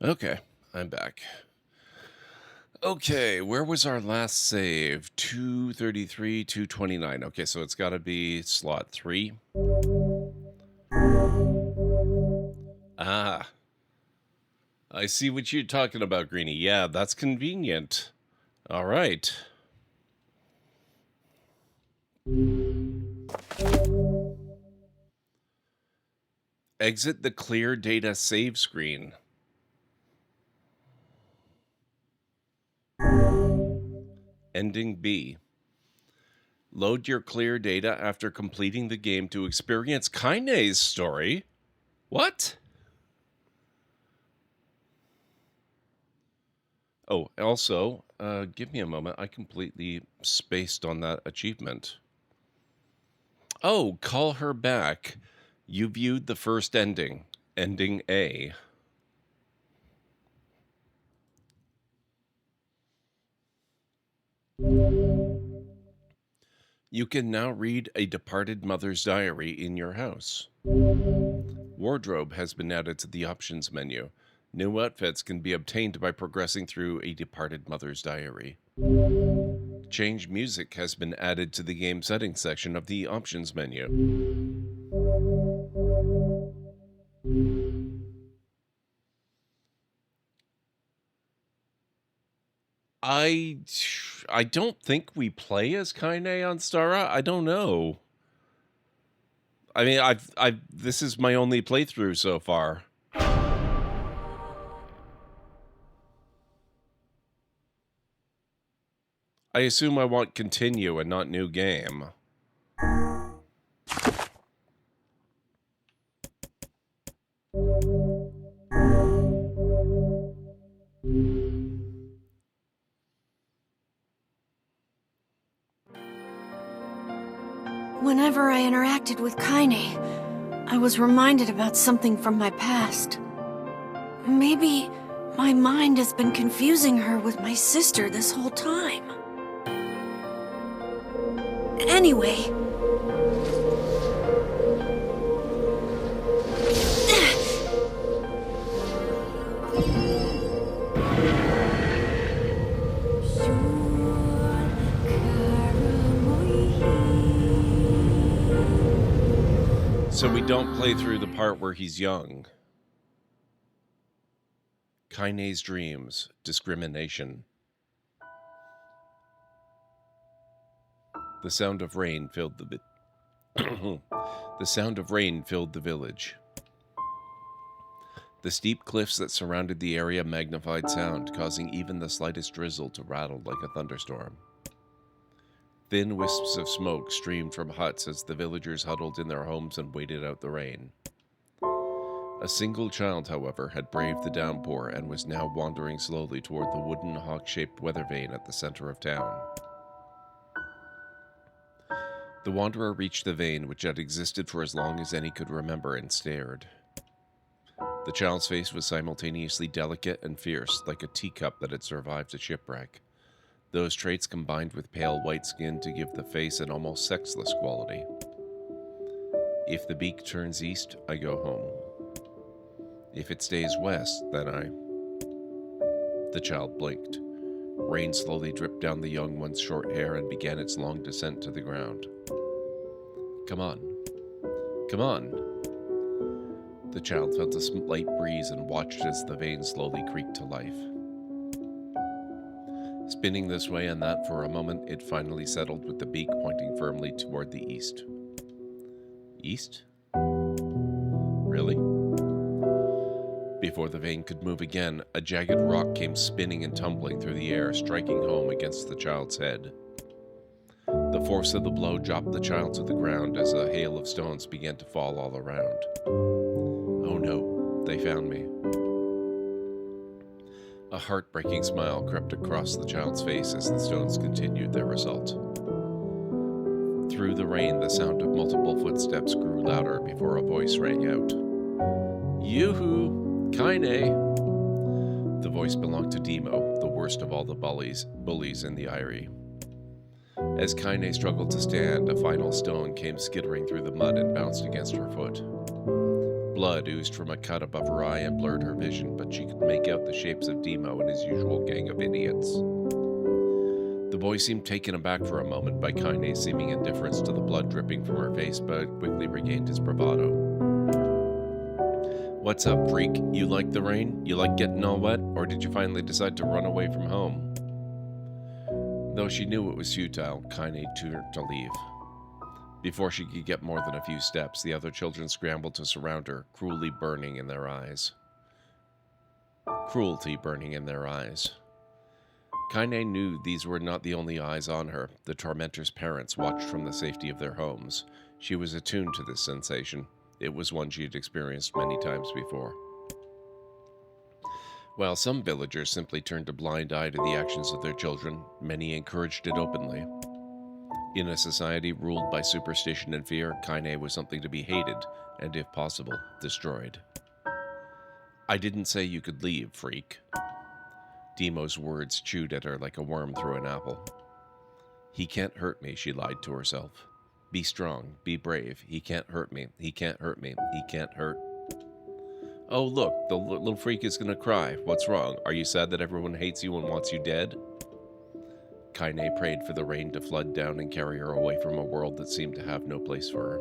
Okay, I'm back. Okay, where was our last save? 233, 229. Okay, so it's got to be slot 3. Ah, I see what you're talking about, Greenie. Yeah, that's convenient. All right. Exit the clear data save screen. Ending B. Load your clear data after completing the game to experience Kaine's story. What? Oh, also, give me a moment. I completely spaced on that achievement. Oh, call her back. You viewed the first ending. Ending A. You can now read a departed mother's diary in your house. Wardrobe has been added to the options menu. New outfits can be obtained by progressing through a departed mother's diary. Change music has been added to the game settings section of the options menu. I don't think we play as Kaine on Stara. I don't know. I mean, this is my only playthrough so far. I assume I want continue and not new game. Whenever I interacted with Kaine, I was reminded about something from my past. Maybe my mind has been confusing her with my sister this whole time. Anyway... So we don't play through the part where he's young. Kaine's dreams, discrimination. The sound of rain filled the the sound of rain filled the village. The steep cliffs that surrounded the area magnified sound, causing even the slightest drizzle to rattle like a thunderstorm. Thin wisps of smoke streamed from huts as the villagers huddled in their homes and waited out the rain. A single child, however, had braved the downpour and was now wandering slowly toward the wooden hawk-shaped weather vane at the center of town. The wanderer reached the vane, which had existed for as long as any could remember, and stared. The child's face was simultaneously delicate and fierce, like a teacup that had survived a shipwreck. Those traits combined with pale white skin to give the face an almost sexless quality. If the beak turns east, I go home. If it stays west, then I... The child blinked. Rain slowly dripped down the young one's short hair and began its long descent to the ground. Come on. Come on. The child felt a slight breeze and watched as the vein slowly creaked to life. Spinning this way and that for a moment, it finally settled with the beak pointing firmly toward the east. East? Really? Before the vein could move again, a jagged rock came spinning and tumbling through the air, striking home against the child's head. The force of the blow dropped the child to the ground as a hail of stones began to fall all around. Oh no, they found me. A heartbreaking smile crept across the child's face as the stones continued their assault. Through the rain, the sound of multiple footsteps grew louder before a voice rang out. Yoo-hoo! Kaine! The voice belonged to Demo, the worst of all the bullies in the Eyrie. As Kaine struggled to stand, a final stone came skittering through the mud and bounced against her foot. Blood oozed from a cut above her eye and blurred her vision, but she could make out the shapes of Demo and his usual gang of idiots. The boy seemed taken aback for a moment by Kaine's seeming indifference to the blood dripping from her face, but quickly regained his bravado. "What's up, freak? You like the rain? You like getting all wet? Or did you finally decide to run away from home?" Though she knew it was futile, Kaine turned to leave. Before she could get more than a few steps, the other children scrambled to surround her, cruelty burning in their eyes. Kaine knew these were not the only eyes on her. The tormentor's parents watched from the safety of their homes. She was attuned to this sensation. It was one she had experienced many times before. While some villagers simply turned a blind eye to the actions of their children, many encouraged it openly. In a society ruled by superstition and fear, Kaine was something to be hated, and if possible, destroyed. "I didn't say you could leave, freak." Demo's words chewed at her like a worm through an apple. "He can't hurt me," she lied to herself. "Be strong, be brave. He can't hurt me, he can't hurt me, he can't hurt." "Oh look, the little freak is gonna cry. What's wrong? Are you sad that everyone hates you and wants you dead?" Kaine prayed for the rain to flood down and carry her away from a world that seemed to have no place for her.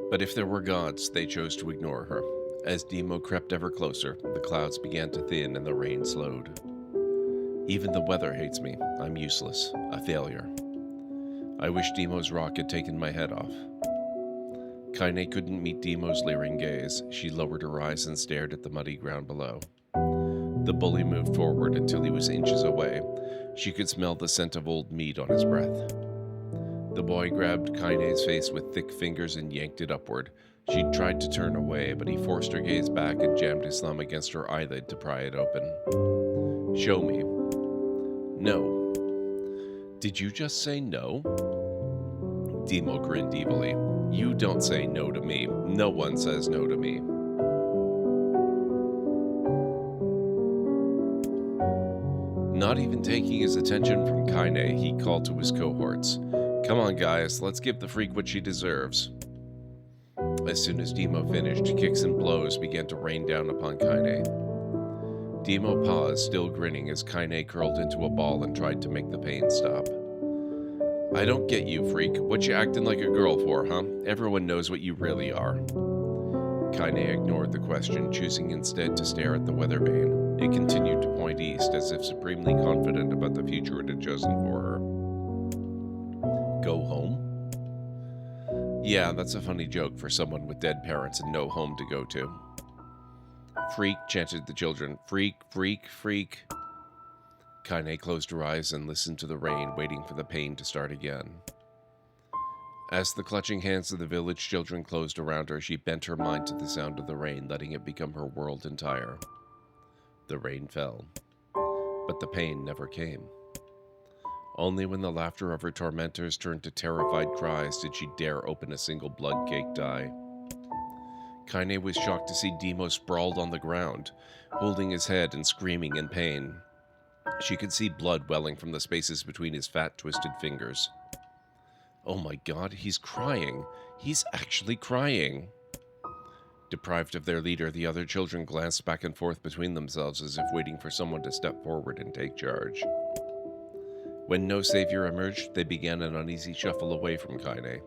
But if there were gods, they chose to ignore her. As Demo crept ever closer, the clouds began to thin and the rain slowed. "Even the weather hates me. I'm useless, a failure. I wish Demo's rock had taken my head off." Kaine couldn't meet Demo's leering gaze. She lowered her eyes and stared at the muddy ground below. The bully moved forward until he was inches away. She could smell the scent of old meat on his breath. The boy grabbed Kaine's face with thick fingers and yanked it upward. She tried to turn away, but he forced her gaze back and jammed his thumb against her eyelid to pry it open. "Show me." "No." "Did you just say no?" Demo grinned evilly. "You don't say no to me. No one says no to me." Not even taking his attention from Kaine, he called to his cohorts. "Come on, guys, let's give the freak what she deserves." As soon as Demo finished, kicks and blows began to rain down upon Kaine. Demo paused, still grinning, as Kaine curled into a ball and tried to make the pain stop. "I don't get you, freak. What you acting like a girl for, huh? Everyone knows what you really are." Kaine ignored the question, choosing instead to stare at the weather vane. It continued to point east, as if supremely confident about the future it had chosen for her. "Go home?" Yeah, that's a funny joke for someone with dead parents and no home to go to. "Freak," chanted the children. "Freak, freak, freak." Kaine closed her eyes and listened to the rain, waiting for the pain to start again. As the clutching hands of the village children closed around her, she bent her mind to the sound of the rain, letting it become her world entire. The rain fell, but the pain never came. Only when the laughter of her tormentors turned to terrified cries did she dare open a single blood-caked eye. Kaine was shocked to see Demo sprawled on the ground, holding his head and screaming in pain. She could see blood welling from the spaces between his fat, twisted fingers. Oh my God, he's crying. He's actually crying. Deprived of their leader, the other children glanced back and forth between themselves as if waiting for someone to step forward and take charge. When no savior emerged, they began an uneasy shuffle away from Kaine.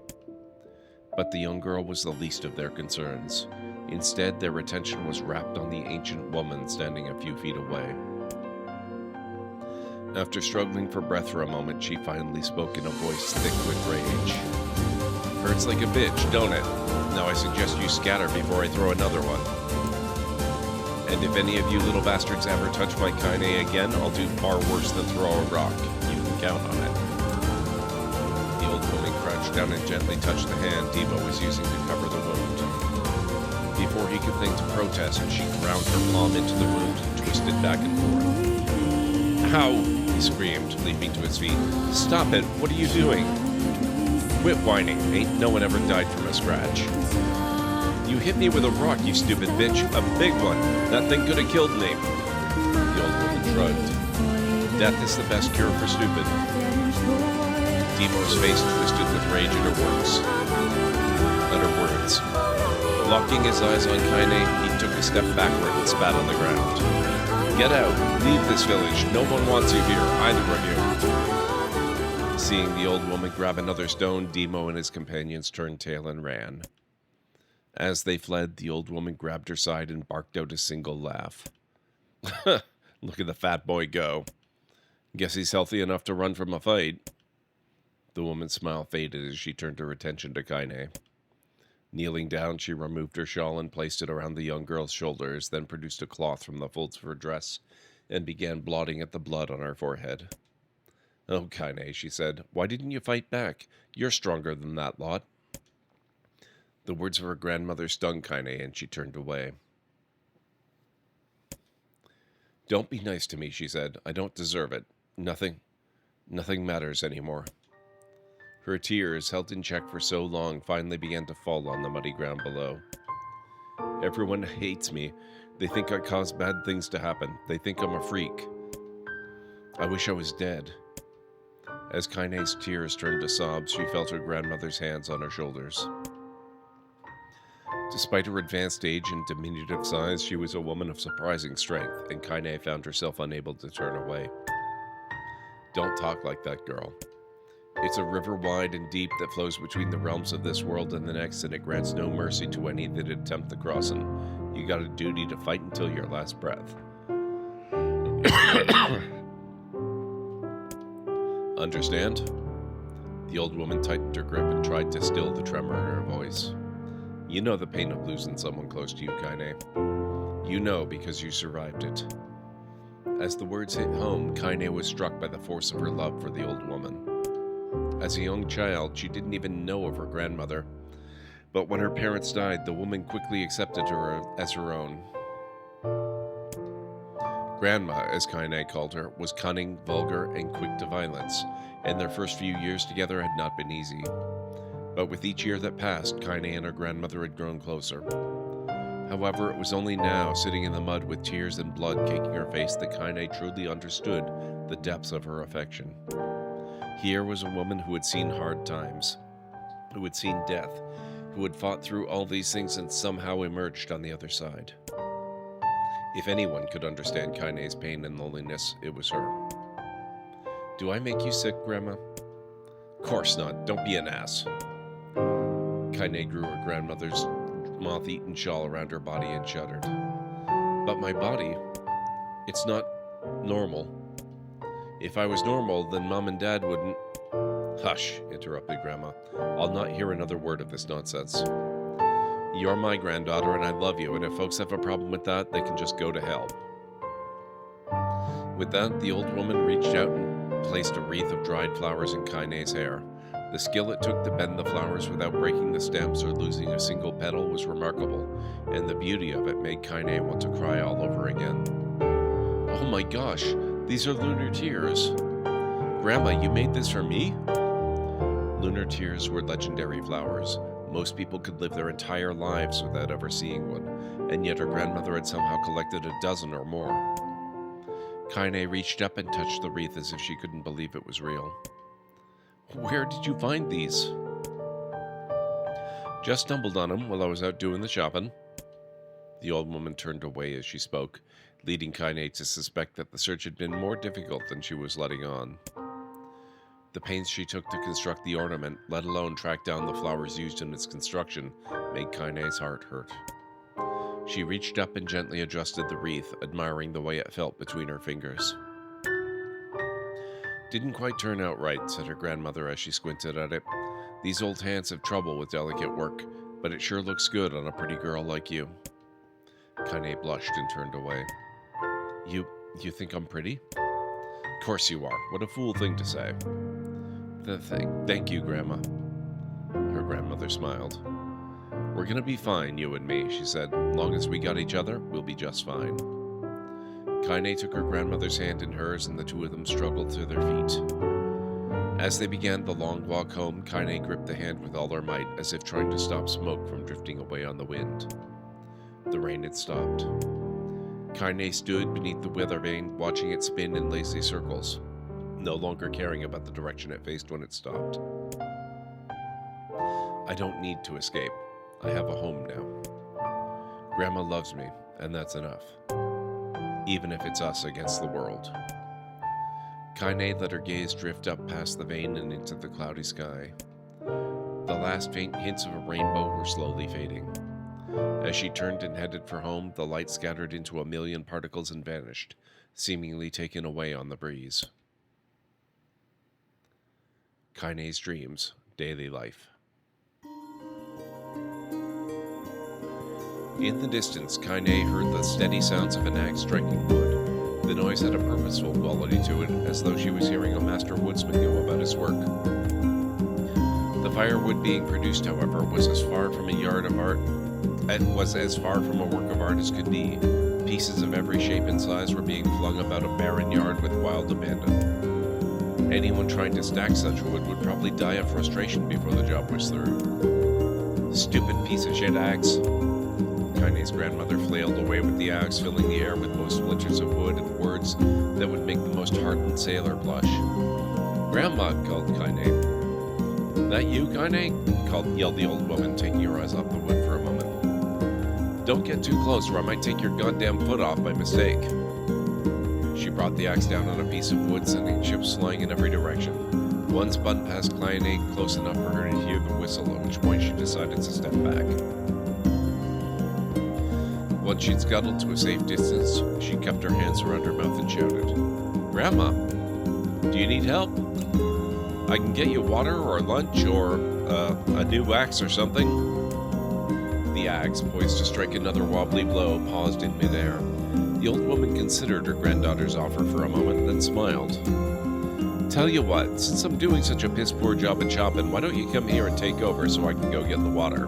But the young girl was the least of their concerns. Instead, their attention was wrapped on the ancient woman standing a few feet away. After struggling for breath for a moment, she finally spoke in a voice thick with rage. "Hurts like a bitch, don't it? Now I suggest you scatter before I throw another one. And if any of you little bastards ever touch my Kaine again, I'll do far worse than throw a rock. You can count on it." The old woman crouched down and gently touched the hand Demo was using to cover the wound. Before he could think to protest, she ground her palm into the wound and twisted back and forth. "Ow!" he screamed, leaping to his feet. "Stop it! What are you doing?" "Quit whining. Ain't no one ever died from a scratch." "You hit me with a rock, you stupid bitch. A big one. That thing could have killed me." The old woman shrugged. "Death is the best cure for stupid." Demo's face twisted with rage at her words. Locking his eyes on Kaine, he took a step backward and spat on the ground. Get out! Leave this village! No one wants you here, either of you! Seeing the old woman grab another stone, Demo and his companions turned tail and ran. As they fled, the old woman grabbed her side and barked out a single laugh. Look at the fat boy go. Guess he's healthy enough to run from a fight. The woman's smile faded as she turned her attention to Kaine. Kneeling down, she removed her shawl and placed it around the young girl's shoulders, then produced a cloth from the folds of her dress and began blotting at the blood on her forehead. Oh, Kaine, she said, why didn't you fight back? You're stronger than that lot. The words of her grandmother stung Kaine, and she turned away. Don't be nice to me, she said. I don't deserve it. Nothing matters anymore. Her tears, held in check for so long, finally began to fall on the muddy ground below. Everyone hates me. They think I caused bad things to happen. They think I'm a freak. I wish I was dead. As Kaine's tears turned to sobs, she felt her grandmother's hands on her shoulders. Despite her advanced age and diminutive size, she was a woman of surprising strength, and Kaine found herself unable to turn away. Don't talk like that, girl. It's a river wide and deep that flows between the realms of this world and the next, and it grants no mercy to any that attempt the crossing. You got a duty to fight until your last breath. Understand? The old woman tightened her grip and tried to still the tremor in her voice. You know the pain of losing someone close to you, Kaine. You know because you survived it. As the words hit home, Kaine was struck by the force of her love for the old woman. As a young child, she didn't even know of her grandmother, but when her parents died, the woman quickly accepted her as her own. Grandma, as Kaine called her, was cunning, vulgar, and quick to violence, and their first few years together had not been easy. But with each year that passed, Kaine and her grandmother had grown closer. However, it was only now, sitting in the mud with tears and blood caking her face, that Kaine truly understood the depths of her affection. Here was a woman who had seen hard times, who had seen death, who had fought through all these things and somehow emerged on the other side. If anyone could understand Kaine's pain and loneliness, it was her. Do I make you sick, Grandma? Course not. Don't be an ass. Kaine drew her grandmother's moth-eaten shawl around her body and shuddered. But my body, it's not normal. If I was normal, then Mom and Dad wouldn't... Hush, interrupted Grandma. I'll not hear another word of this nonsense. You're my granddaughter and I love you, and if folks have a problem with that, they can just go to hell. With that, the old woman reached out and placed a wreath of dried flowers in Kaine's hair. The skill it took to bend the flowers without breaking the stems or losing a single petal was remarkable, and the beauty of it made Kaine want to cry all over again. Oh my gosh, these are lunar tears. Grandma, you made this for me? Lunar tears were legendary flowers. Most people could live their entire lives without ever seeing one, and yet her grandmother had somehow collected a dozen or more. Kaine reached up and touched the wreath as if she couldn't believe it was real. Where did you find these? Just stumbled on them while I was out doing the shopping. The old woman turned away as she spoke, leading Kaine to suspect that the search had been more difficult than she was letting on. The pains she took to construct the ornament, let alone track down the flowers used in its construction, made Kaine's heart hurt. She reached up and gently adjusted the wreath, admiring the way it felt between her fingers. Didn't quite turn out right, said her grandmother as she squinted at it. These old hands have trouble with delicate work, but it sure looks good on a pretty girl like you. Kaine blushed and turned away. You think I'm pretty? Of course you are. What a fool thing to say. Thank you, Grandma. Her grandmother smiled. We're gonna be fine, you and me, she said. Long as we got each other, we'll be just fine. Kaine took her grandmother's hand in hers, and the two of them struggled to their feet. As they began the long walk home, Kaine gripped the hand with all her might, as if trying to stop smoke from drifting away on the wind. The rain had stopped. Kaine stood beneath the weather vane, watching it spin in lazy circles, no longer caring about the direction it faced when it stopped. I don't need to escape. I have a home now. Grandma loves me, and that's enough. Even if it's us against the world. Kaine let her gaze drift up past the vein and into the cloudy sky. The last faint hints of a rainbow were slowly fading. As she turned and headed for home, the light scattered into a million particles and vanished, seemingly taken away on the breeze. Kaine's Dreams, Daily Life. In the distance, Kaine heard the steady sounds of an axe striking wood. The noise had a purposeful quality to it, as though she was hearing a master woodsman go about his work. The firewood being produced, however, was as far from a work of art as could be. Pieces of every shape and size were being flung about a barren yard with wild abandon. Anyone trying to stack such wood would probably die of frustration before the job was through. Stupid piece of shit axe. Kaine's grandmother flailed away with the axe, filling the air with most splinters of wood and words that would make the most hardened sailor blush. "Grandma," called Kaine. "That you, Kaine?" yelled the old woman, taking her eyes off the wood for a moment. "Don't get too close or I might take your goddamn foot off by mistake." She brought the axe down on a piece of wood, sending chips flying in every direction. One spun past Kaine close enough for her to hear the whistle, at which point she decided to step back. Once she'd scuttled to a safe distance, she cupped her hands around her mouth and shouted, "Grandma, do you need help? I can get you water or lunch or, a new axe or something." The axe, poised to strike another wobbly blow, paused in midair. The old woman considered her granddaughter's offer for a moment, then smiled. "Tell you what, since I'm doing such a piss-poor job at chopping, why don't you come here and take over so I can go get the water?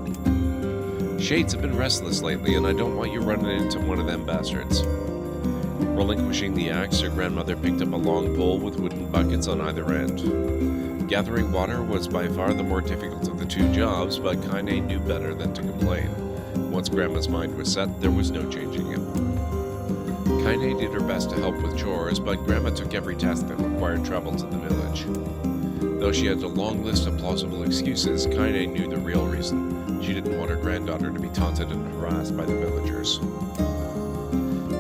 Shades have been restless lately, and I don't want you running into one of them bastards." Relinquishing the axe, her grandmother picked up a long pole with wooden buckets on either end. Gathering water was by far the more difficult of the two jobs, but Kaine knew better than to complain. Once Grandma's mind was set, there was no changing it. Kaine did her best to help with chores, but Grandma took every task that required travel to the village. Though she had a long list of plausible excuses, Kaine knew the real reason. She didn't want her granddaughter to be taunted and harassed by the villagers.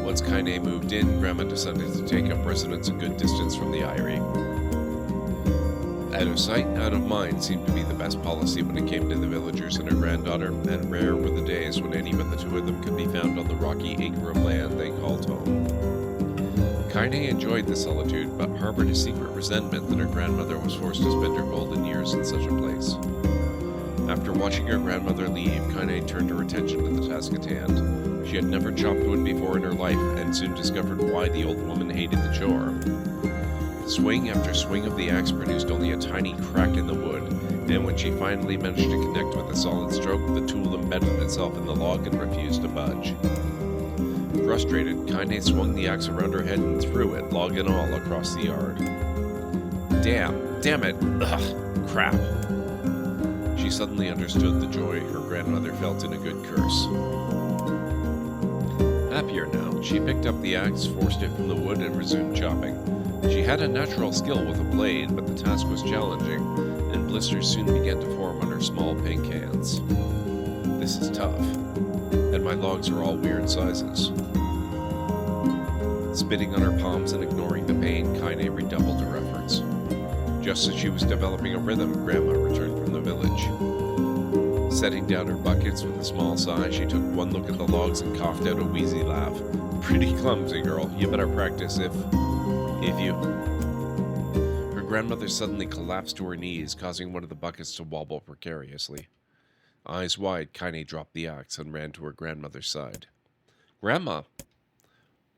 Once Kaine moved in, Grandma decided to take up residence a good distance from the eyrie. Out of sight, out of mind seemed to be the best policy when it came to the villagers and her granddaughter, and rare were the days when any but the two of them could be found on the rocky acre of land they called home. Kaine enjoyed the solitude, but harbored a secret resentment that her grandmother was forced to spend her golden years in such a place. After watching her grandmother leave, Kaine turned her attention to the task at hand. She had never chopped wood before in her life, and soon discovered why the old woman hated the chore. Swing after swing of the axe produced only a tiny crack in the wood, and when she finally managed to connect with a solid stroke, the tool embedded itself in the log and refused to budge. Frustrated, Kaine swung the axe around her head and threw it, log and all, across the yard. Damn it, ugh, crap. She suddenly understood the joy her grandmother felt in a good curse. Happier now, she picked up the axe, forced it from the wood, and resumed chopping. She had a natural skill with a blade, but the task was challenging, and blisters soon began to form on her small pink hands. "This is tough, and my logs are all weird sizes." Spitting on her palms and ignoring the pain, Kaine redoubled her efforts. Just as she was developing a rhythm, Grandma returned from the village. Setting down her buckets with a small sigh, she took one look at the logs and coughed out a wheezy laugh. "Pretty clumsy, girl. You better practice if you..." Her grandmother suddenly collapsed to her knees, causing one of the buckets to wobble precariously. Eyes wide, Kaine dropped the axe and ran to her grandmother's side. "Grandma!"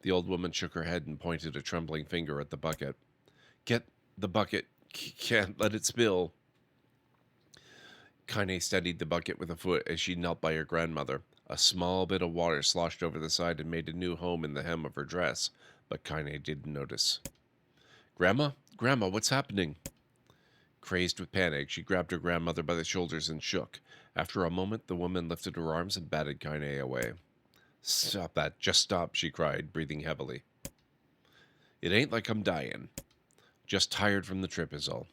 The old woman shook her head and pointed a trembling finger at the bucket. "Get the bucket. Can't let it spill." Kaine steadied the bucket with a foot as she knelt by her grandmother. A small bit of water sloshed over the side and made a new home in the hem of her dress, but Kaine didn't notice. Grandma, what's happening?" Crazed with panic, she grabbed her grandmother by the shoulders and shook. After a moment, the woman lifted her arms and batted Kaine away. "Stop that, just stop," she cried, breathing heavily. "It ain't like I'm dying. Just tired from the trip is all."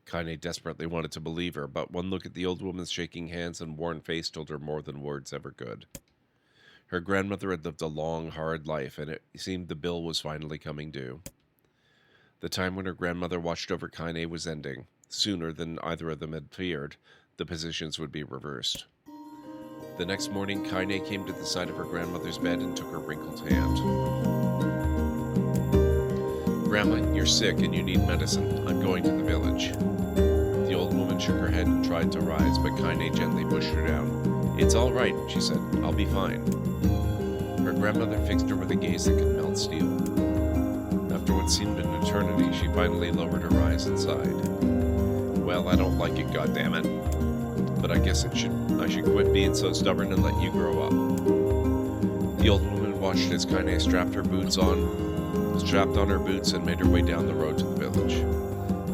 Kaine desperately wanted to believe her, but one look at the old woman's shaking hands and worn face told her more than words ever could. Her grandmother had lived a long, hard life, and it seemed the bill was finally coming due. The time when her grandmother watched over Kaine was ending. Sooner than either of them had feared, the positions would be reversed. The next morning, Kaine came to the side of her grandmother's bed and took her wrinkled hand. "Grandma, you're sick and you need medicine. I'm going to the village." The old woman shook her head and tried to rise, but Kaine gently pushed her down. "It's all right," she said. "I'll be fine." Her grandmother fixed her with a gaze that could melt steel. After what seemed an eternity, she finally lowered her eyes and sighed. "Well, I don't like it, goddammit. But I guess I should quit being so stubborn and let you grow up." The old woman watched as Kaine strapped on her boots and made her way down the road to the village.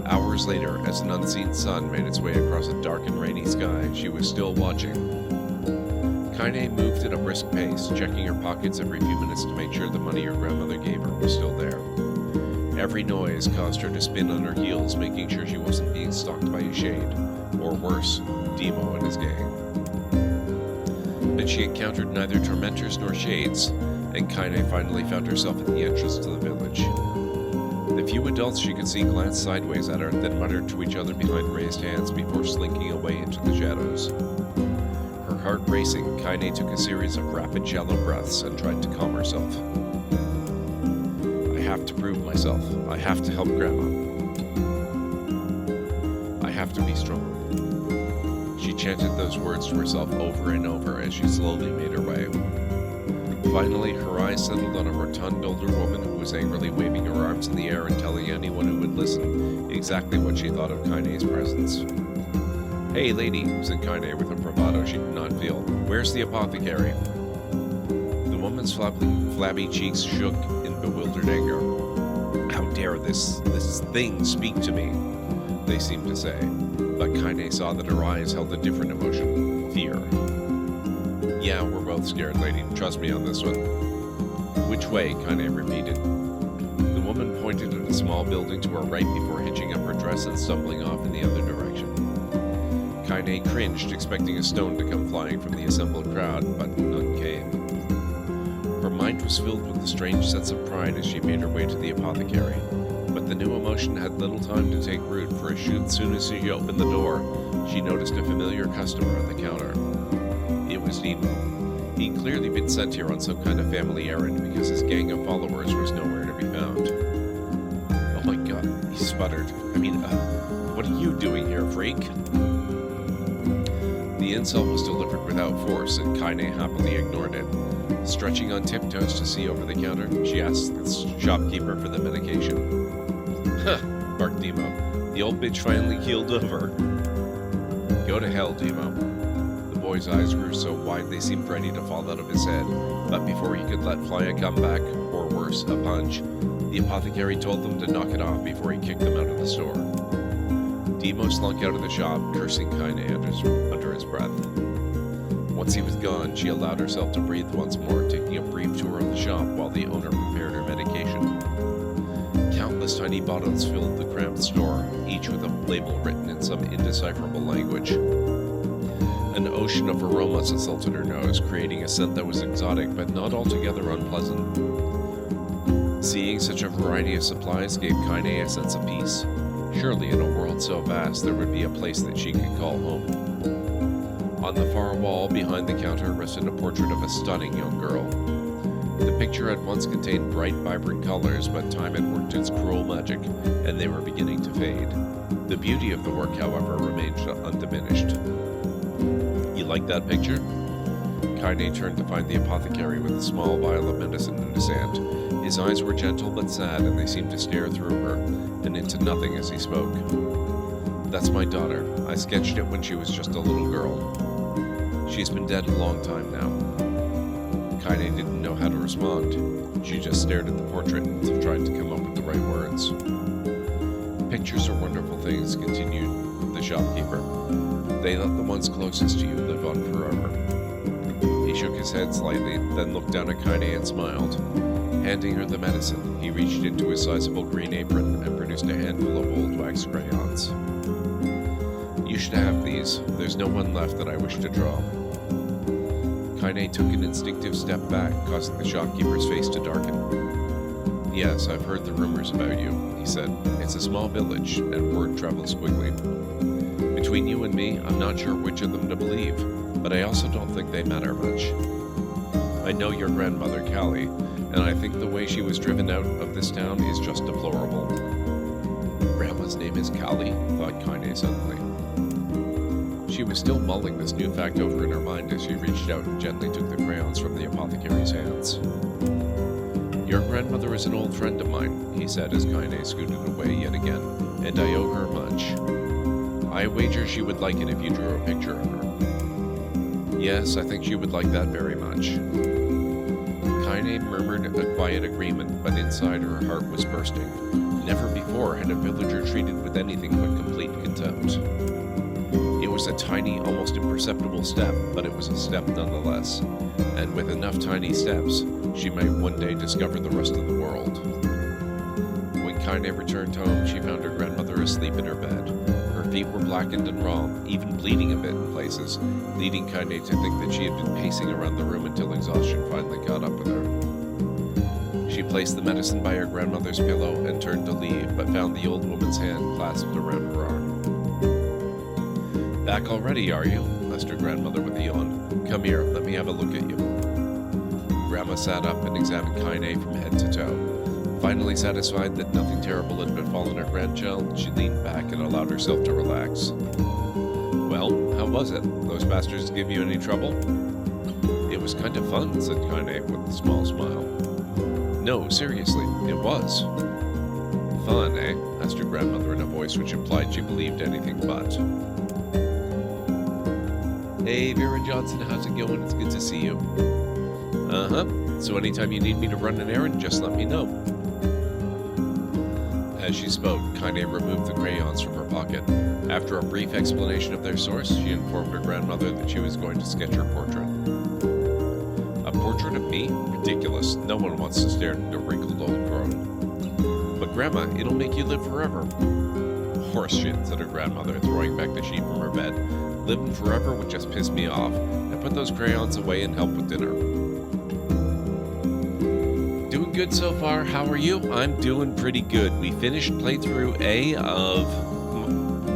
Hours later, as an unseen sun made its way across a dark and rainy sky, she was still watching. Kaine moved at a brisk pace, checking her pockets every few minutes to make sure the money her grandmother gave her was still there. Every noise caused her to spin on her heels, making sure she wasn't being stalked by a shade, or worse, Demo and his gang. But she encountered neither tormentors nor shades, and Kaine finally found herself at the entrance to the village. The few adults she could see glanced sideways at her, then muttered to each other behind raised hands before slinking away into the shadows. Her heart racing, Kaine took a series of rapid, shallow breaths and tried to calm herself. "I have to prove myself. I have to help Grandma. I have to be strong." She chanted those words to herself over and over as she slowly made her way. Finally, her eyes settled on a rotund older woman who was angrily waving her arms in the air and telling anyone who would listen exactly what she thought of Kaine's presence. "Hey, lady," said Kaine with a bravado she did not feel. "Where's the apothecary?" The woman's flabby cheeks shook in bewildered anger. "How dare this thing speak to me?" they seemed to say. But Kaine saw that her eyes held a different emotion: fear. "Yeah, we're both scared, lady. Trust me on this one." "Which way?" Kaine repeated. The woman pointed at a small building to her right before hitching up her dress and stumbling off in the other direction. Kaine cringed, expecting a stone to come flying from the assembled crowd, but none came. Her mind was filled with a strange sense of pride as she made her way to the apothecary, but the new emotion had little time to take root, for as soon as she opened the door, she noticed a familiar customer on the counter. It was Demo. He'd clearly been sent here on some kind of family errand because his gang of followers was nowhere to be found. "Oh my god," he sputtered. What are you doing here, freak?" The insult was delivered without force, and Kaine happily ignored it. Stretching on tiptoes to see over the counter, she asked the shopkeeper for the medication. "Huh," barked Demo. "The old bitch finally keeled over." "Go to hell, Demo." The boy's eyes grew so wide they seemed ready to fall out of his head, but before he could let fly a comeback, or worse, a punch, the apothecary told them to knock it off before he kicked them out of the store. Demo slunk out of the shop, cursing Kaine under his breath. Once he was gone, she allowed herself to breathe once more, taking a brief tour of the shop while the owner prepared her medication. Countless tiny bottles filled the cramped store, each with a label written in some indecipherable language. An ocean of aromas assaulted her nose, creating a scent that was exotic but not altogether unpleasant. Seeing such a variety of supplies gave Kaine a sense of peace. Surely in a world so vast there would be a place that she could call home. On the far wall behind the counter rested a portrait of a stunning young girl. The picture had once contained bright, vibrant colors, but time had worked its cruel magic, and they were beginning to fade. The beauty of the work, however, remained undiminished. "You like that picture?" Kaine turned to find the apothecary with a small vial of medicine in his hand. His eyes were gentle but sad, and they seemed to stare through her and into nothing as he spoke. "That's my daughter. I sketched it when she was just a little girl. She's been dead a long time now." Kaine didn't know how to respond. She just stared at the portrait and tried to come up with the right words. "Pictures are wonderful things," continued the shopkeeper. "They let the ones closest to you live on forever." He shook his head slightly, then looked down at Kaine and smiled. Handing her the medicine, he reached into his sizable green apron and produced a handful of old wax crayons. "You should have these. There's no one left that I wish to draw." Kaine took an instinctive step back, causing the shopkeeper's face to darken. Yes, I've heard the rumors about you, he said. It's a small village, and word travels quickly. Between you and me, I'm not sure which of them to believe, but I also don't think they matter much. I know your grandmother, Callie, and I think the way she was driven out of this town is just deplorable. Grandma's name is Callie, thought Kaine suddenly. She was still mulling this new fact over in her mind as she reached out and gently took the crayons from the apothecary's hands. Your grandmother is an old friend of mine, he said as Kaine scooted away yet again, and I owe her much. I wager she would like it if you drew a picture of her. Yes, I think she would like that very much. Kaine murmured a quiet agreement, but inside her heart was bursting. Never before had a villager treated with anything but complete contempt. It was a tiny, almost imperceptible step, but it was a step nonetheless, and with enough tiny steps, she might one day discover the rest of the world. When Kaine returned home, she found her grandmother asleep in her bed. Her feet were blackened and raw, even bleeding a bit in places, leading Kaine to think that she had been pacing around the room until exhaustion finally caught up with her. She placed the medicine by her grandmother's pillow and turned to leave, but found the old woman's hand clasped around her arm. Back already, are you? Asked her grandmother with a yawn. Come here, let me have a look at you. Grandma sat up and examined Kaine from head to toe. Finally satisfied that nothing terrible had befallen her grandchild, she leaned back and allowed herself to relax. Well, how was it? Those bastards give you any trouble? It was kind of fun, said Kaine with a small smile. No, seriously, it was. Fun, eh? Asked her grandmother in a voice which implied she believed anything but. Hey, Vera Johnson, how's it going? It's good to see you. Uh-huh. So anytime you need me to run an errand, just let me know. As she spoke, Kaine removed the crayons from her pocket. After a brief explanation of their source, she informed her grandmother that she was going to sketch her portrait. A portrait of me? Ridiculous. No one wants to stare at a wrinkled old crone. But Grandma, it'll make you live forever. Horseshit, said her grandmother, throwing back the sheet from her bed. Living forever would just piss me off. I put those crayons away and help with dinner. Doing good so far. How are you? I'm doing pretty good. We finished playthrough A of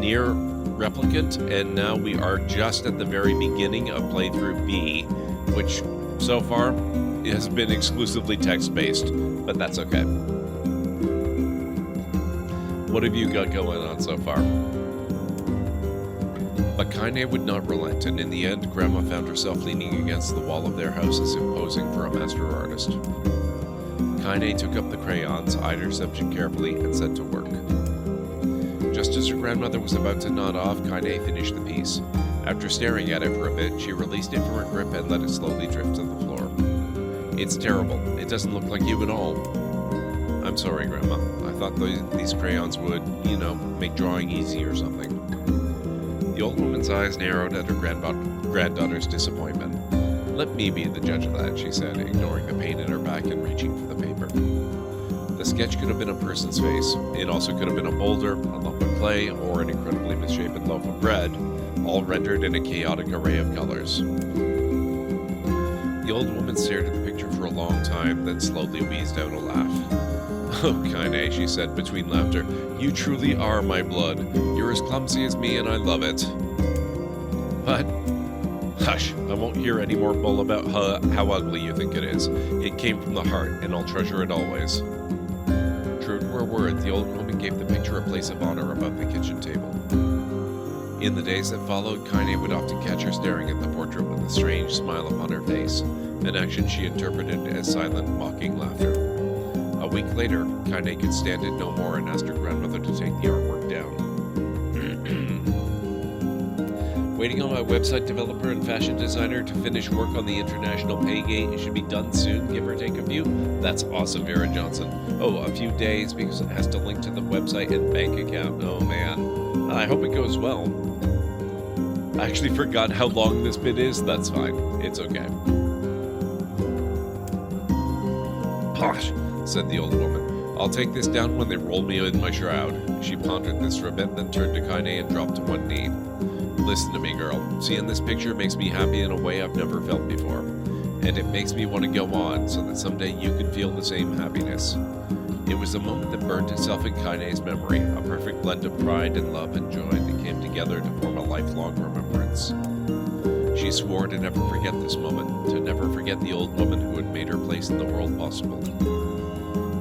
NieR Replicant, and now we are just at the very beginning of playthrough B, which so far has been exclusively text-based, but that's okay. What have you got going on so far? But Kaine would not relent, and in the end, Grandma found herself leaning against the wall of their house as if posing for a master artist. Kaine took up the crayons, eyed her subject carefully, and set to work. Just as her grandmother was about to nod off, Kaine finished the piece. After staring at it for a bit, she released it from her grip and let it slowly drift to the floor. It's terrible. It doesn't look like you at all. I'm sorry, Grandma. I thought these crayons would, make drawing easy or something. The old woman's eyes narrowed at her granddaughter's disappointment. Let me be the judge of that, she said, ignoring the pain in her back and reaching for the paper. The sketch could have been a person's face. It also could have been a boulder, a lump of clay, or an incredibly misshapen loaf of bread, all rendered in a chaotic array of colors. The old woman stared at the picture for a long time, then slowly wheezed out a laugh. Oh, Kaine, she said between laughter, you truly are my blood. You're as clumsy as me and I love it. But, hush, I won't hear any more bull about how ugly you think it is. It came from the heart, and I'll treasure it always. True to her word, the old woman gave the picture a place of honor above the kitchen table. In the days that followed, Kaine would often catch her staring at the portrait with a strange smile upon her face, an action she interpreted as silent, mocking laughter. A week later, Kaine could stand it no more and asked her grandmother to take the artwork down. Waiting on my website developer and fashion designer to finish work on the international pay gate. It should be done soon, give or take a few. That's awesome, Vera Johnson. Oh, a few days because it has to link to the website and bank account. Oh man. I hope it goes well. I actually forgot how long this bit is. That's fine. It's okay. Posh, said the old woman. I'll take this down when they roll me in my shroud. She pondered this for a bit, then turned to Kaine and dropped to one knee. Listen to me, girl. Seeing this picture makes me happy in a way I've never felt before. and it makes me want to go on so that someday you can feel the same happiness. It was a moment that burned itself in Kaine's memory, a perfect blend of pride and love and joy that came together to form a lifelong remembrance. She swore to never forget this moment, to never forget the old woman who had made her place in the world possible.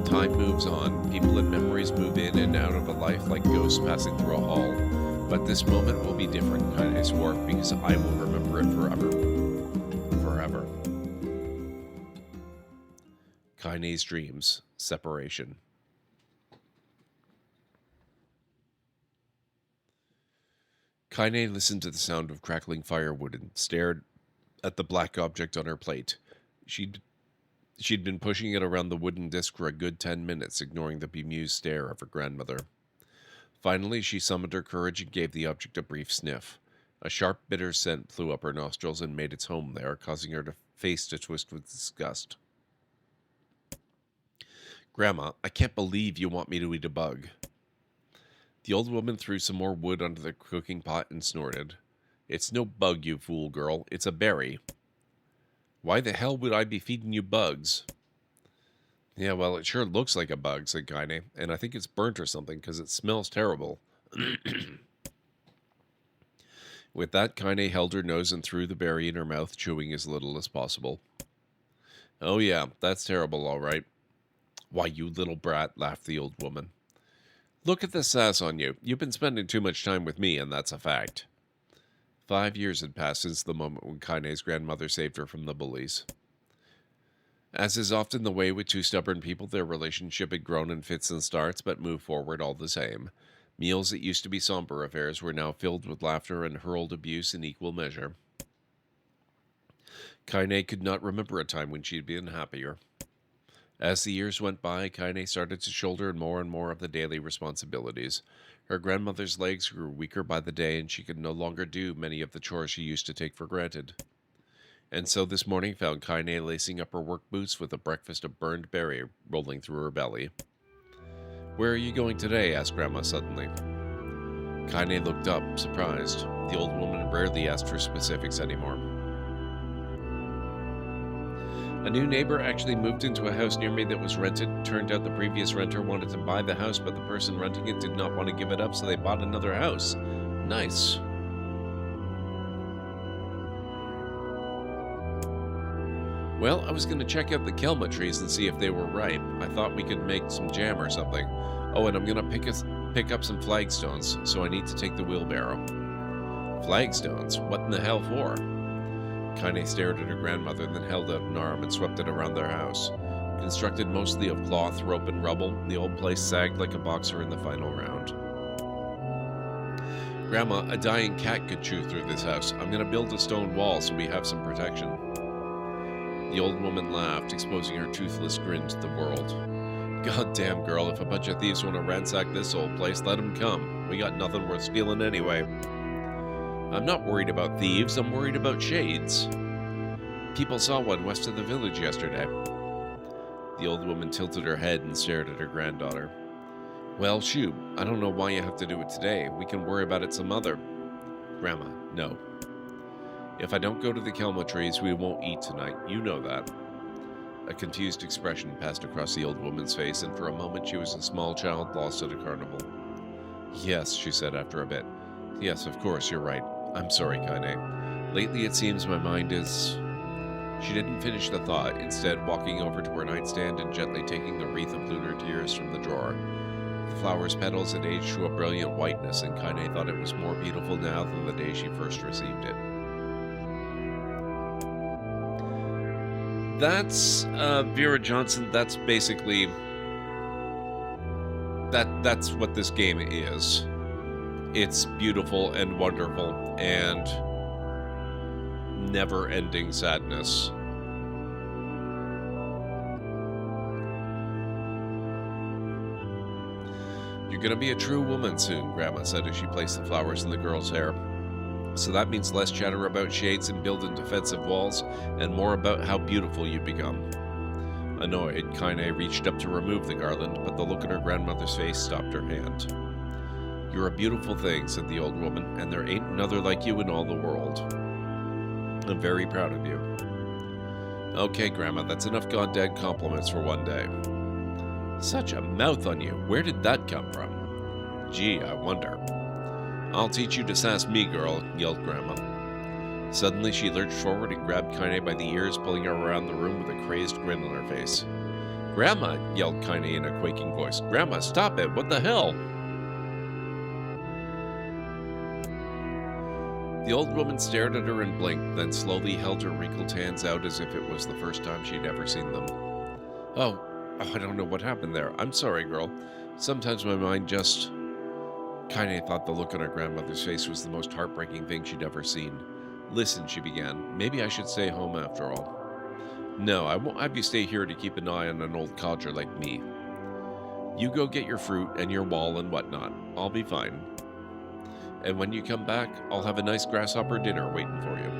Time moves on, people and memories move in and out of a life like ghosts passing through a hall. But this moment will be different, Kaine swore, because I will remember it forever. Forever. Kaine's dreams. Separation. Kaine listened to the sound of crackling firewood and stared at the black object on her plate. She'd been pushing it around the wooden disc for a good 10 minutes, ignoring the bemused stare of her grandmother. Finally, she summoned her courage and gave the object a brief sniff. A sharp, bitter scent flew up her nostrils and made its home there, causing her face to twist with disgust. Grandma, I can't believe you want me to eat a bug. The old woman threw some more wood onto the cooking pot and snorted. It's no bug, you fool girl. It's a berry. Why the hell would I be feeding you bugs? Yeah, well, it sure looks like a bug, said Kaine, and I think it's burnt or something because it smells terrible. With that, Kaine held her nose and threw the berry in her mouth, chewing as little as possible. Oh yeah, that's terrible, all right. Why, you little brat, laughed the old woman. Look at the sass on you. You've been spending too much time with me, and that's a fact. 5 years had passed since the moment when Kaine's grandmother saved her from the bullies. As is often the way with two stubborn people, their relationship had grown in fits and starts, but moved forward all the same. Meals that used to be somber affairs were now filled with laughter and hurled abuse in equal measure. Kaine could not remember a time when she had been happier. As the years went by, Kaine started to shoulder more and more of the daily responsibilities. Her grandmother's legs grew weaker by the day, and she could no longer do many of the chores she used to take for granted. And so this morning found Kaine lacing up her work boots with a breakfast of burned berry rolling through her belly. Where are you going today? Asked Grandma suddenly. Kaine looked up, surprised. The old woman rarely asked for specifics anymore. A new neighbor actually moved into a house near me that was rented. Turned out the previous renter wanted to buy the house, but the person renting it did not want to give it up, so they bought another house. Nice. Well, I was going to check out the kelma trees and see if they were ripe. I thought we could make some jam or something. Oh, and I'm going to pick up some flagstones, so I need to take the wheelbarrow. Flagstones? What in the hell for? Kaine stared at her grandmother, then held out an arm and swept it around their house. Constructed mostly of cloth, rope, and rubble, the old place sagged like a boxer in the final round. Grandma, a dying cat could chew through this house. I'm going to build a stone wall so we have some protection. The old woman laughed, exposing her toothless grin to the world. God damn, girl, if a bunch of thieves want to ransack this old place, let them come. We got nothing worth stealing anyway. I'm not worried about thieves, I'm worried about shades. People saw one west of the village yesterday. The old woman tilted her head and stared at her granddaughter. Well, shoot, I don't know why you have to do it today. We can worry about it some other. Grandma, no. If I don't go to the kelma trees, we won't eat tonight. You know that. A confused expression passed across the old woman's face, and for a moment she was a small child lost at a carnival. Yes, she said after a bit. Yes, of course, you're right. I'm sorry, Kaine. Lately it seems my mind is... She didn't finish the thought, instead walking over to her nightstand and gently taking the wreath of lunar tears from the drawer. The flower's petals had aged to a brilliant whiteness, and Kaine thought it was more beautiful now than the day she first received it. That's, Vera Johnson, that's basically... That's what this game is. It's beautiful and wonderful, and never-ending sadness. You're gonna be a true woman soon, Grandma said as she placed the flowers in the girl's hair. So that means less chatter about shades and building defensive walls, and more about how beautiful you become. Annoyed, Kaine reached up to remove the garland, but the look in her grandmother's face stopped her hand. You're a beautiful thing, said the old woman, and there ain't another like you in all the world. I'm very proud of you. Okay, Grandma, that's enough goddamn compliments for one day. Such a mouth on you. Where did that come from? Gee, I wonder. I'll teach you to sass me, girl, yelled Grandma. Suddenly, she lurched forward and grabbed Kaine by the ears, pulling her around the room with a crazed grin on her face. Grandma, yelled Kaine in a quaking voice. Grandma, stop it. What the hell? The old woman stared at her and blinked, then slowly held her wrinkled hands out as if it was the first time she'd ever seen them. Oh, I don't know what happened there. I'm sorry, girl. Sometimes my mind just... Kaine thought the look on her grandmother's face was the most heartbreaking thing she'd ever seen. Listen, she began. Maybe I should stay home after all. No, I won't have you stay here to keep an eye on an old codger like me. You go get your fruit and your wall and whatnot. I'll be fine. And when you come back, I'll have a nice grasshopper dinner waiting for you.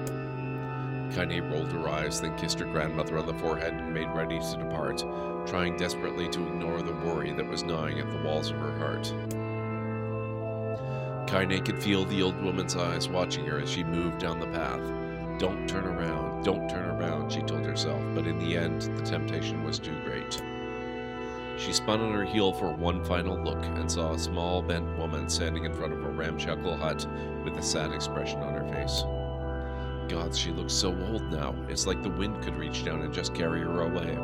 Kaine rolled her eyes, then kissed her grandmother on the forehead and made ready to depart, trying desperately to ignore the worry that was gnawing at the walls of her heart. Kaine could feel the old woman's eyes watching her as she moved down the path. Don't turn around, she told herself, but in the end, the temptation was too great. She spun on her heel for one final look and saw a small, bent woman standing in front of a ramshackle hut with a sad expression on her face. God, she looks so old now. It's like the wind could reach down and just carry her away.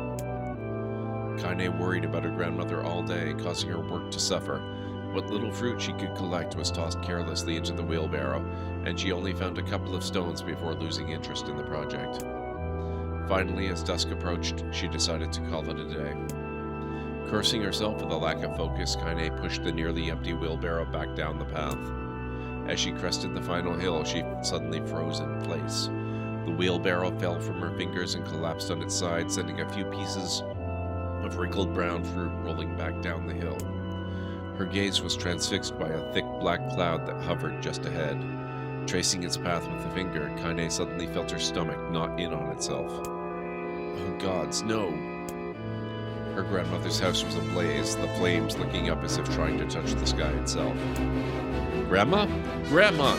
Kaine worried about her grandmother all day, causing her work to suffer. What little fruit she could collect was tossed carelessly into the wheelbarrow, and she only found a couple of stones before losing interest in the project. Finally, as dusk approached, she decided to call it a day. Cursing herself for the lack of focus, Kaine pushed the nearly empty wheelbarrow back down the path. As she crested the final hill, she suddenly froze in place. The wheelbarrow fell from her fingers and collapsed on its side, sending a few pieces of wrinkled brown fruit rolling back down the hill. Her gaze was transfixed by a thick black cloud that hovered just ahead. Tracing its path with a finger, Kaine suddenly felt her stomach knot in on itself. Oh gods, no! Her grandmother's house was ablaze, the flames licking up as if trying to touch the sky itself. Grandma? Grandma!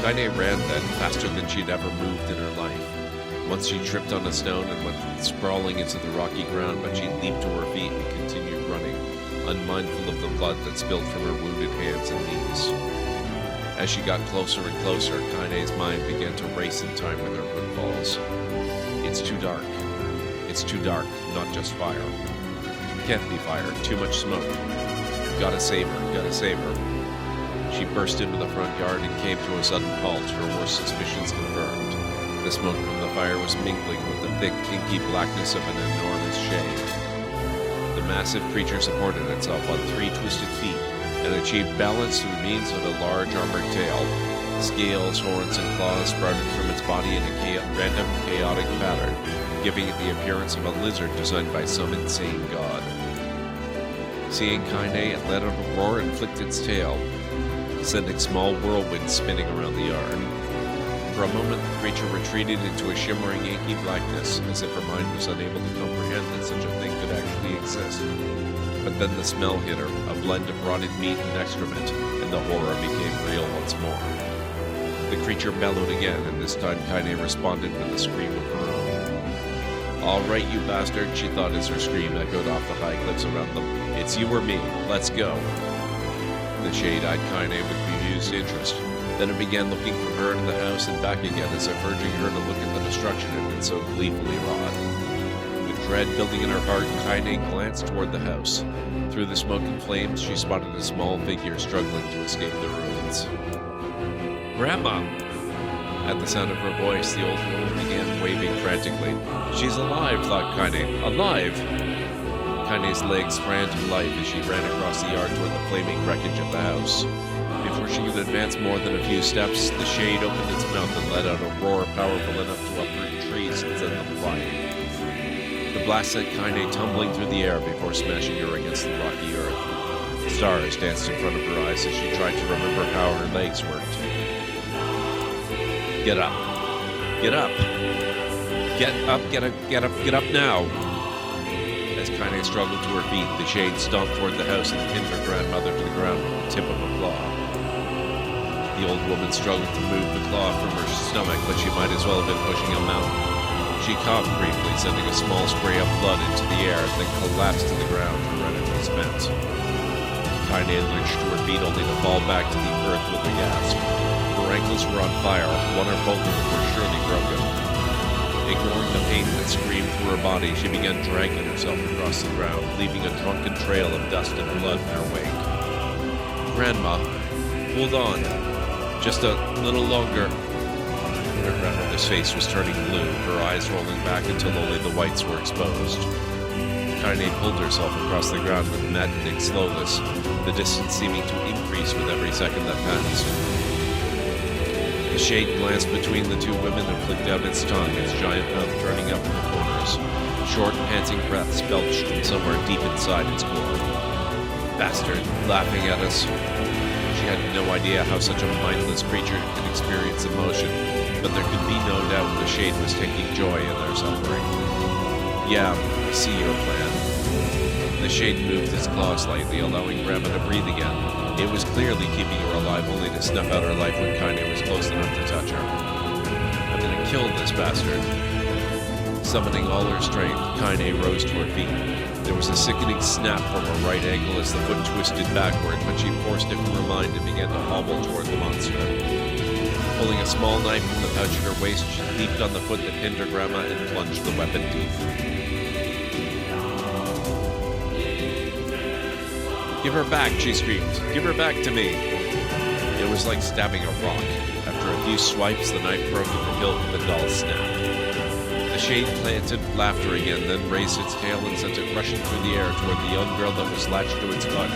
Kaine ran then, faster than she'd ever moved in her life. Once she tripped on a stone and went sprawling into the rocky ground, but she leaped to her feet and continued running, unmindful of the blood that spilled from her wounded hands and knees. As she got closer and closer, Kaine's mind began to race in time with her footfalls. It's too dark. It's too dark, not just fire. Can't be fire, too much smoke. Gotta save her. She burst into the front yard and came to a sudden halt, her worst suspicions confirmed. The smoke from the fire was mingling with the thick, inky blackness of an enormous shade. The massive creature supported itself on 3 twisted feet and achieved balance through means of a large armored tail. Scales, horns, and claws sprouted from its body in a random, chaotic pattern, giving it the appearance of a lizard designed by some insane god. Seeing Kaine, it let out a roar and flicked its tail, sending small whirlwinds spinning around the yard. For a moment, the creature retreated into a shimmering, inky blackness, as if her mind was unable to comprehend that such a thing could actually exist. But then the smell hit her, a blend of rotted meat and excrement, and the horror became real once more. The creature bellowed again, and this time Kaine responded with a scream of her own. All right, you bastard, she thought as her scream echoed off the high cliffs around them. It's you or me. Let's go. The shade-eyed Kaine with bemused interest. Then it began looking from her to the house and back again, as if urging her to look at the destruction it had been so gleefully wrought. With dread building in her heart, Kaine glanced toward the house. Through the smoke and flames, she spotted a small figure struggling to escape the ruins. Grandma! At the sound of her voice, the old woman began waving frantically. She's alive, thought Kaine. Alive! Kaine's legs ran to life as she ran across the yard toward the flaming wreckage of the house. Before she could advance more than a few steps, the shade opened its mouth and let out a roar powerful enough to uproot trees and send them flying. The blast sent Kaine tumbling through the air before smashing her against the rocky earth. Stars danced in front of her eyes as she tried to remember how her legs worked. Get up. Get up. Get up now. As Kaine struggled to her feet, the shade stomped toward the house and pinned her grandmother to the ground with the tip of a claw. The old woman struggled to move the claw from her stomach, but she might as well have been pushing a mountain. She coughed briefly, sending a small spray of blood into the air, then collapsed to the ground, her energy spent. Kaine lurched to her feet, only to fall back to the earth with a gasp. Her ankles were on fire, one or both of them were surely broken. Ignoring the pain that screamed through her body, she began dragging herself across the ground, leaving a drunken trail of dust and blood in her wake. "Grandma, hold on. Just a little longer." Her grandmother's face was turning blue, her eyes rolling back until only the whites were exposed. Kaine pulled herself across the ground with maddening slowness, the distance seeming to increase with every second that passed. The shade glanced between the two women and flicked out its tongue, its giant mouth turning up in the corners. Short, panting breaths belched from somewhere deep inside its core. "Bastard, laughing at us." She had no idea how such a mindless creature could experience emotion, but there could be no doubt the shade was taking joy in their suffering. "Yeah, I see your plan." The shade moved its claw slightly, allowing Grandma to breathe again. It was clearly keeping her alive, only to snuff out her life when Kaine was close enough to touch her. "I'm gonna kill this bastard." Summoning all her strength, Kaine rose to her feet. There was a sickening snap from her right ankle as the foot twisted backward, but she forced it from her mind and began to hobble toward the monster. Pulling a small knife from the pouch at her waist, she leaped on the foot that pinned her grandma and plunged the weapon deep. "Give her back," she screamed. "Give her back to me." It was like stabbing a rock. After a few swipes, the knife broke at the hilt with a dull snap. The shade planted laughter again, then raised its tail and sent it rushing through the air toward the young girl that was latched to its butt.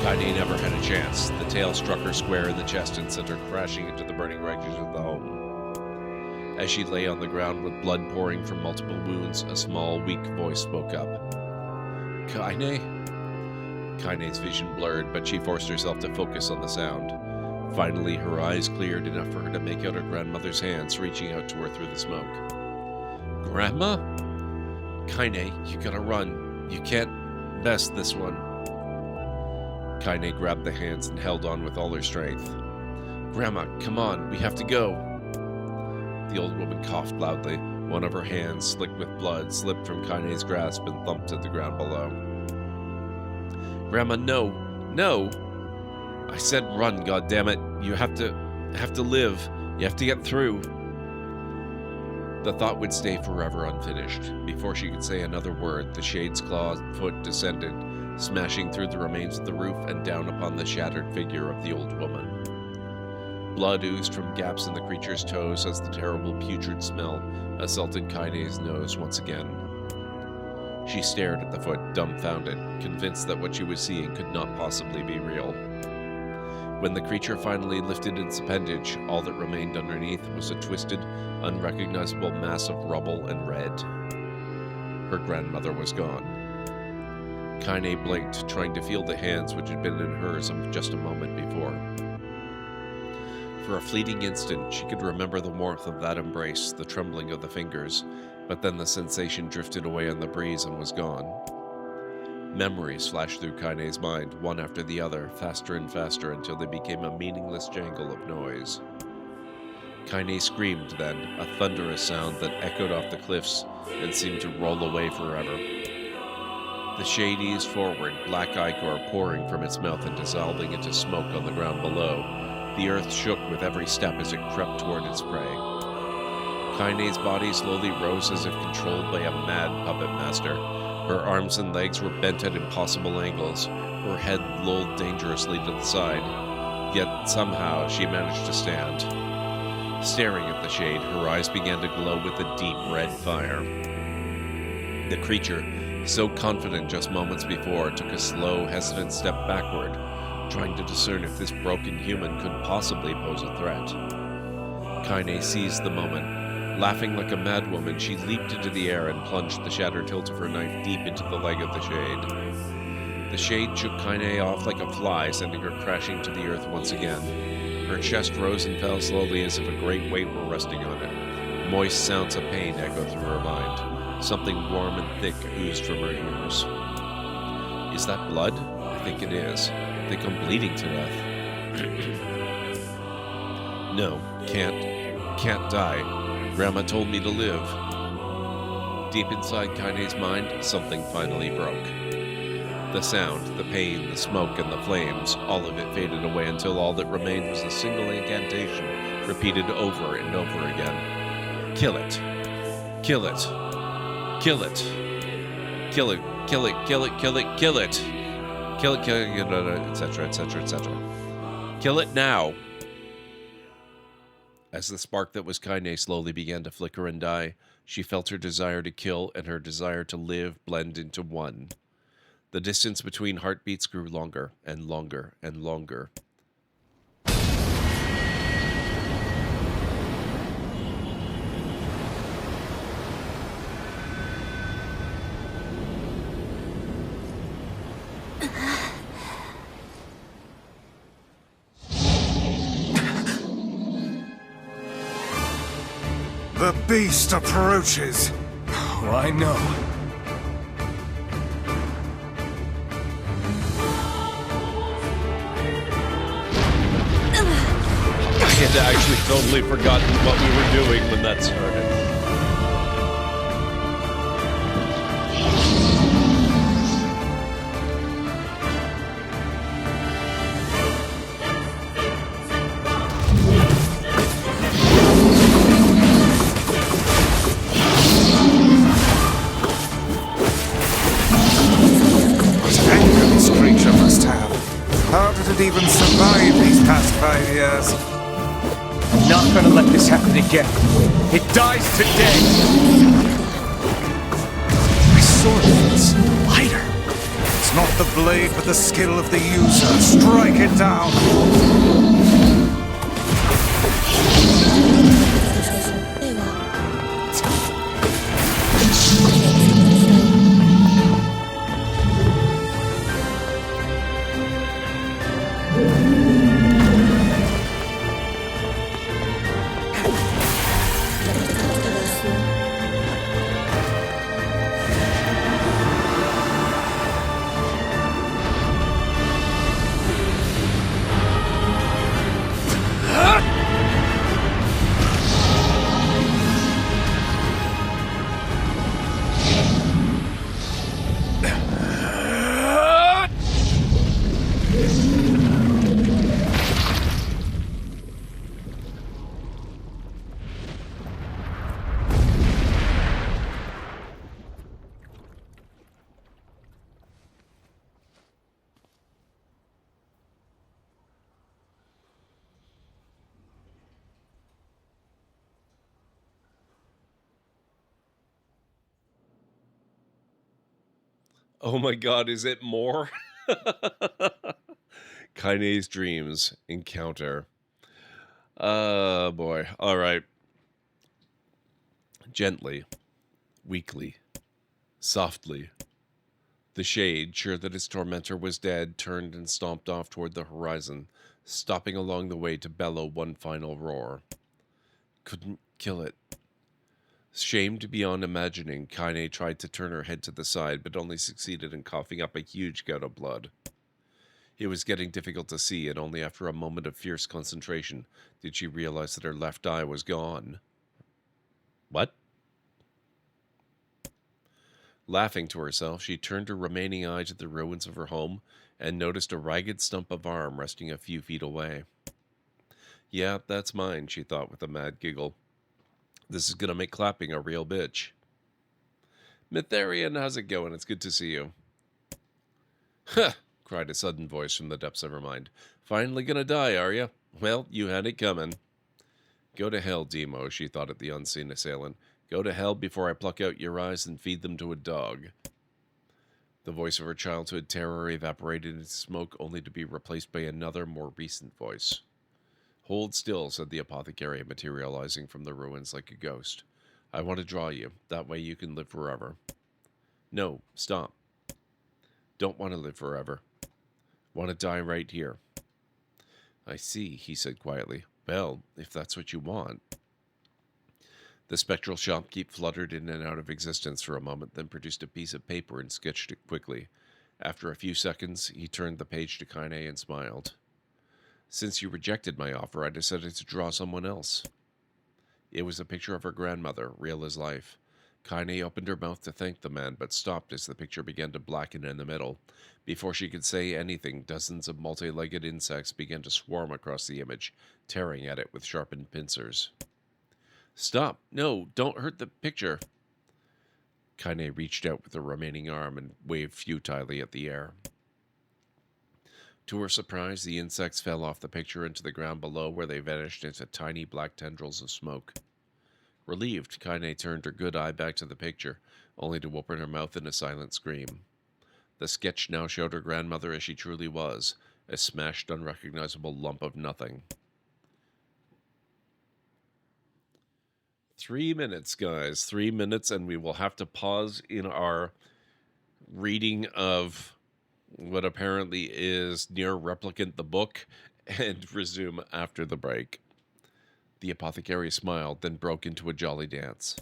Kaine never had a chance. The tail struck her square in the chest and sent her crashing into the burning wreckage of the home. As she lay on the ground with blood pouring from multiple wounds, a small, weak voice spoke up. "Kaine?" Kaine's vision blurred, but she forced herself to focus on the sound. Finally, her eyes cleared enough for her to make out her grandmother's hands reaching out to her through the smoke. "Grandma?" "Kaine, you gotta run. You can't mess this one." Kaine grabbed the hands and held on with all her strength. "Grandma, come on, we have to go." The old woman coughed loudly. One of her hands, slicked with blood, slipped from Kaine's grasp and thumped at the ground below. "Grandma, no! No! I said run, goddammit! You have to live. You have to get through." The thought would stay forever unfinished. Before she could say another word, the shade's clawed foot descended, smashing through the remains of the roof and down upon the shattered figure of the old woman. Blood oozed from gaps in the creature's toes as the terrible putrid smell assaulted Kaine's nose once again. She stared at the foot, dumbfounded, convinced that what she was seeing could not possibly be real. When the creature finally lifted its appendage, all that remained underneath was a twisted, unrecognizable mass of rubble and red. Her grandmother was gone. Kaine blinked, trying to feel the hands which had been in hers just a moment before. For a fleeting instant, she could remember the warmth of that embrace, the trembling of the fingers, but then the sensation drifted away on the breeze and was gone. Memories flashed through Kaine's mind, one after the other, faster and faster, until they became a meaningless jangle of noise. Kaine screamed then, a thunderous sound that echoed off the cliffs and seemed to roll away forever. The shade eased forward, black ichor pouring from its mouth and dissolving into smoke on the ground below. The earth shook with every step as it crept toward its prey. Kaine's body slowly rose as if controlled by a mad puppet master. Her arms and legs were bent at impossible angles, her head lolled dangerously to the side, yet somehow she managed to stand. Staring at the shade, her eyes began to glow with a deep red fire. The creature, so confident just moments before, took a slow, hesitant step backward, trying to discern if this broken human could possibly pose a threat. Kaine seized the moment. Laughing like a madwoman, she leaped into the air and plunged the shattered hilt of her knife deep into the leg of the shade. The shade shook Kaine off like a fly, sending her crashing to the earth once again. Her chest rose and fell slowly as if a great weight were resting on it. Moist sounds of pain echoed through her mind. Something warm and thick oozed from her ears. Is that blood? I think it is. I think I'm bleeding to death. No, can't die. Grandma told me to live. Deep inside Kaine's mind, something finally broke. The sound, the pain, the smoke, and the flames, all of it faded away until all that remained was a single incantation, repeated over and over again. Kill it. Kill it. Kill it. Kill it. Kill it. Kill it. Kill it. Kill it. Kill it. Kill it. Etc. Etc. Etc. Kill it now. As the spark that was Kaine slowly began to flicker and die, she felt her desire to kill and her desire to live blend into one. The distance between heartbeats grew longer and longer and longer. The beast approaches. Oh, I know. I had actually totally forgotten what we were doing when that started. What anger this creature must have. How did it even survive these past 5 years? I'm not gonna let this happen again. It dies today. My sword feels lighter. It's not the blade, but the skill of the user. Strike it down. Oh my god, is it more? Kaine's dreams encounter. Boy. All right. Gently, weakly, softly. The shade, sure that its tormentor was dead, turned and stomped off toward the horizon, stopping along the way to bellow one final roar. Couldn't kill it. Shamed beyond imagining, Kaine tried to turn her head to the side, but only succeeded in coughing up a huge gout of blood. It was getting difficult to see, and only after a moment of fierce concentration did she realize that her left eye was gone. What? Laughing to herself, she turned her remaining eye to the ruins of her home and noticed a ragged stump of arm resting a few feet away. Yeah, that's mine, she thought with a mad giggle. This is gonna make clapping a real bitch. Mytharian, how's it going? It's good to see you. Huh, cried a sudden voice from the depths of her mind. Finally gonna die, are you? Well, you had it coming. Go to hell, Demo, she thought at the unseen assailant. Go to hell before I pluck out your eyes and feed them to a dog. The voice of her childhood terror evaporated into smoke, only to be replaced by another, more recent voice. Hold still, said the apothecary, materializing from the ruins like a ghost. I want to draw you. That way you can live forever. No, stop. Don't want to live forever. Want to die right here. I see, he said quietly. Well, if that's what you want. The spectral shopkeep fluttered in and out of existence for a moment, then produced a piece of paper and sketched it quickly. After a few seconds, he turned the page to Kaine and smiled. Since you rejected my offer, I decided to draw someone else. It was a picture of her grandmother, real as life. Kaine opened her mouth to thank the man, but stopped as the picture began to blacken in the middle. Before she could say anything, dozens of multi-legged insects began to swarm across the image, tearing at it with sharpened pincers. Stop! No, don't hurt the picture! Kaine reached out with the remaining arm and waved futilely at the air. To her surprise, the insects fell off the picture into the ground below, where they vanished into tiny black tendrils of smoke. Relieved, Kaine turned her good eye back to the picture, only to open her mouth in a silent scream. The sketch now showed her grandmother as she truly was, a smashed, unrecognizable lump of nothing. 3 minutes, guys. 3 minutes, and we will have to pause in our reading of what apparently is NieR Replicant the book, and resume after the break. The apothecary smiled, then broke into a jolly dance.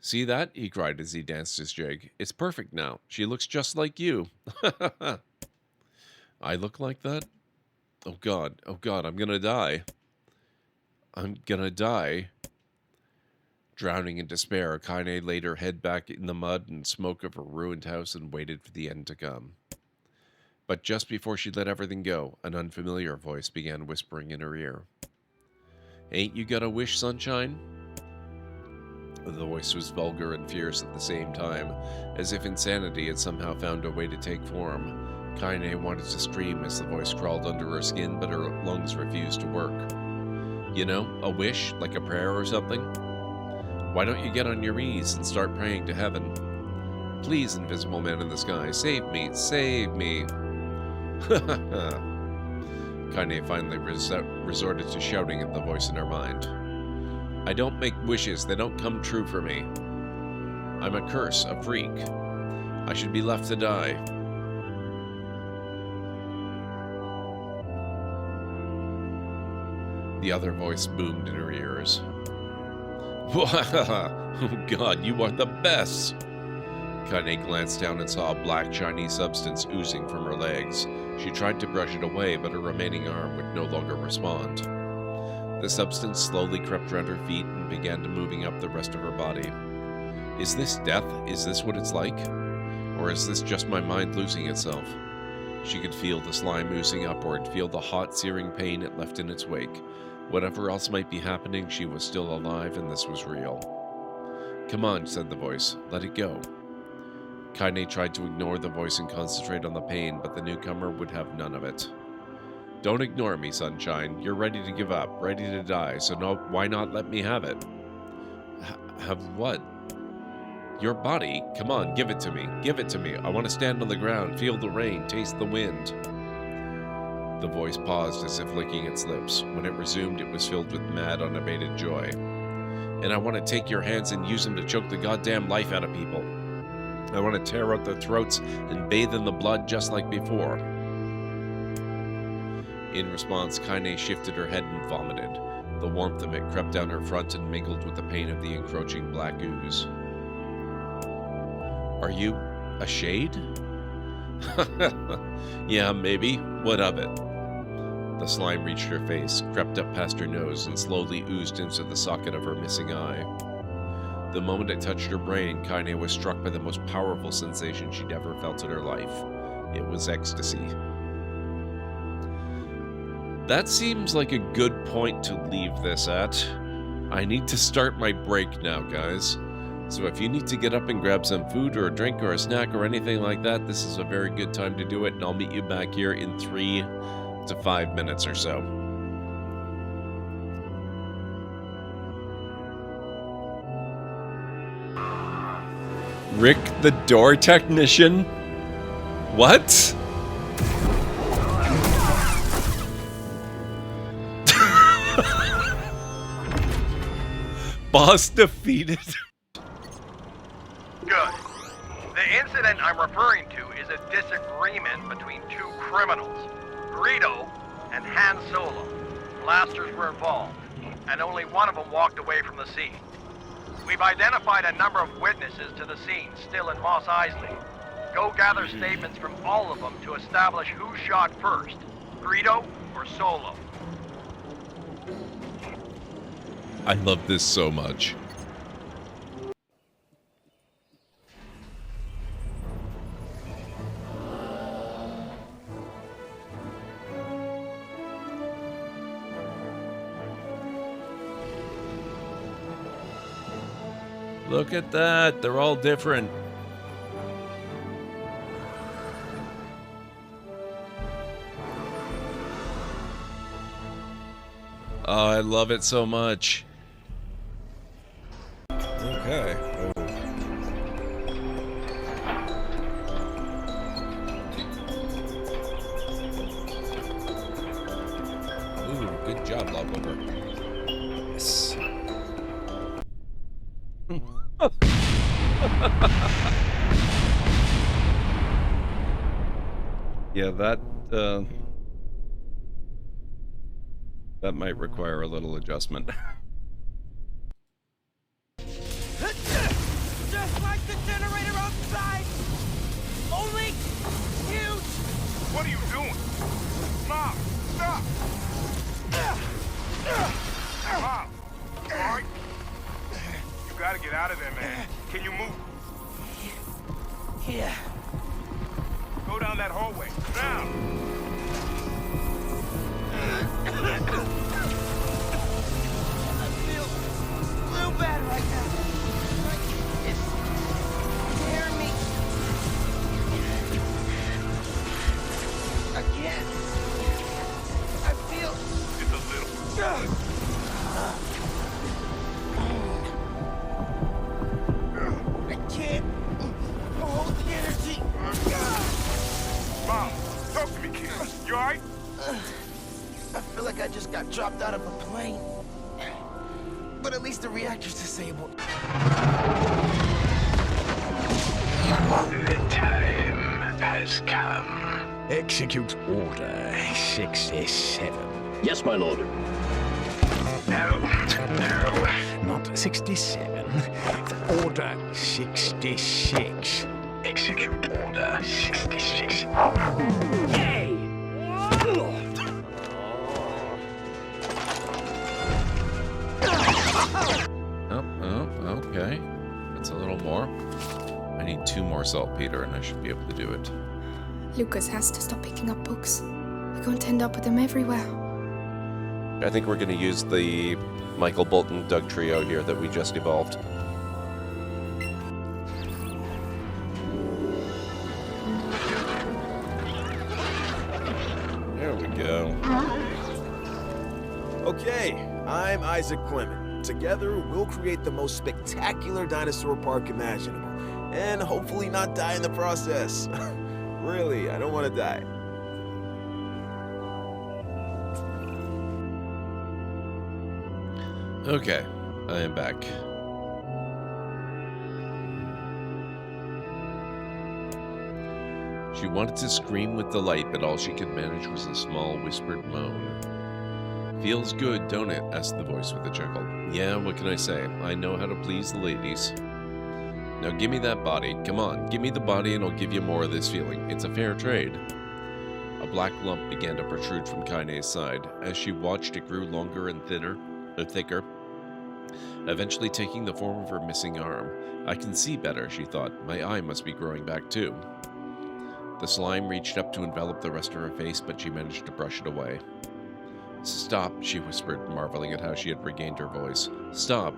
See that? He cried as he danced his jig. It's perfect now. She looks just like you. I look like that? Oh God, I'm gonna die. I'm gonna die. Drowning in despair, Kaine laid her head back in the mud and smoke of her ruined house and waited for the end to come. But just before she let everything go, an unfamiliar voice began whispering in her ear. Ain't you got a wish, sunshine? The voice was vulgar and fierce at the same time, as if insanity had somehow found a way to take form. Kaine wanted to scream as the voice crawled under her skin, but her lungs refused to work. You know, a wish, like a prayer or something? Why don't you get on your knees and start praying to heaven? Please, invisible man in the sky, save me, save me. Kaine finally resorted to shouting at the voice in her mind. I don't make wishes, they don't come true for me. I'm a curse, a freak. I should be left to die. The other voice boomed in her ears. Oh God, you are the best! Kaine glanced down and saw a black, shiny substance oozing from her legs. She tried to brush it away, but her remaining arm would no longer respond. The substance slowly crept around her feet and began to moving up the rest of her body. Is this death? Is this what it's like? Or is this just my mind losing itself? She could feel the slime oozing upward, feel the hot, searing pain it left in its wake. Whatever else might be happening, she was still alive, and this was real. Come on, said the voice. Let it go. Kaine tried to ignore the voice and concentrate on the pain, but the newcomer would have none of it. Don't ignore me, sunshine. You're ready to give up, ready to die, so why not let me have it? Have what? Your body. Come on, give it to me. Give it to me. I want to stand on the ground, feel the rain, taste the wind. The voice paused as if licking its lips. When it resumed, it was filled with mad, unabated joy. And I want to take your hands and use them to choke the goddamn life out of people. I want to tear out their throats and bathe in the blood just like before. In response, Kaine shifted her head and vomited. The warmth of it crept down her front and mingled with the pain of the encroaching black ooze. Are you a shade? Yeah, maybe. What of it? The slime reached her face, crept up past her nose, and slowly oozed into the socket of her missing eye. The moment it touched her brain, Kaine was struck by the most powerful sensation she'd ever felt in her life. It was ecstasy. That seems like a good point to leave this at. I need to start my break now, guys. So if you need to get up and grab some food or a drink or a snack or anything like that, this is a very good time to do it, and I'll meet you back here in 3 to 5 minutes or so. Rick the door technician? What? Boss defeated? Good. The incident I'm referring to is a disagreement between two criminals, Greedo and Han Solo. Blasters were involved, and only one of them walked away from the scene. We've identified a number of witnesses to the scene still in Mos Eisley. Go gather statements from all of them to establish who shot first, Greedo or Solo. I love this so much. Look at that. They're all different. Oh, I love it so much. Okay. Ooh, good job, Lopover. Yes. Yeah, that might require a little adjustment. Just like the generator outside! Only huge! What are you doing? Mom, stop! Mom, alright? You gotta get out of there, man. Can you move? Yeah. Go down that hallway. Now! I feel real bad right now. It's tearing me. Again. I feel... Just a little. I can't hold the energy. Mom, talk to me, kid. You alright? I feel like I just got dropped out of a plane. But at least the reactor's disabled. The time has come. Execute Order 67. Yes, my lord. No, no. Not 67. Order 66. Execute Order 66. Yay! Oh, okay. That's a little more. I need 2 more saltpeter and I should be able to do it. Lucas has to stop picking up books. We're going to end up with them everywhere. I think we're going to use the Michael Bolton Doug trio here that we just evolved. There we go. Okay, I'm Isaac Clement. Together, we'll create the most spectacular dinosaur park imaginable. And hopefully not die in the process. Really, I don't want to die. Okay, I am back. She wanted to scream with delight, but all she could manage was a small whispered moan. Feels good, don't it? Asked the voice with a chuckle. Yeah, what can I say? I know how to please the ladies. Now give me that body. Come on, give me the body and I'll give you more of this feeling. It's a fair trade. A black lump began to protrude from Kaine's side. As she watched, it grew longer and thicker, eventually taking the form of her missing arm. I can see better, she thought. My eye must be growing back too. The slime reached up to envelop the rest of her face, but she managed to brush it away. Stop, she whispered, marveling at how she had regained her voice. Stop.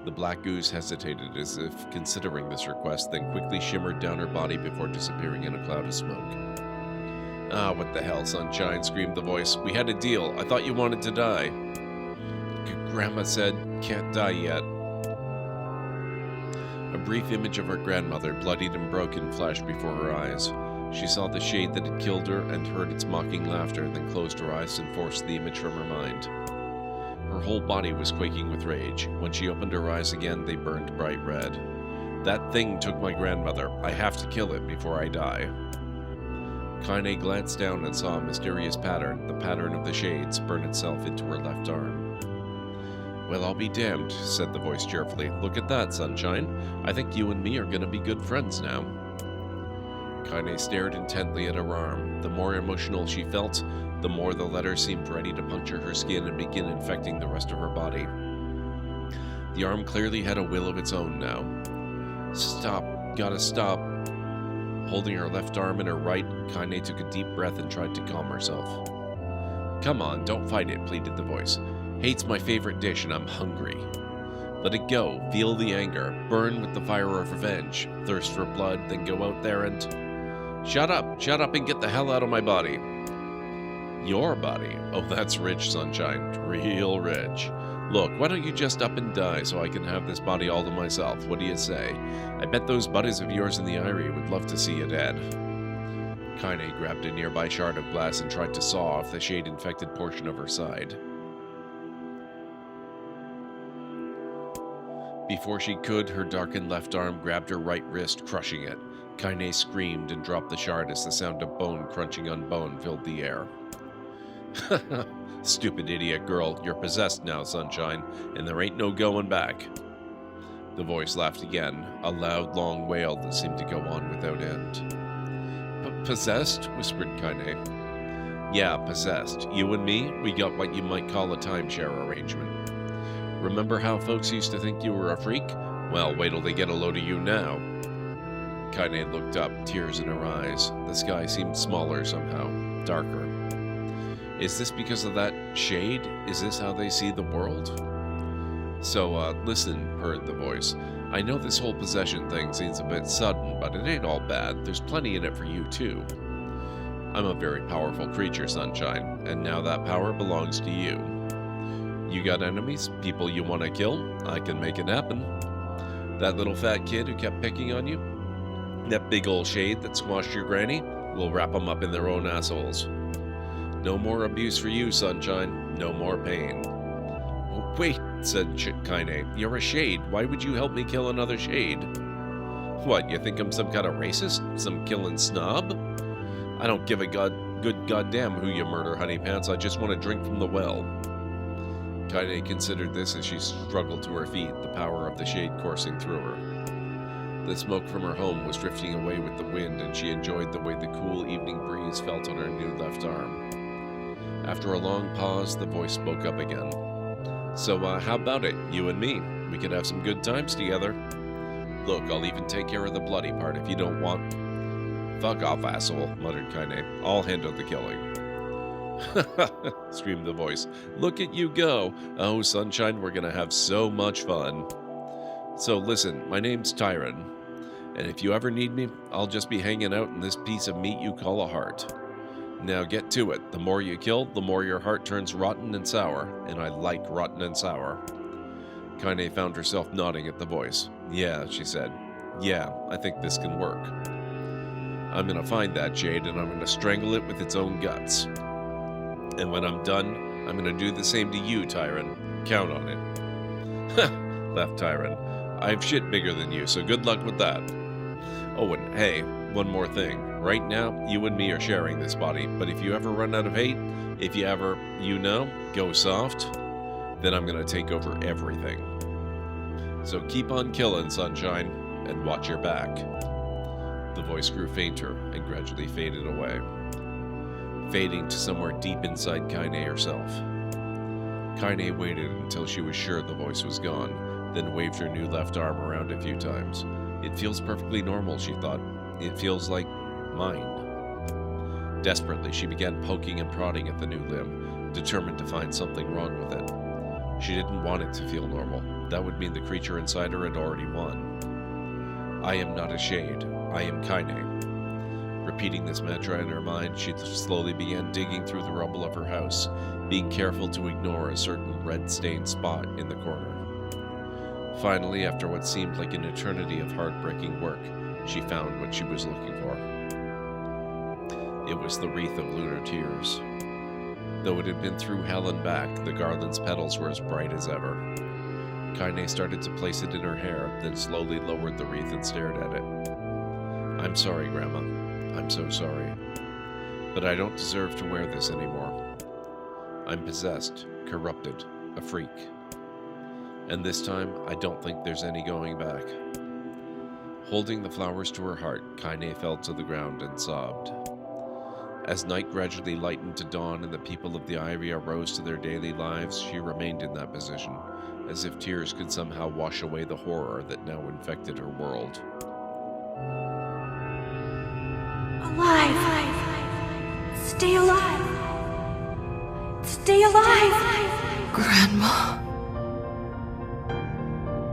The black ooze hesitated as if considering this request, then quickly shimmered down her body before disappearing in a cloud of smoke. Ah, what the hell, Sunshine, screamed the voice. We had a deal. I thought you wanted to die. Grandma said, can't die yet. A brief image of her grandmother, bloodied and broken, flashed before her eyes. She saw the shade that had killed her and heard its mocking laughter, then closed her eyes and forced the image from her mind. Her whole body was quaking with rage. When she opened her eyes again, they burned bright red. That thing took my grandmother. I have to kill it before I die. Kaine glanced down and saw a mysterious pattern, the pattern of the shades, burn itself into her left arm. Well, I'll be damned, said the voice cheerfully. Look at that, Sunshine. I think you and me are going to be good friends now. Kaine stared intently at her arm. The more emotional she felt, the more the letter seemed ready to puncture her skin and begin infecting the rest of her body. The arm clearly had a will of its own now. Stop. Gotta stop. Holding her left arm in her right, Kaine took a deep breath and tried to calm herself. Come on, don't fight it, pleaded the voice. Hate's my favorite dish and I'm hungry. Let it go, feel the anger, burn with the fire of revenge, thirst for blood, then go out there and... Shut up and get the hell out of my body. Your body? Oh, that's rich, Sunshine, real rich. Look, why don't you just up and die so I can have this body all to myself? What do you say? I bet those buddies of yours in the Eyrie would love to see you dead. Kaine grabbed a nearby shard of glass and tried to saw off the shade-infected portion of her side. Before she could, her darkened left arm grabbed her right wrist, crushing it. Kaine screamed and dropped the shard as the sound of bone crunching on bone filled the air. Stupid idiot girl, you're possessed now, Sunshine, and there ain't no going back. The voice laughed again, a loud, long wail that seemed to go on without end. Possessed? Whispered Kaine. Yeah, possessed. You and me, we got what you might call a timeshare arrangement. Remember how folks used to think you were a freak? Well, wait till they get a load of you now. Kaine looked up, tears in her eyes. The sky seemed smaller somehow, darker. Is this because of that shade? Is this how they see the world? So, listen, purred the voice. I know this whole possession thing seems a bit sudden, but it ain't all bad. There's plenty in it for you, too. I'm a very powerful creature, Sunshine, and now that power belongs to you. You got enemies? People you want to kill? I can make it happen. That little fat kid who kept picking on you? That big old shade that squashed your granny? We'll wrap them up in their own assholes. No more abuse for you, Sunshine. No more pain. Wait, said Kaine. You're a shade. Why would you help me kill another shade? What, you think I'm some kind of racist? Some killing snob? I don't give a good goddamn who you murder, honey pants. I just want to drink from the well. Kaine considered this as she struggled to her feet, the power of the shade coursing through her. The smoke from her home was drifting away with the wind, and she enjoyed the way the cool evening breeze felt on her new left arm. After a long pause, the voice spoke up again. So, how about it, you and me? We could have some good times together. Look, I'll even take care of the bloody part if you don't want... Fuck off, asshole, muttered Kaine. I'll handle the killing. Screamed the voice. Look at you go. Oh, Sunshine, we're gonna have so much fun. So listen, my name's Tyron, and if you ever need me, I'll just be hanging out in this piece of meat you call a heart. Now get to it. The more you kill, the more your heart turns rotten and sour, and I like rotten and sour. Kaine found herself nodding at the voice. Yeah, she said. Yeah, I think this can work. I'm gonna find that shade, and I'm gonna strangle it with its own guts. And when I'm done, I'm gonna do the same to you, Tyron. Count on it. Ha! Laughed Tyron. I have shit bigger than you, so good luck with that. Oh, and hey, one more thing. Right now, you and me are sharing this body, but if you ever run out of hate, if you ever, go soft, then I'm gonna take over everything. So keep on killing, Sunshine, and watch your back. The voice grew fainter and gradually faded away, fading to somewhere deep inside Kaine herself. Kaine waited until she was sure the voice was gone, then waved her new left arm around a few times. It feels perfectly normal, she thought. It feels like mine. Desperately, she began poking and prodding at the new limb, determined to find something wrong with it. She didn't want it to feel normal. That would mean the creature inside her had already won. I am not a shade. I am Kaine. Repeating this mantra in her mind, she slowly began digging through the rubble of her house, being careful to ignore a certain red-stained spot in the corner. Finally, after what seemed like an eternity of heartbreaking work, she found what she was looking for. It was the wreath of lunar tears. Though it had been through hell and back, the garland's petals were as bright as ever. Kaine started to place it in her hair, then slowly lowered the wreath and stared at it. I'm sorry, Grandma. I'm so sorry. But I don't deserve to wear this anymore. I'm possessed, corrupted, a freak. And this time, I don't think there's any going back. Holding the flowers to her heart, Kaine fell to the ground and sobbed. As night gradually lightened to dawn and the people of the Eyrie arose to their daily lives, she remained in that position, as if tears could somehow wash away the horror that now infected her world. Alive! Stay alive! Stay alive! Grandma.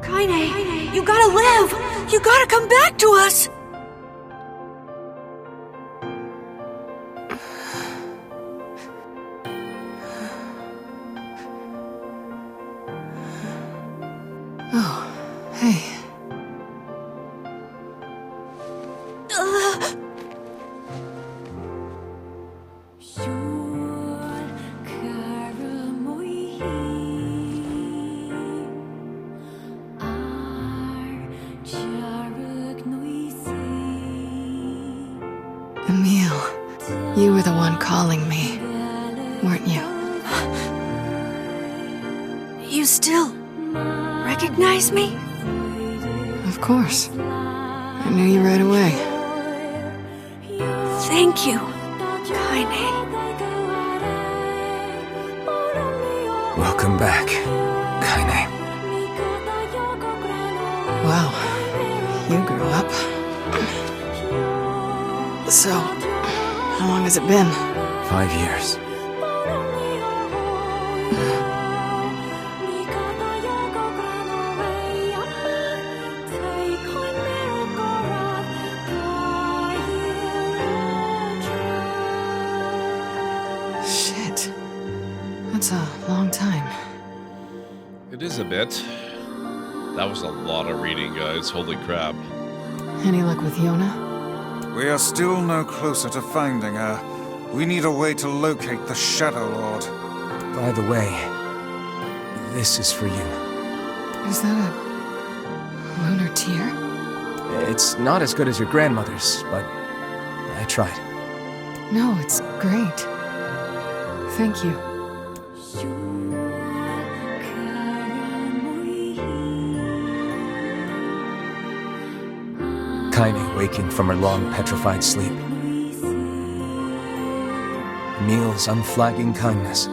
Kaine, you gotta live! You gotta come back to us! Oh, hey. Emil, you were the one calling me, weren't you? You still recognize me? Of course. I knew you right away. Thank you, Kaine. Welcome back, Kaine. Wow, you grew up. So, how long has it been? 5 years. Shit. That's a long time. It is a bit. That was a lot of reading, guys. Holy crap. Any luck with Yona? We are still no closer to finding her. We need a way to locate the Shadow Lord. By the way, this is for you. Is that a lunar tear? It's not as good as your grandmother's, but I tried. No, it's great. Thank you. Kaine waking from her long, petrified sleep. Emil's unflagging kindness.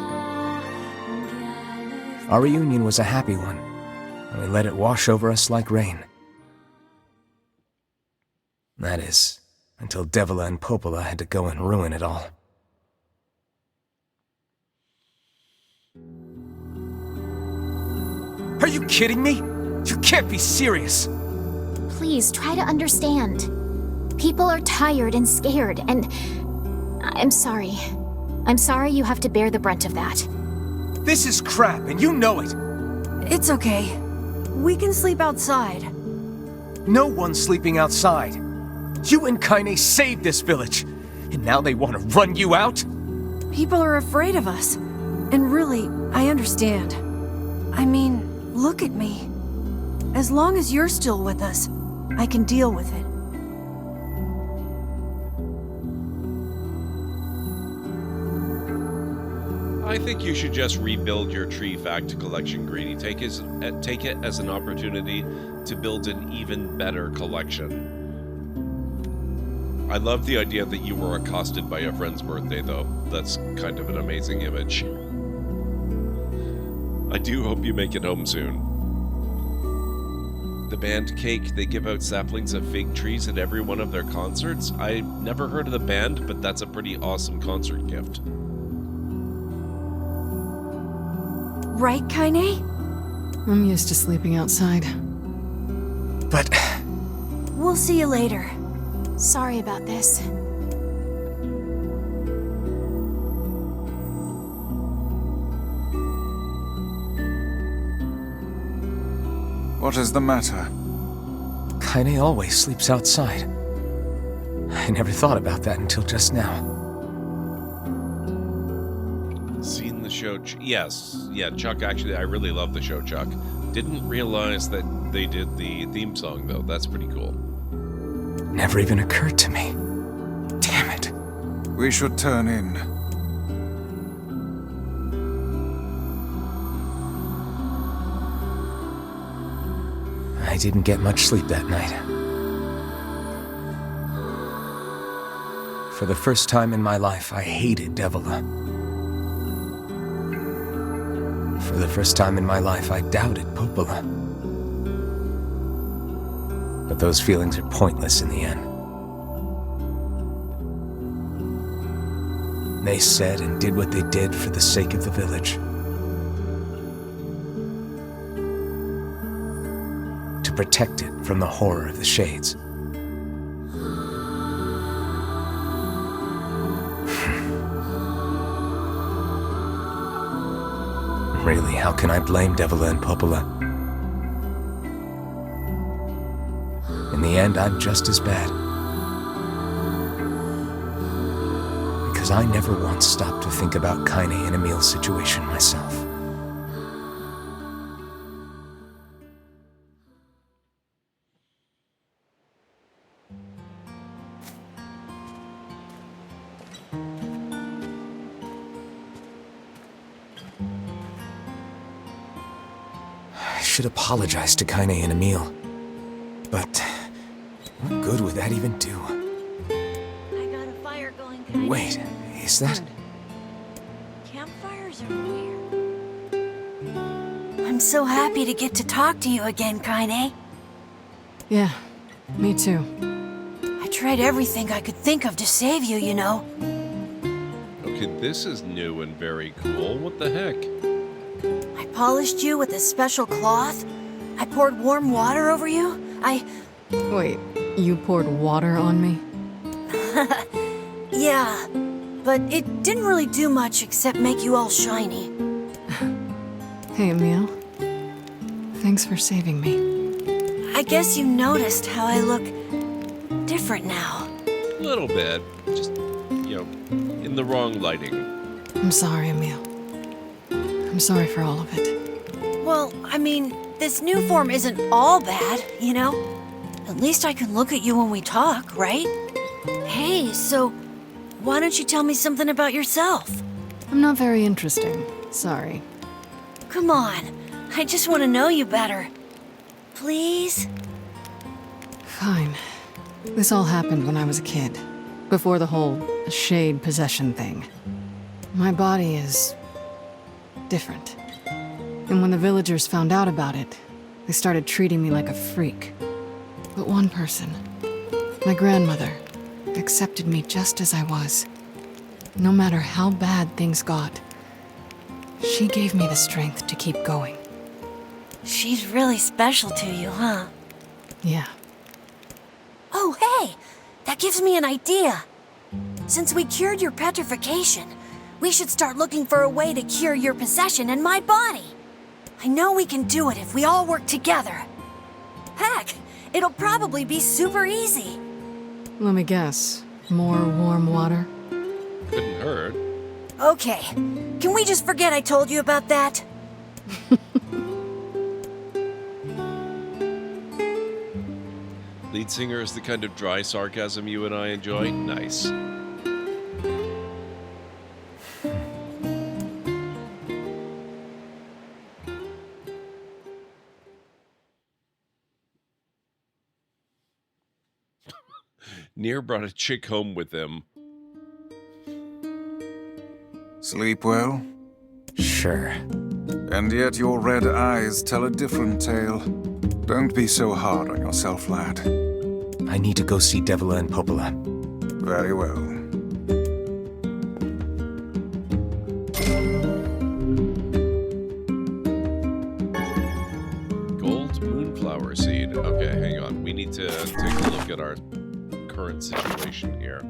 Our reunion was a happy one, and we let it wash over us like rain. That is, until Devila and Popola had to go and ruin it all. Are you kidding me? You can't be serious! Please, try to understand. People are tired and scared, and I'm sorry. I'm sorry you have to bear the brunt of that. This is crap, and you know it! It's okay. We can sleep outside. No one's sleeping outside. You and Kaine saved this village, and now they want to run you out? People are afraid of us. And really, I understand. I mean, look at me. As long as you're still with us, I can deal with it. I think you should just rebuild your tree fact collection, Greedy. Take it as an opportunity to build an even better collection. I love the idea that you were accosted by a friend's birthday, though. That's kind of an amazing image. I do hope you make it home soon. The band Cake, they give out saplings of fig trees at every one of their concerts. I never heard of the band, but that's a pretty awesome concert gift. Right, Kaine? I'm used to sleeping outside. But... We'll see you later. Sorry about this. What is the matter? Kaine always sleeps outside. I never thought about that until just now. Seen the show? Yes. Yeah, Chuck, actually, I really love the show, Chuck. Didn't realize that they did the theme song, though. That's pretty cool. Never even occurred to me. Damn it. We should turn in. I didn't get much sleep that night. For the first time in my life, I hated Devila. For the first time in my life, I doubted Popola. But those feelings are pointless in the end. They said and did what they did for the sake of the village. To protect it from the horror of the Shades. Really, how can I blame Devila and Popola? In the end, I'm just as bad. Because I never once stopped to think about Kaine and Emil's situation myself. I should apologize to Kaine and Emil. But what good would that even do? I got a fire going, Kaine. Wait, is that... Campfires are weird. I'm so happy to get to talk to you again, Kaine. Yeah, me too. I tried everything I could think of to save you, you know. Okay, this is new and very cool. What the heck? I polished you with a special cloth. I poured warm water over you. Wait, you poured water on me? Yeah, but it didn't really do much except make you all shiny. Hey, Emil. Thanks for saving me. I guess you noticed how I look different now. A little bit. Just, in the wrong lighting. I'm sorry, Emil. I'm sorry for all of it. Well, I mean, this new form isn't all bad, you know? At least I can look at you when we talk, right? Hey, so why don't you tell me something about yourself? I'm not very interesting. Sorry. Come on, I just want to know you better. Please? Fine. This all happened when I was a kid. Before the whole shade possession thing. My body is... different. And when the villagers found out about it, they started treating me like a freak. But one person, my grandmother, accepted me just as I was. No matter how bad things got, she gave me the strength to keep going. She's really special to you, huh? Yeah. Oh, hey! That gives me an idea. Since we cured your petrification, we should start looking for a way to cure your possession in my body. I know we can do it if we all work together. Heck, it'll probably be super easy. Let me guess. More warm water? Couldn't hurt. Okay, can we just forget I told you about that? Lead singer is the kind of dry sarcasm you and I enjoy. Nice. NieR brought a chick home with him. Sleep well? Sure. And yet your red eyes tell a different tale. Don't be so hard on yourself, lad. I need to go see Devila and Popola. Very well. Gold moonflower seed. Okay, hang on. We need to take a look at our current situation here.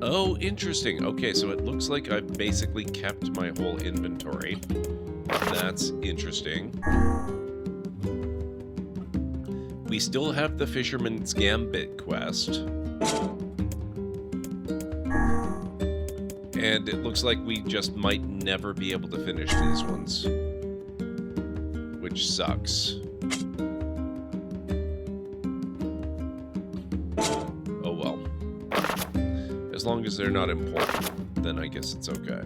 Oh, interesting. Okay, so it looks like I've basically kept my whole inventory. That's interesting. We still have the Fisherman's Gambit quest. And it looks like we just might never be able to finish these ones. Which sucks. Oh well. As long as they're not important, then I guess it's okay.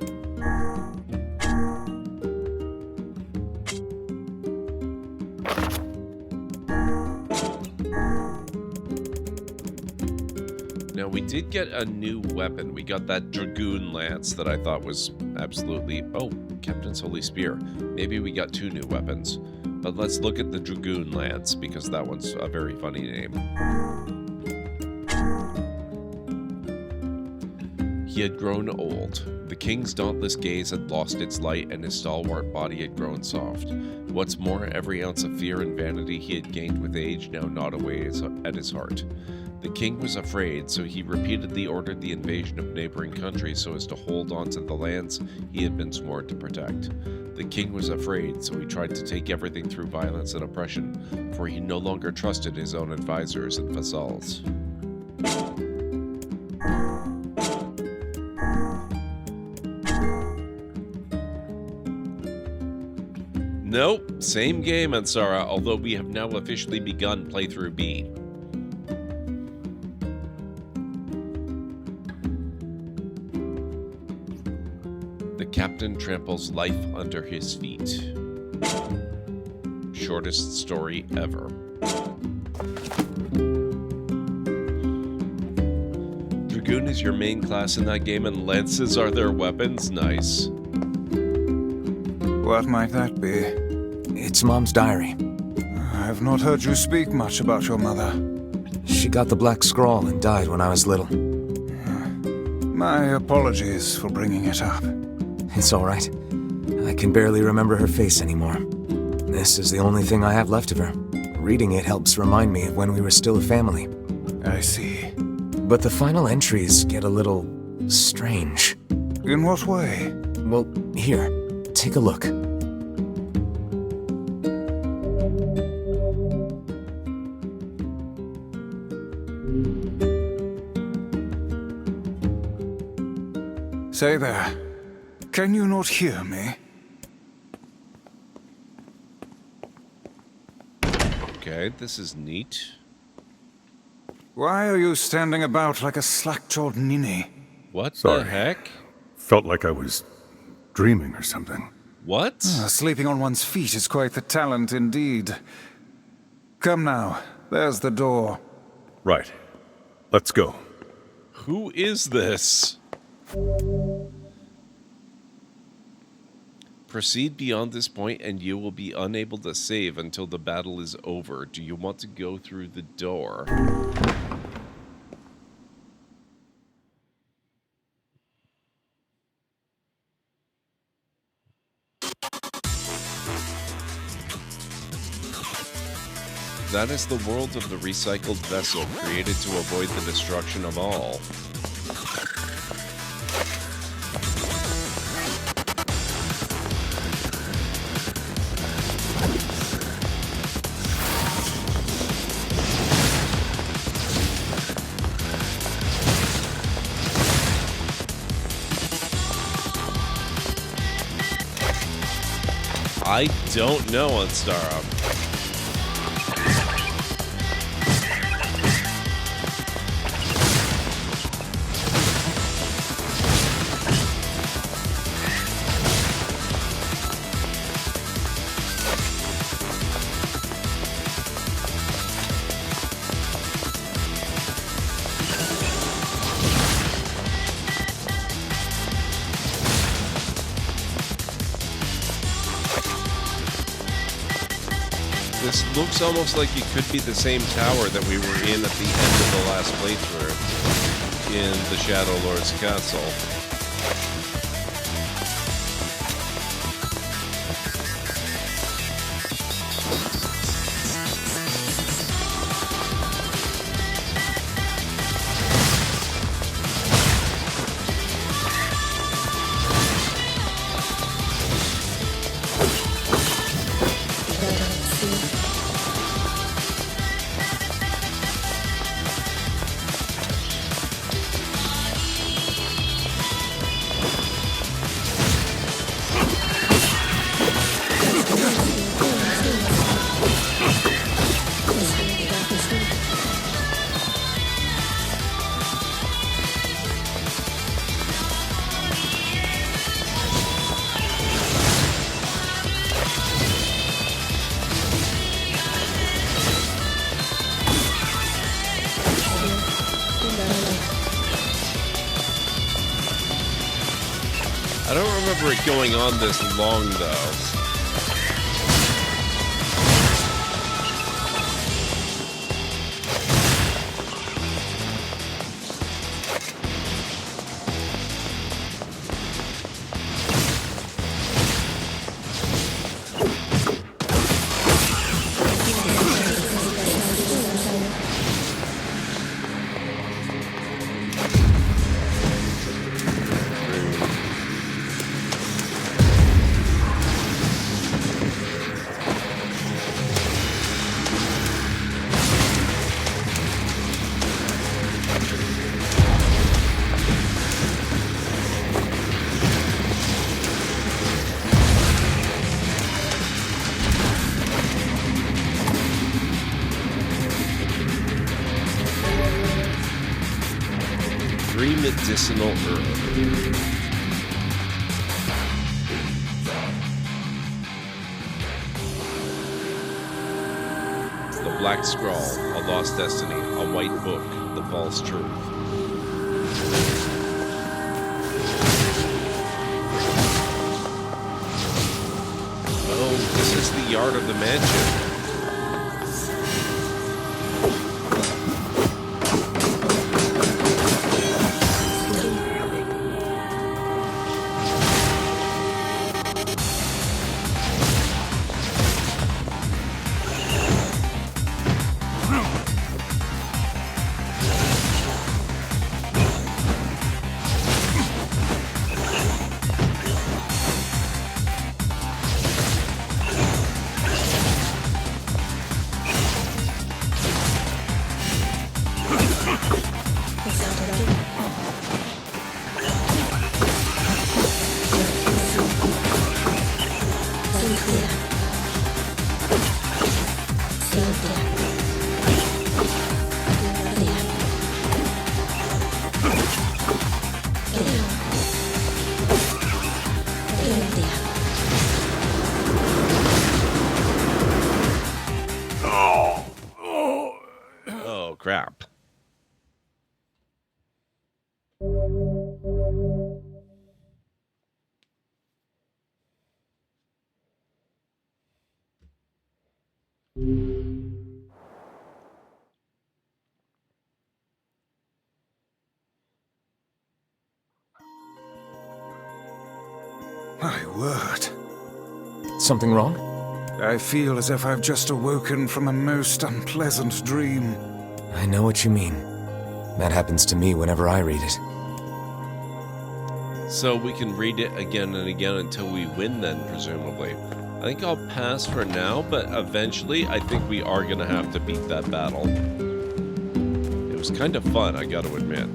Now, we did get a new weapon. We got that Dragoon Lance that I thought was absolutely... Oh, Captain's Holy Spear. Maybe we got 2 new weapons. But let's look at the Dragoon Lance, because that one's a very funny name. He had grown old. The king's dauntless gaze had lost its light, and his stalwart body had grown soft. What's more, every ounce of fear and vanity he had gained with age now gnawed away at his heart. The king was afraid, so he repeatedly ordered the invasion of neighboring countries so as to hold on to the lands he had been sworn to protect. The king was afraid, so he tried to take everything through violence and oppression, for he no longer trusted his own advisors and vassals. Nope, same game, Ansara, although we have now officially begun playthrough B. The captain tramples life under his feet. Shortest story ever. Dragoon is your main class in that game, and lances are their weapons? Nice. What might that be? It's Mom's diary. I've not heard you speak much about your mother. She got the Black Scrawl and died when I was little. My apologies for bringing it up. It's all right. I can barely remember her face anymore. This is the only thing I have left of her. Reading it helps remind me of when we were still a family. I see. But the final entries get a little strange. In what way? Well, here, take a look. Say there. Can you not hear me? Okay, this is neat. Why are you standing about like a slack-jawed ninny? What Sorry. the heck? Felt like I was dreaming or something. What? Sleeping on one's feet is quite the talent indeed. Come now, there's the door. Right. Let's go. Who is this? Proceed beyond this point and you will be unable to save until the battle is over. Do you want to go through the door? That is the world of the recycled vessel, created to avoid the destruction of all. I don't know, Unstara. This looks almost like it could be the same tower that we were in at the end of the last playthrough in the Shadow Lord's Castle. remember it going on this long, though. Medicinal herb. The Black Scroll, a lost destiny, a white book, the false truth. Oh, this is the yard of the mansion. Crap. My word. Something wrong? I feel as if I've just awoken from a most unpleasant dream. I know what you mean. That happens to me whenever I read it. So we can read it again and again until we win then, presumably. I think I'll pass for now, but eventually I think we are going to have to beat that battle. It was kind of fun, I gotta admit.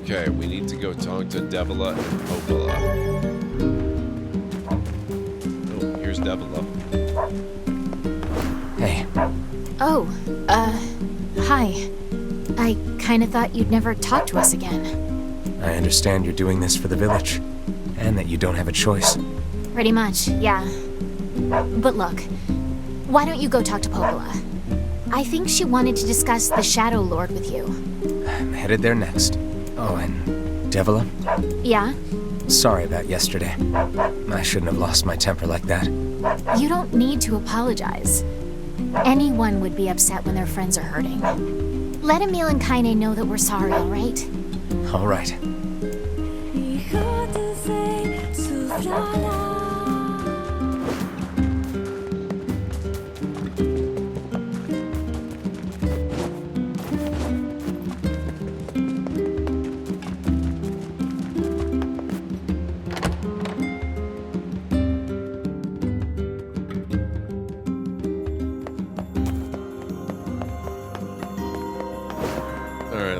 Okay, we need to go talk to Devila and Popola. Oh, here's Devila. Hey. Oh, hi. I kinda thought you'd never talk to us again. I understand you're doing this for the village, and that you don't have a choice. Pretty much, yeah. But look, why don't you go talk to Popola? I think she wanted to discuss the Shadow Lord with you. I'm headed there next. Oh, and Devila? Yeah? Sorry about yesterday. I shouldn't have lost my temper like that. You don't need to apologize. Anyone would be upset when their friends are hurting. Let Emil and Kaine know that we're sorry, alright? Alright.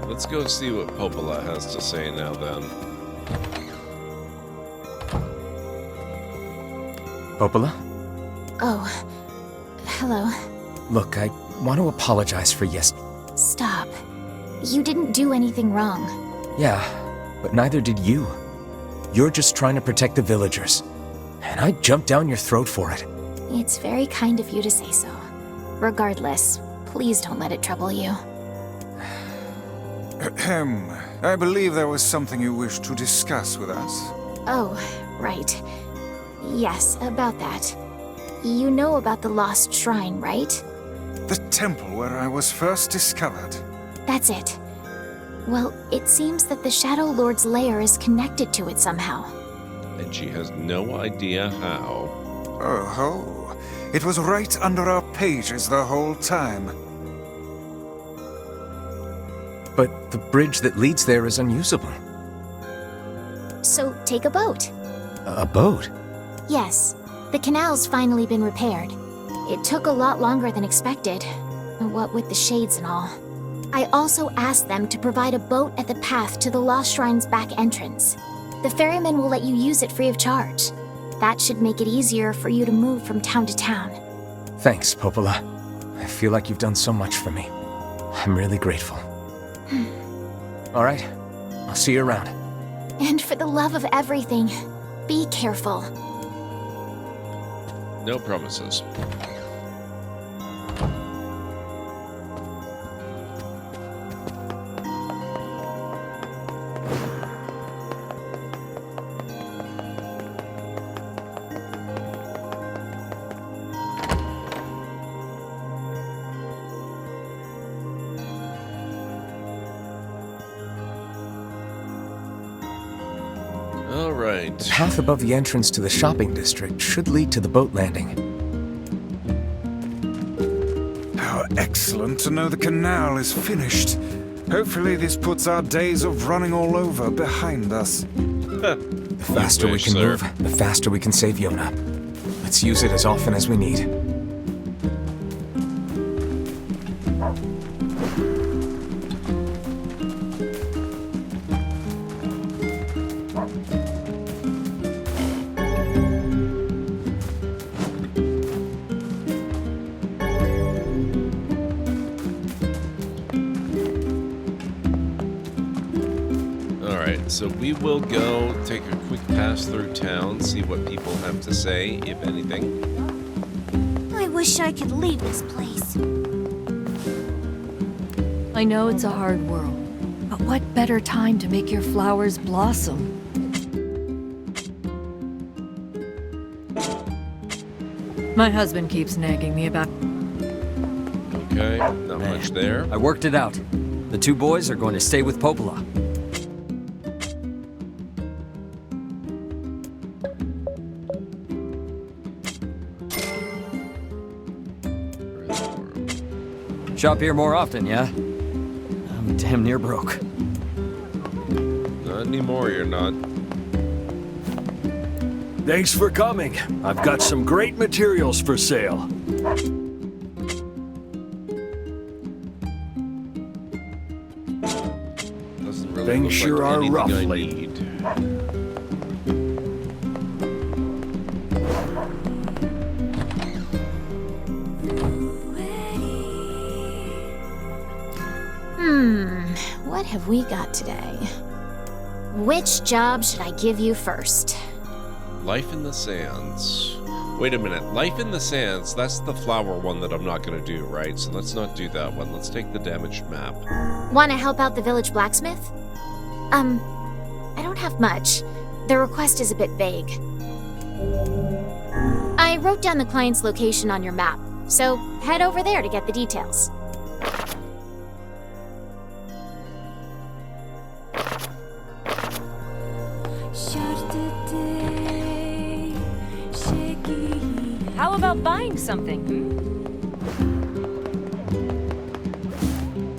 Let's go see what Popola has to say now then. Popola? Oh, hello. Look, I want to apologize for Stop. You didn't do anything wrong. Yeah, but neither did you. You're just trying to protect the villagers. And I jumped down your throat for it. It's very kind of you to say so. Regardless, please don't let it trouble you. Ahem. I believe there was something you wished to discuss with us. Oh, right. Yes, about that. You know about the lost shrine, right? The temple where I was first discovered. That's it. Well, it seems that the Shadow Lord's lair is connected to it somehow. And she has no idea how. Oh ho. It was right under our pages the whole time. But the bridge that leads there is unusable. So take a boat. A boat? Yes. The canal's finally been repaired. It took a lot longer than expected, what with the shades and all. I also asked them to provide a boat at the path to the Lost Shrine's back entrance. The ferryman will let you use it free of charge. That should make it easier for you to move from town to town. Thanks, Popola. I feel like you've done so much for me. I'm really grateful. All right, I'll see you around. And for the love of everything, be careful. No promises. All right. The path above the entrance to the shopping district should lead to the boat landing. How excellent to know the canal is finished. Hopefully this puts our days of running all over behind us. The faster we can move, the faster we can save Yona. Let's use it as often as we need. So we will go take a quick pass through town, see what people have to say, if anything. I wish I could leave this place. I know it's a hard world, but what better time to make your flowers blossom? My husband keeps nagging me about... Okay, not much there. I worked it out. The two boys are going to stay with Popola. Shop here more often, yeah? I'm damn near broke. Not anymore, you're not. Thanks for coming. I've got some great materials for sale. Doesn't really Things look sure like are anything rough I lately. need. What have we got today? Which job should I give you first? Life in the Sands. Wait a minute. Life in the Sands, that's the flower one that I'm not going to do, right? So let's not do that one. Let's take the damaged map. Want to help out the village blacksmith? I don't have much. The request is a bit vague. I wrote down the client's location on your map, so head over there to get the details. How about buying something?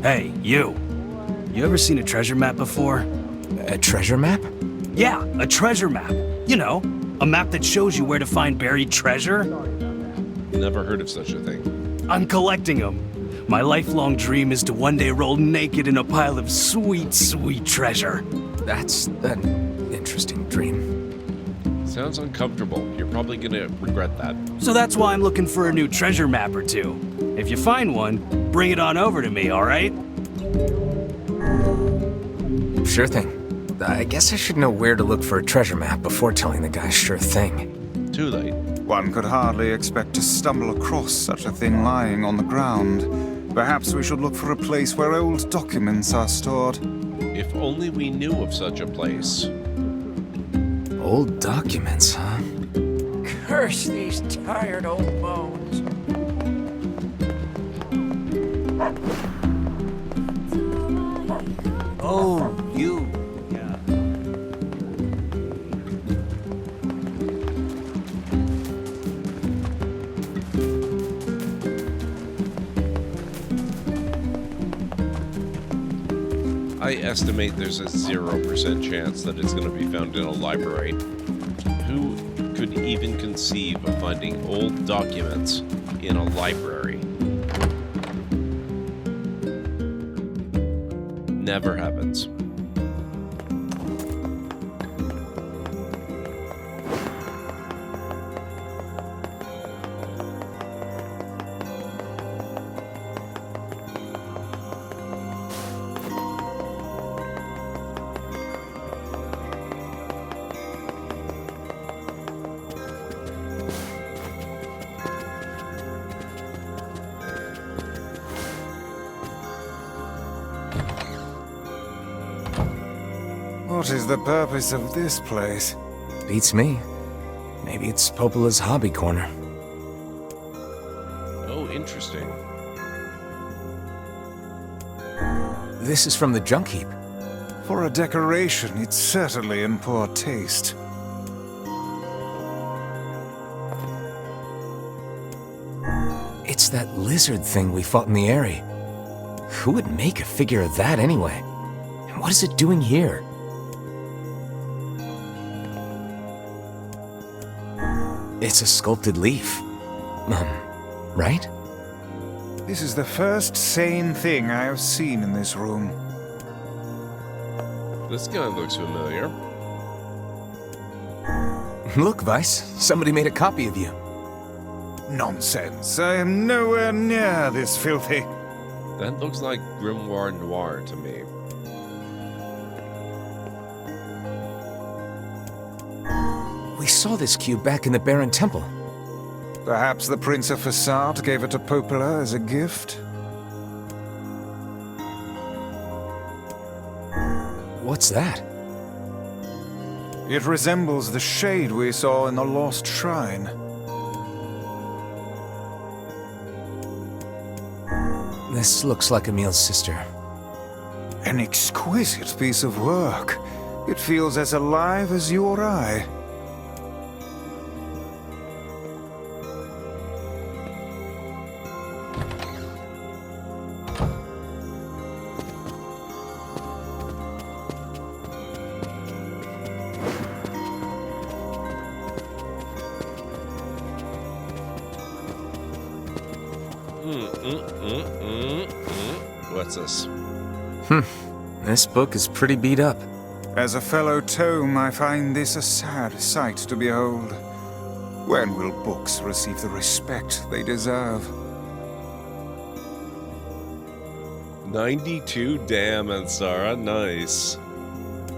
Hey, you. You ever seen a treasure map before? A treasure map? Yeah, a treasure map. You know, a map that shows you where to find buried treasure. Never heard of such a thing. I'm collecting them. My lifelong dream is to one day roll naked in a pile of sweet, sweet treasure. That's an interesting dream. Sounds uncomfortable. You're probably gonna regret that. So that's why I'm looking for a new treasure map or two. If you find one, bring it on over to me, all right? Sure thing. I guess I should know where to look for a treasure map before telling the guy sure thing. Too late. One could hardly expect to stumble across such a thing lying on the ground. Perhaps we should look for a place where old documents are stored. If only we knew of such a place. Old documents, huh? Curse these tired old bones. Oh, you. I estimate there's a 0% chance that it's going to be found in a library. Who could even conceive of finding old documents in a library? Never happens. What is the purpose of this place? Beats me. Maybe it's Popola's hobby corner. Oh, interesting. This is from the junk heap. For a decoration, it's certainly in poor taste. It's that lizard thing we fought in the area. Who would make a figure of that anyway? And what is it doing here? It's a sculpted leaf. Right? This is the first sane thing I have seen in this room. This guy looks familiar. Look, Vice. Somebody made a copy of you. Nonsense. I am nowhere near this filthy. That looks like Grimoire Noir to me. We saw this cube back in the Baron Temple. Perhaps the Prince of Facade gave it to Popola as a gift? What's that? It resembles the shade we saw in the Lost Shrine. This looks like Emil's sister. An exquisite piece of work. It feels as alive as you or I. What's this? This book is pretty beat up. As a fellow tome, I find this a sad sight to behold. When will books receive the respect they deserve? 92, damn, Ansara, nice.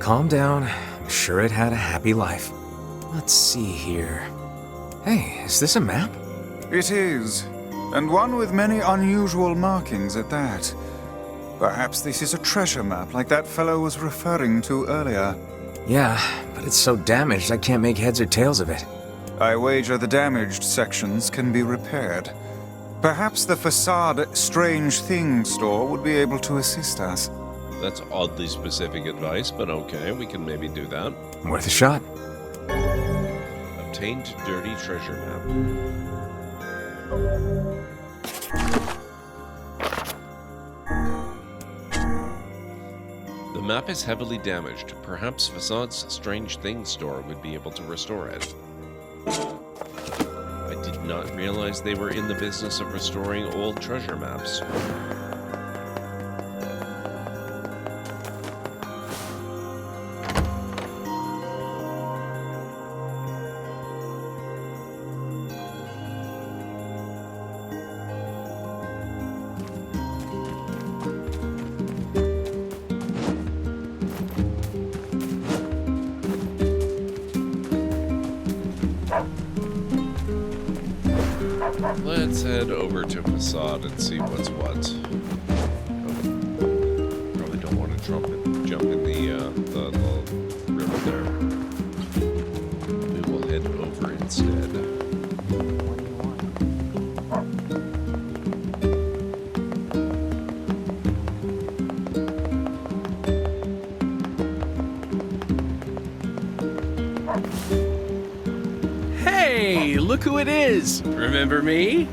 Calm down. I'm sure it had a happy life. Let's see here. Hey, is this a map? It is, and one with many unusual markings at that. Perhaps this is a treasure map like that fellow was referring to earlier. Yeah, but it's so damaged I can't make heads or tails of it. I wager the damaged sections can be repaired. Perhaps the Facade Strange Things store would be able to assist us. That's oddly specific advice, but okay, we can maybe do that. Worth a shot. Obtained dirty treasure map. The map is heavily damaged. Perhaps Facade's Strange Things store would be able to restore it. I did not realize they were in the business of restoring old treasure maps. Let's head over to Facade and see what's what. Probably don't want to jump in the river there. We will head over instead. Hey, look who it is! Remember me?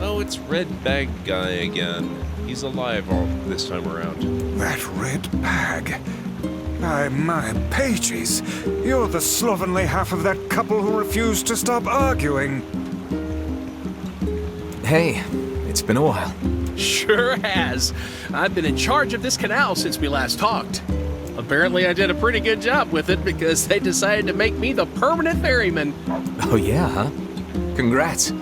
Oh, it's Red Bag Guy again. He's alive all this time around. That red bag. My pages. You're the slovenly half of that couple who refused to stop arguing. Hey, it's been a while. Sure has. I've been in charge of this canal since we last talked. Apparently I did a pretty good job with it because they decided to make me the permanent ferryman. Oh yeah, huh? Congrats.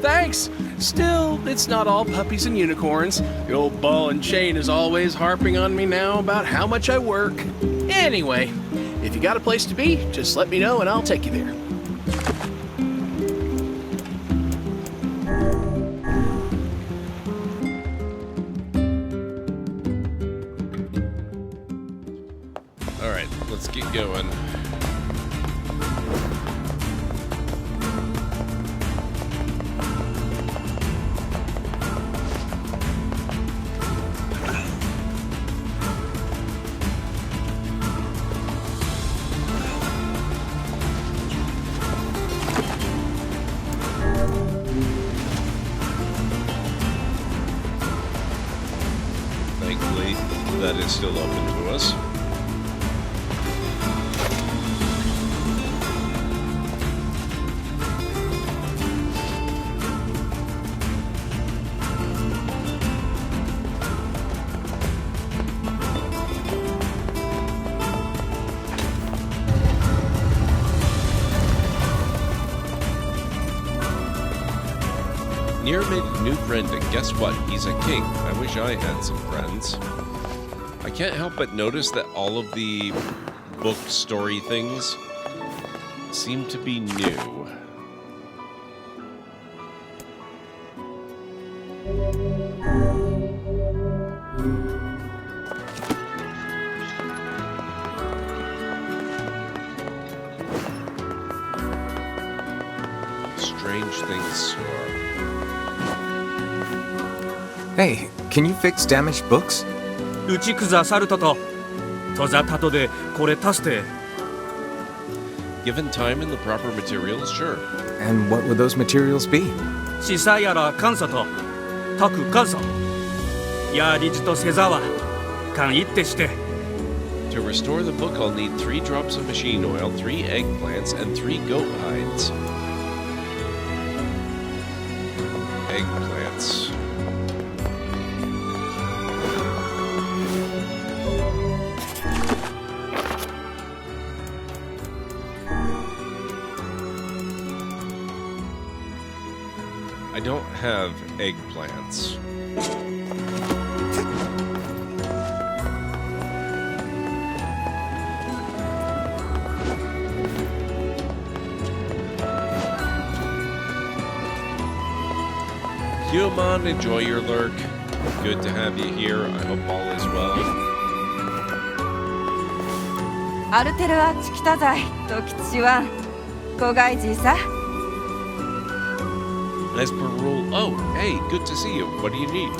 Thanks. Still, it's not all puppies and unicorns. The old ball and chain is always harping on me now about how much I work. Anyway, if you got a place to be, just let me know and I'll take you there. Alright, let's get going. Thankfully, that is still open to us. NieR made a new friend, and guess what? He's a king. I wish I had some friends. I can't help but notice that all of the book story things seem to be new. Strange things soar. Hey, can you fix damaged books? 打ち草サルトとトザタトでこれ足して Given time and the proper materials, sure. And what would those materials be? シサやら監査とタク監査やりじとせざわ勘一ってして To restore the book, I'll need 3 drops of machine oil, 3 eggplants, and 3 goat hides. Eggplants. I don't have eggplants. Human, enjoy your lurk. Good to have you here. I hope all is well. アルテルアチキタザイと吉は子外児さ As per rule. Oh, hey, good to see you. What do you need?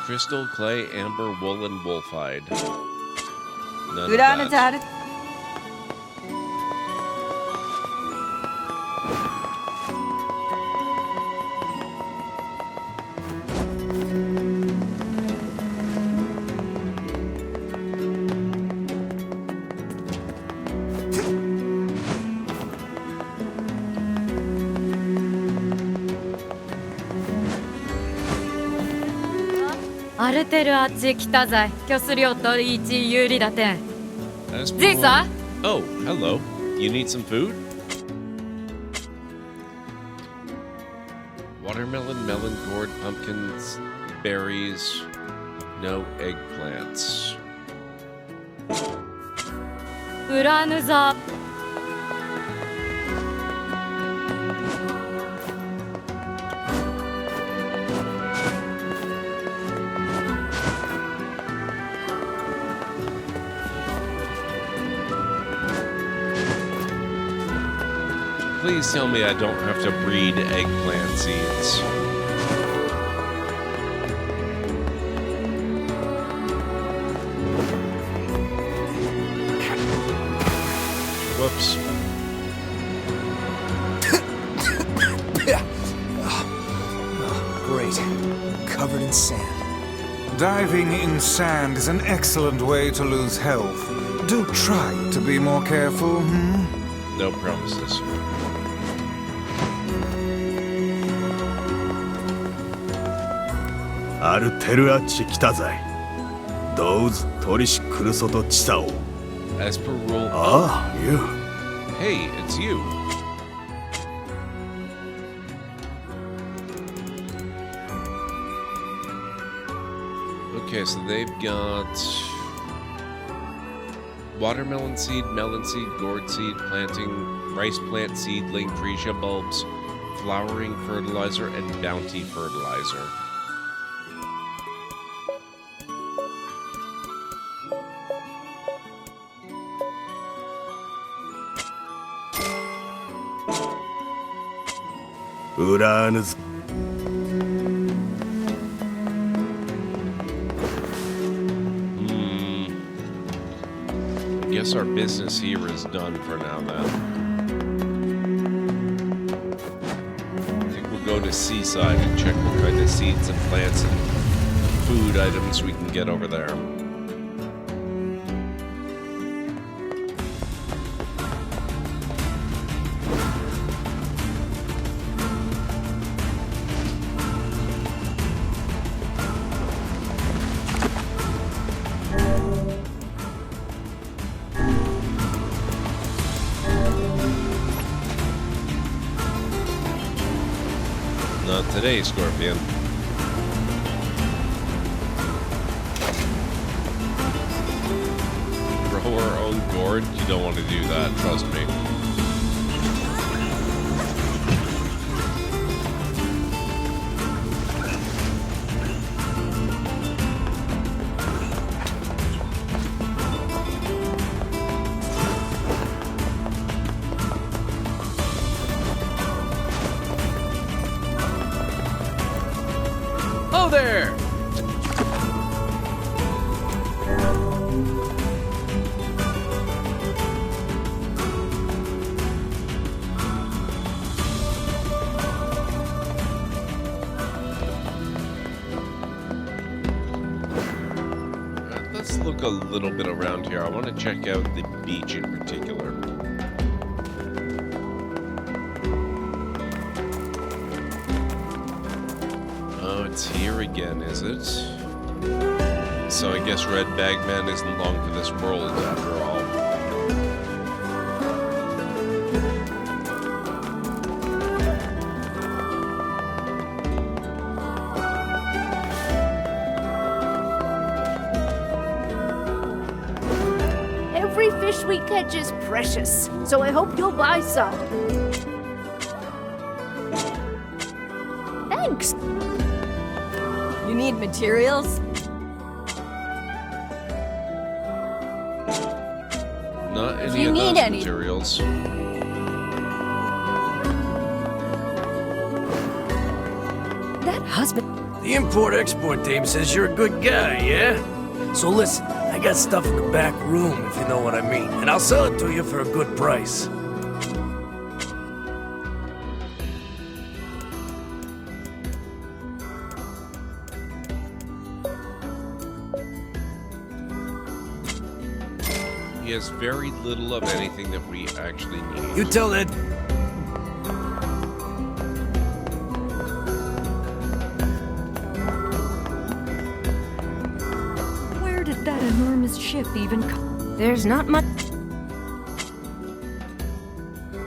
Crystal, clay, amber, wool, and wolf hide. None of 裏のじゃあ that. る アルテルアチキタザイキョスリオと1有利だて As per ジーサ Oh, hello. You need some food? Watermelon, melon, gourd, pumpkins, berries. No eggplants. 裏ヌザ Please tell me I don't have to breed eggplant seeds. Whoops. Great. Covered in sand. Diving in sand is an excellent way to lose health. Do try to be more careful, No promises. As per rule. Ah, you. Hey, it's you. Okay, so they've got watermelon seed, melon seed, gourd seed, planting, rice plant seedling, freesia bulbs, flowering fertilizer, and bounty fertilizer. Uranus. Guess our business here is done for now then. I think we'll go to Seaside and check what kind of seeds and plants and food items we can get over there. Not today, Scorpion. Grow our own gourd? You don't want to do that, trust me. Oh there! Let's look a little bit around here. I want to check out the beach in particular. Oh, it's here again, is it? So I guess Red Bagman isn't long for this world after all. Every fish we catch is precious, so I hope you'll buy some. Thanks. You need materials? Not any You of need those any- materials. That husband. The import-export team says you're a good guy, yeah? So listen, I got stuff in the back room, if you know what I mean, and I'll sell it to you for a good price. He has very little of anything that we actually need. You tell that... Where did that enormous ship even come? There's not much.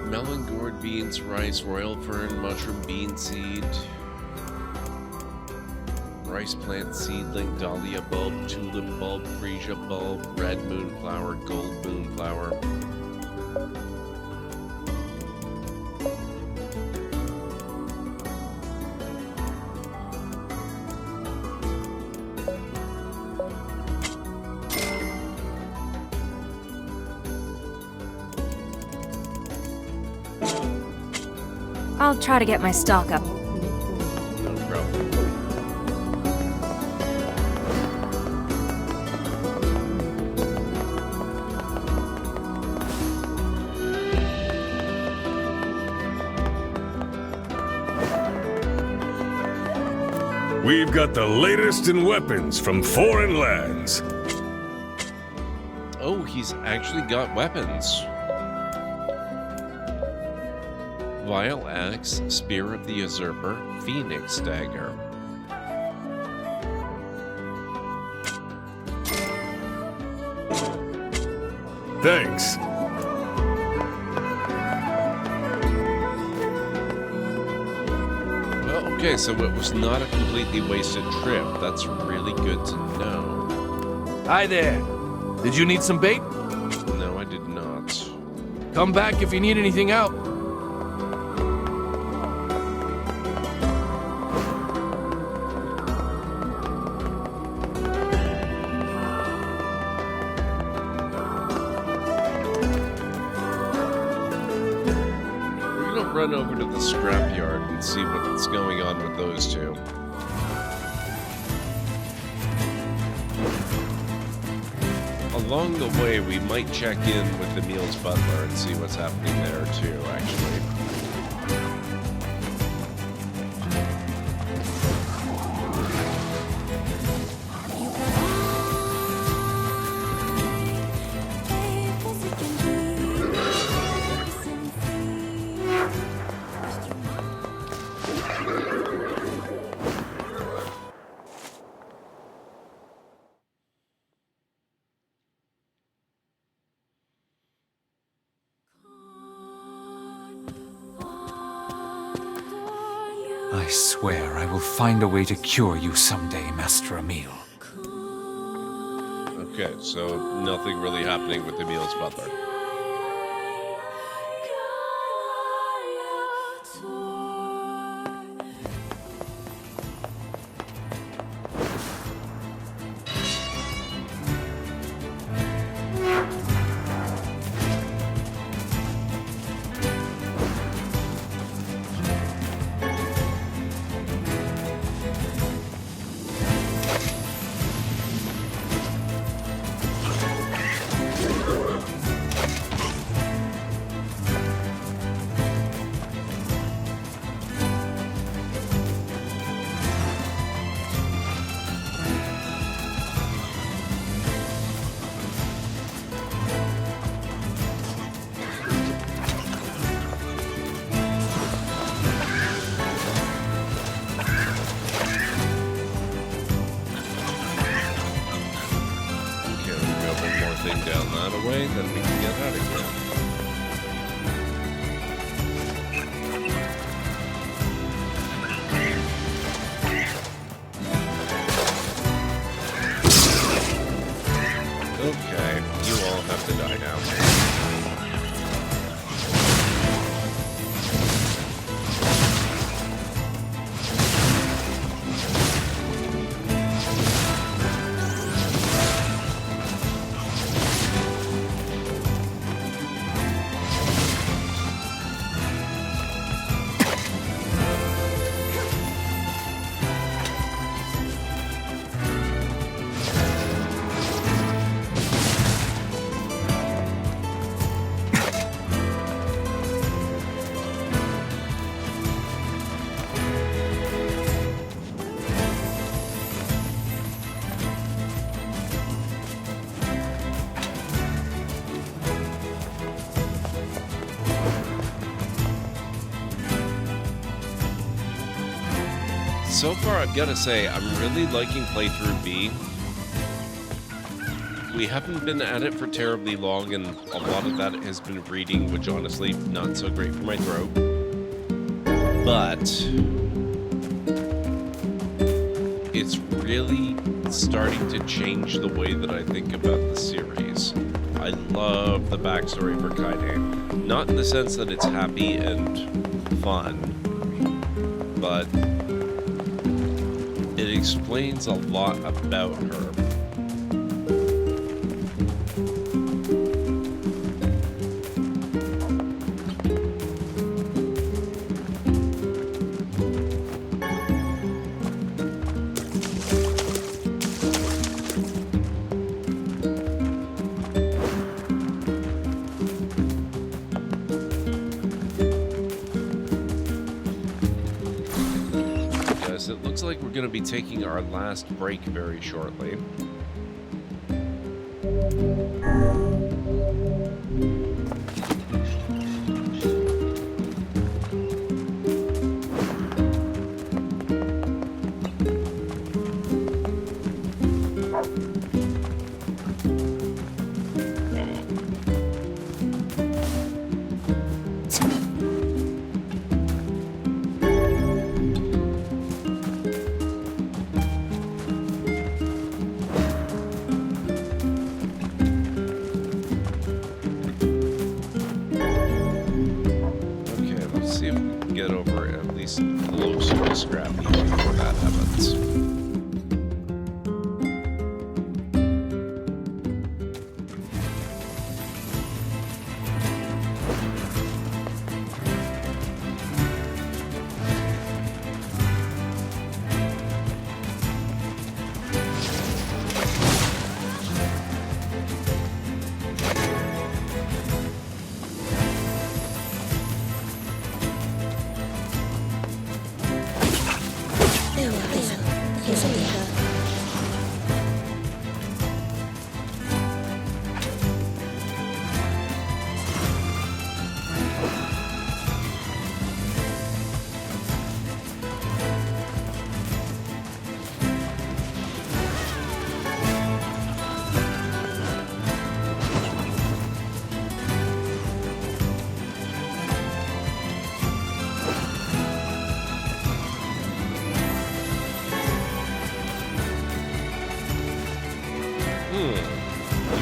Melon, gourd, beans, rice, royal fern, mushroom, bean seed, rice plant seedling, dahlia bulb, tulip bulb, freesia bulb, red moonflower, gold moonflower. I'll try to get my stock up. No problem. We've got the latest in weapons from foreign lands. Oh, he's actually got weapons. Vile Axe, Spear of the Usurper, Phoenix Dagger. Thanks. Well, okay, so it was not a completely wasted trip. That's really good to know. Hi there. Did you need some bait? No, I did not. Come back if you need anything out. Run over to the scrapyard and see what's going on with those two. Along the way, we might check in with the Meals Butler and see what's happening there too, actually. I swear I will find a way to cure you someday, Master Emil. Okay, so nothing really happening with the Meals Butler. Down that way, then we can get out of here. Okay, you all have to die now. So far, I've got to say, I'm really liking playthrough B. We haven't been at it for terribly long, and a lot of that has been reading, which honestly, not so great for my throat. But it's really starting to change the way that I think about the series. I love the backstory for Kaine. Not in the sense that it's happy and fun, but it explains a lot about her. going to be taking our last break very shortly. Scrappy before that happens.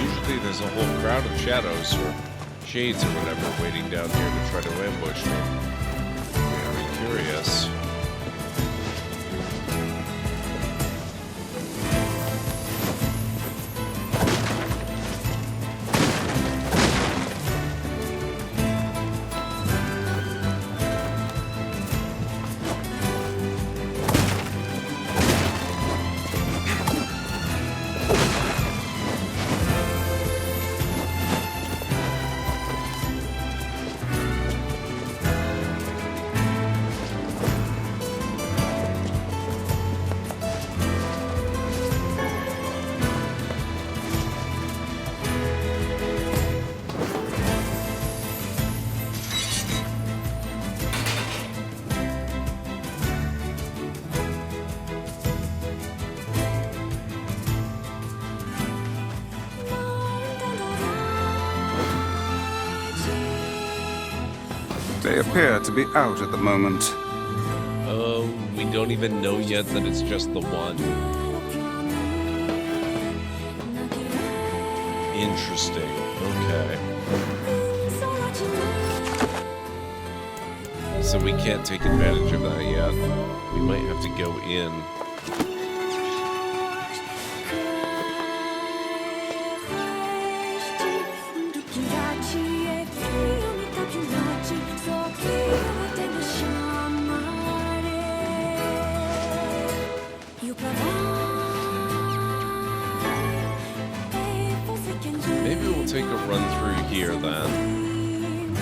Usually there's a whole crowd of shadows or shades or whatever waiting down here to try to ambush me. Very curious. They appear to be out at the moment. Oh, we don't even know yet that it's just the one. Interesting. Okay. So we can't take advantage of that yet. We might have to go in. Maybe we'll take a run through here then.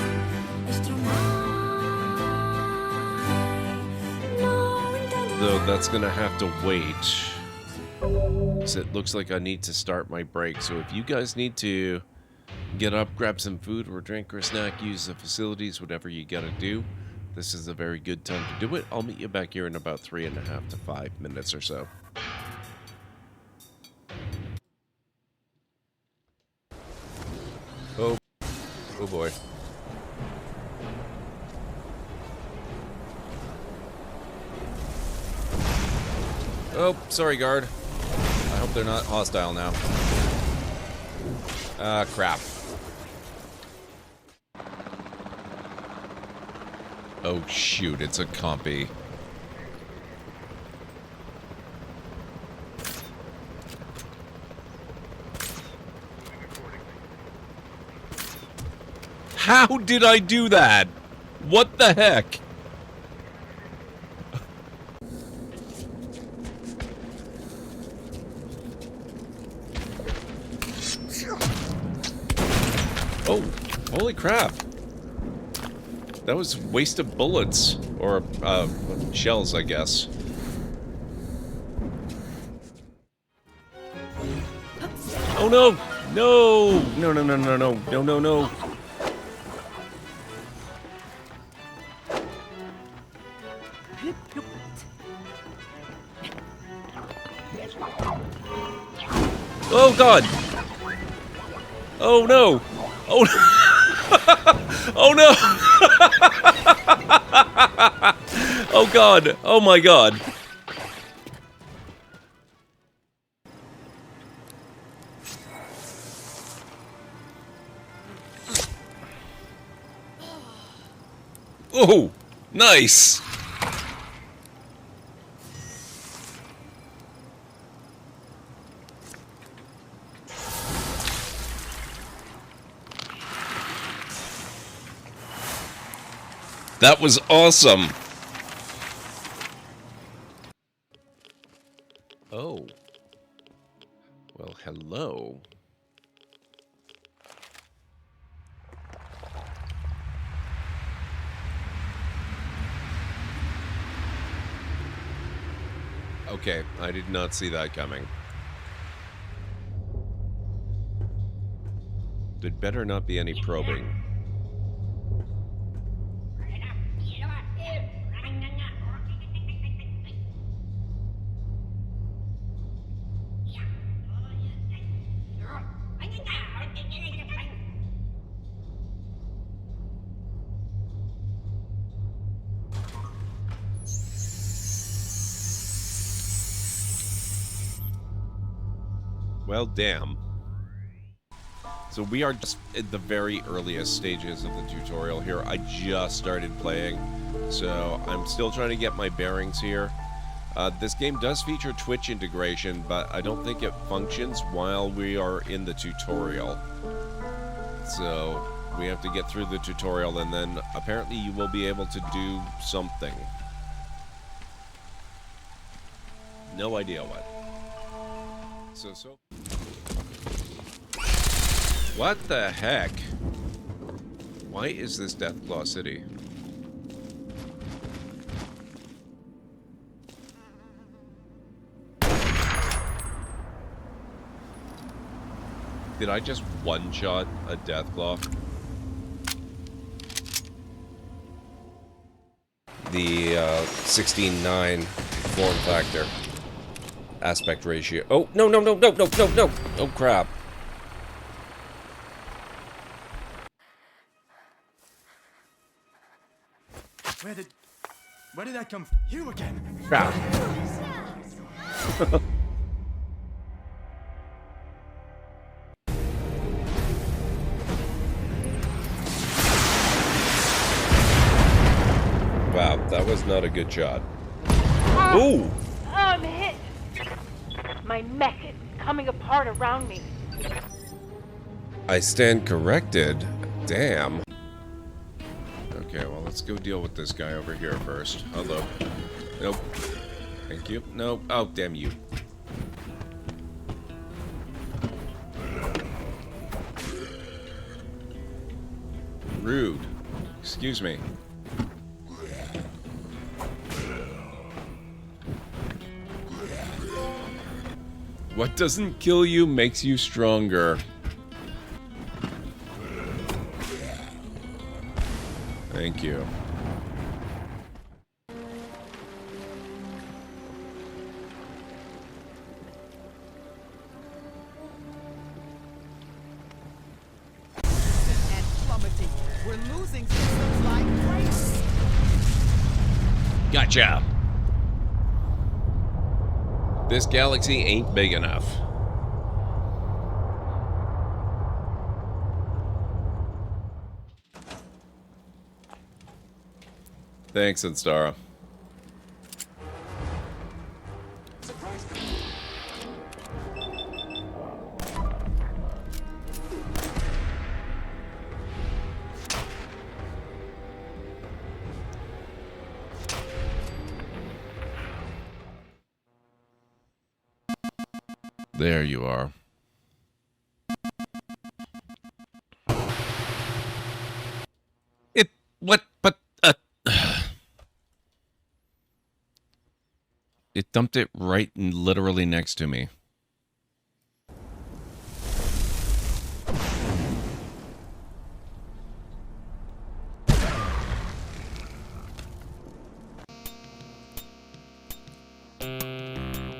Though that's gonna have to wait. Because it looks like I need to start my break. So if you guys need to get up, grab some food or a drink or a snack, use the facilities, whatever you gotta do, this is a very good time to do it. I'll meet you back here in about 3.5 to 5 minutes or so. Oh boy. Oh, sorry, guard. I hope they're not hostile now. Crap. Oh, shoot, it's a compy. How did I do that? What the heck? Oh, holy crap. That was a waste of bullets. Or, shells, I guess. Oh no! No! No, no, no, no, no, no, no, no. Oh god! Oh no! Oh no! Oh no! Oh god! Oh my god! Oh! Nice! That was awesome! Oh. Well, hello. Okay, I did not see that coming. There'd better not be any probing. Well, damn. So we are just at the very earliest stages of the tutorial here. I just started playing, so I'm still trying to get my bearings here. This game does feature Twitch integration, but I don't think it functions while we are in the tutorial. So we have to get through the tutorial, and then apparently you will be able to do something. No idea what. So. What the heck? Why is this Deathclaw City? Did I just one-shot a Deathclaw? The 16:9 form factor. Aspect ratio. Oh, no, no, no, no, no, no, no! Oh, crap. Where did that come from? You again? Crap. Wow, that was not a good shot. Ooh! I'm hit. My mech is coming apart around me. I stand corrected. Damn. Okay, well, let's go deal with this guy over here first. Hello. Nope. Thank you. Nope. Oh, damn you. Rude. Excuse me. What doesn't kill you makes you stronger. Thank you. And plummeting. We're losing systems like crazy. Gotcha. This galaxy ain't big enough. Thanks, Instara. There you are. What? But, it dumped it right literally next to me.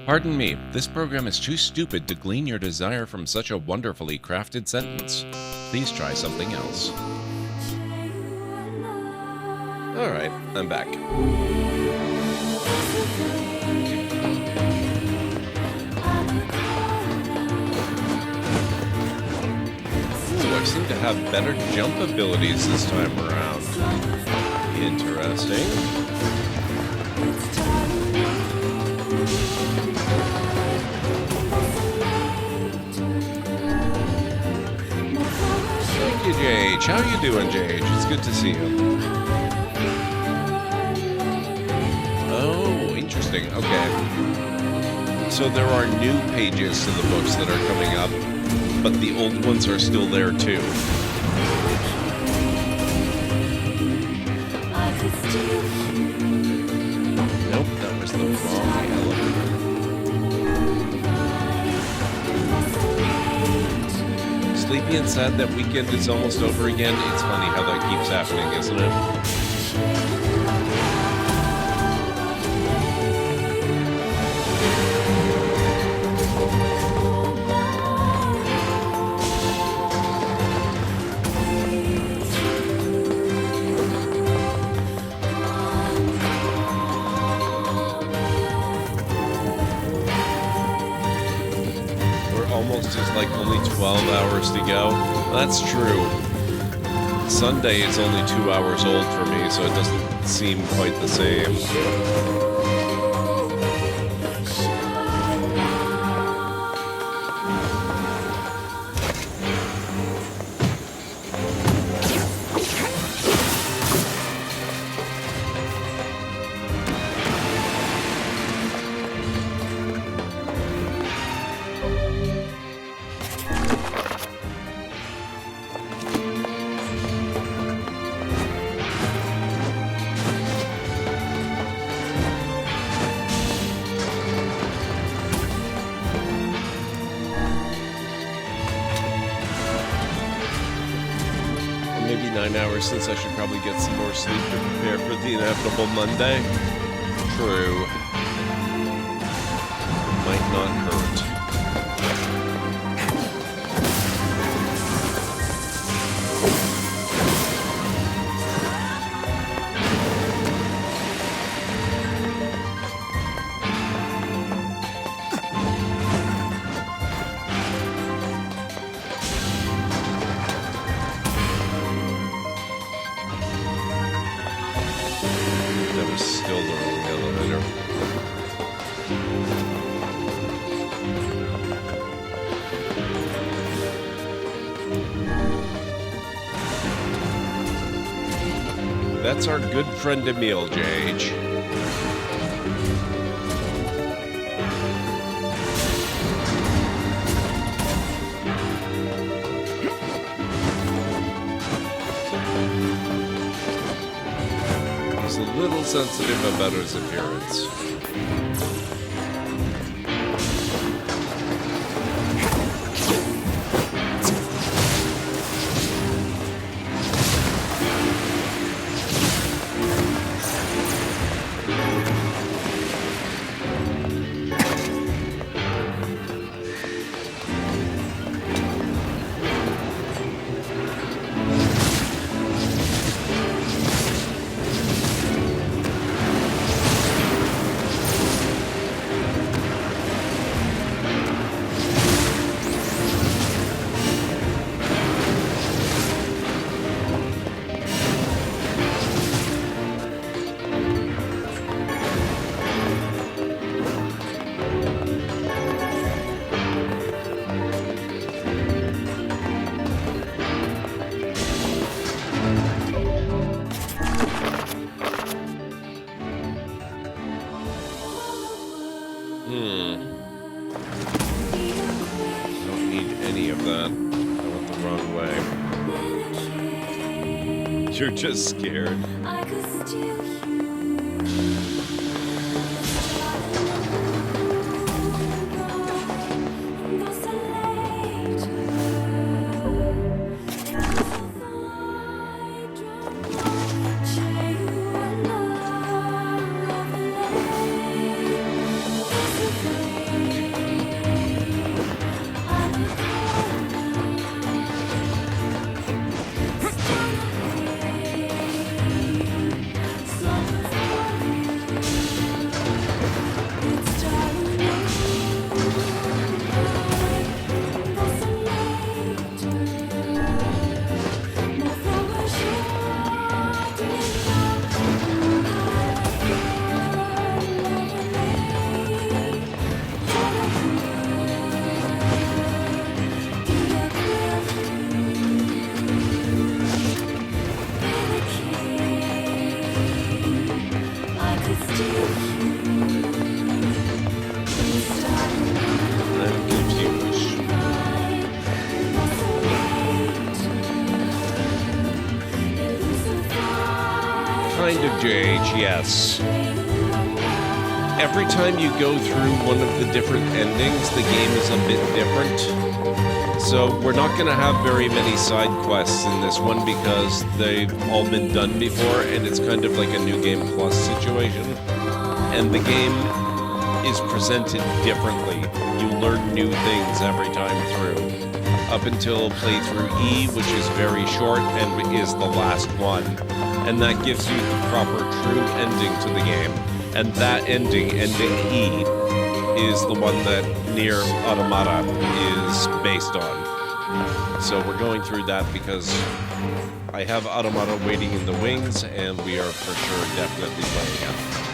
Pardon me, this program is too stupid to glean your desire from such a wonderfully crafted sentence. Please try something else. Alright, I'm back. Ooh, I seem to have better jump abilities this time around. Interesting. Thank you, JH. How you doing, JH? It's good to see you. Oh, interesting. Okay. So there are new pages to the books that are coming up, but the old ones are still there too. Nope, that was the wrong elevator. Sleepy and sad that weekend is almost over again. It's funny how that keeps happening, isn't it? Is like only 12 hours to go. That's true. Sunday is only 2 hours old for me, so it doesn't seem quite the same. Maybe 9 hours since I should probably get some more sleep to prepare for the inevitable Monday. True. Might not hurt. Still the wrong elevator. That's our good friend Emil, JH. A little sensitive about his appearance. Don't need any of that. I went the wrong way. You're just scared. JH, yes. Every time you go through one of the different endings, the game is a bit different. So we're not going to have very many side quests in this one because they've all been done before, and it's kind of like a New Game Plus situation. And the game is presented differently. You learn new things every time through. Up until playthrough E, which is very short and is the last one. And that gives you the proper true ending to the game. And that ending E, is the one that NieR Automata is based on. So we're going through that because I have Automata waiting in the wings, and we are for sure definitely playing it.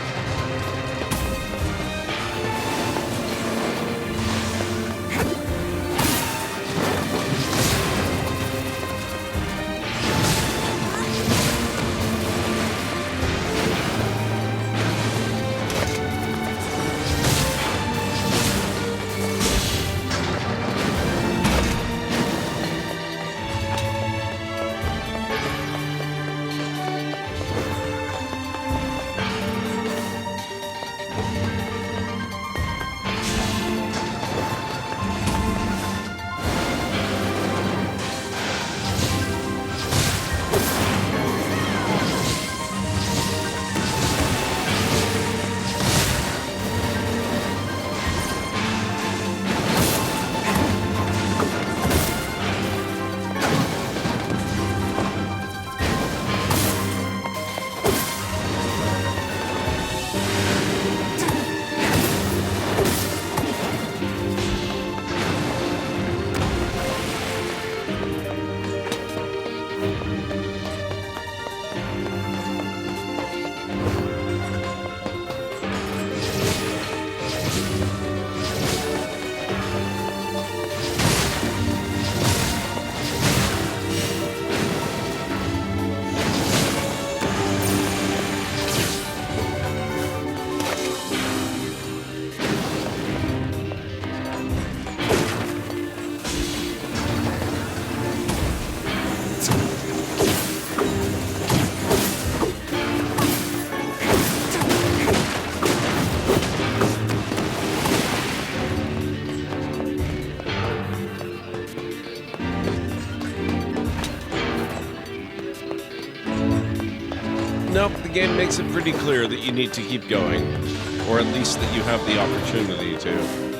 Nope, the game makes it pretty clear that you need to keep going, or at least that you have the opportunity to.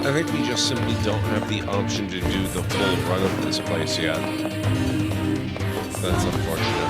I think we just simply don't have the option to do the full run of this place yet. That's unfortunate.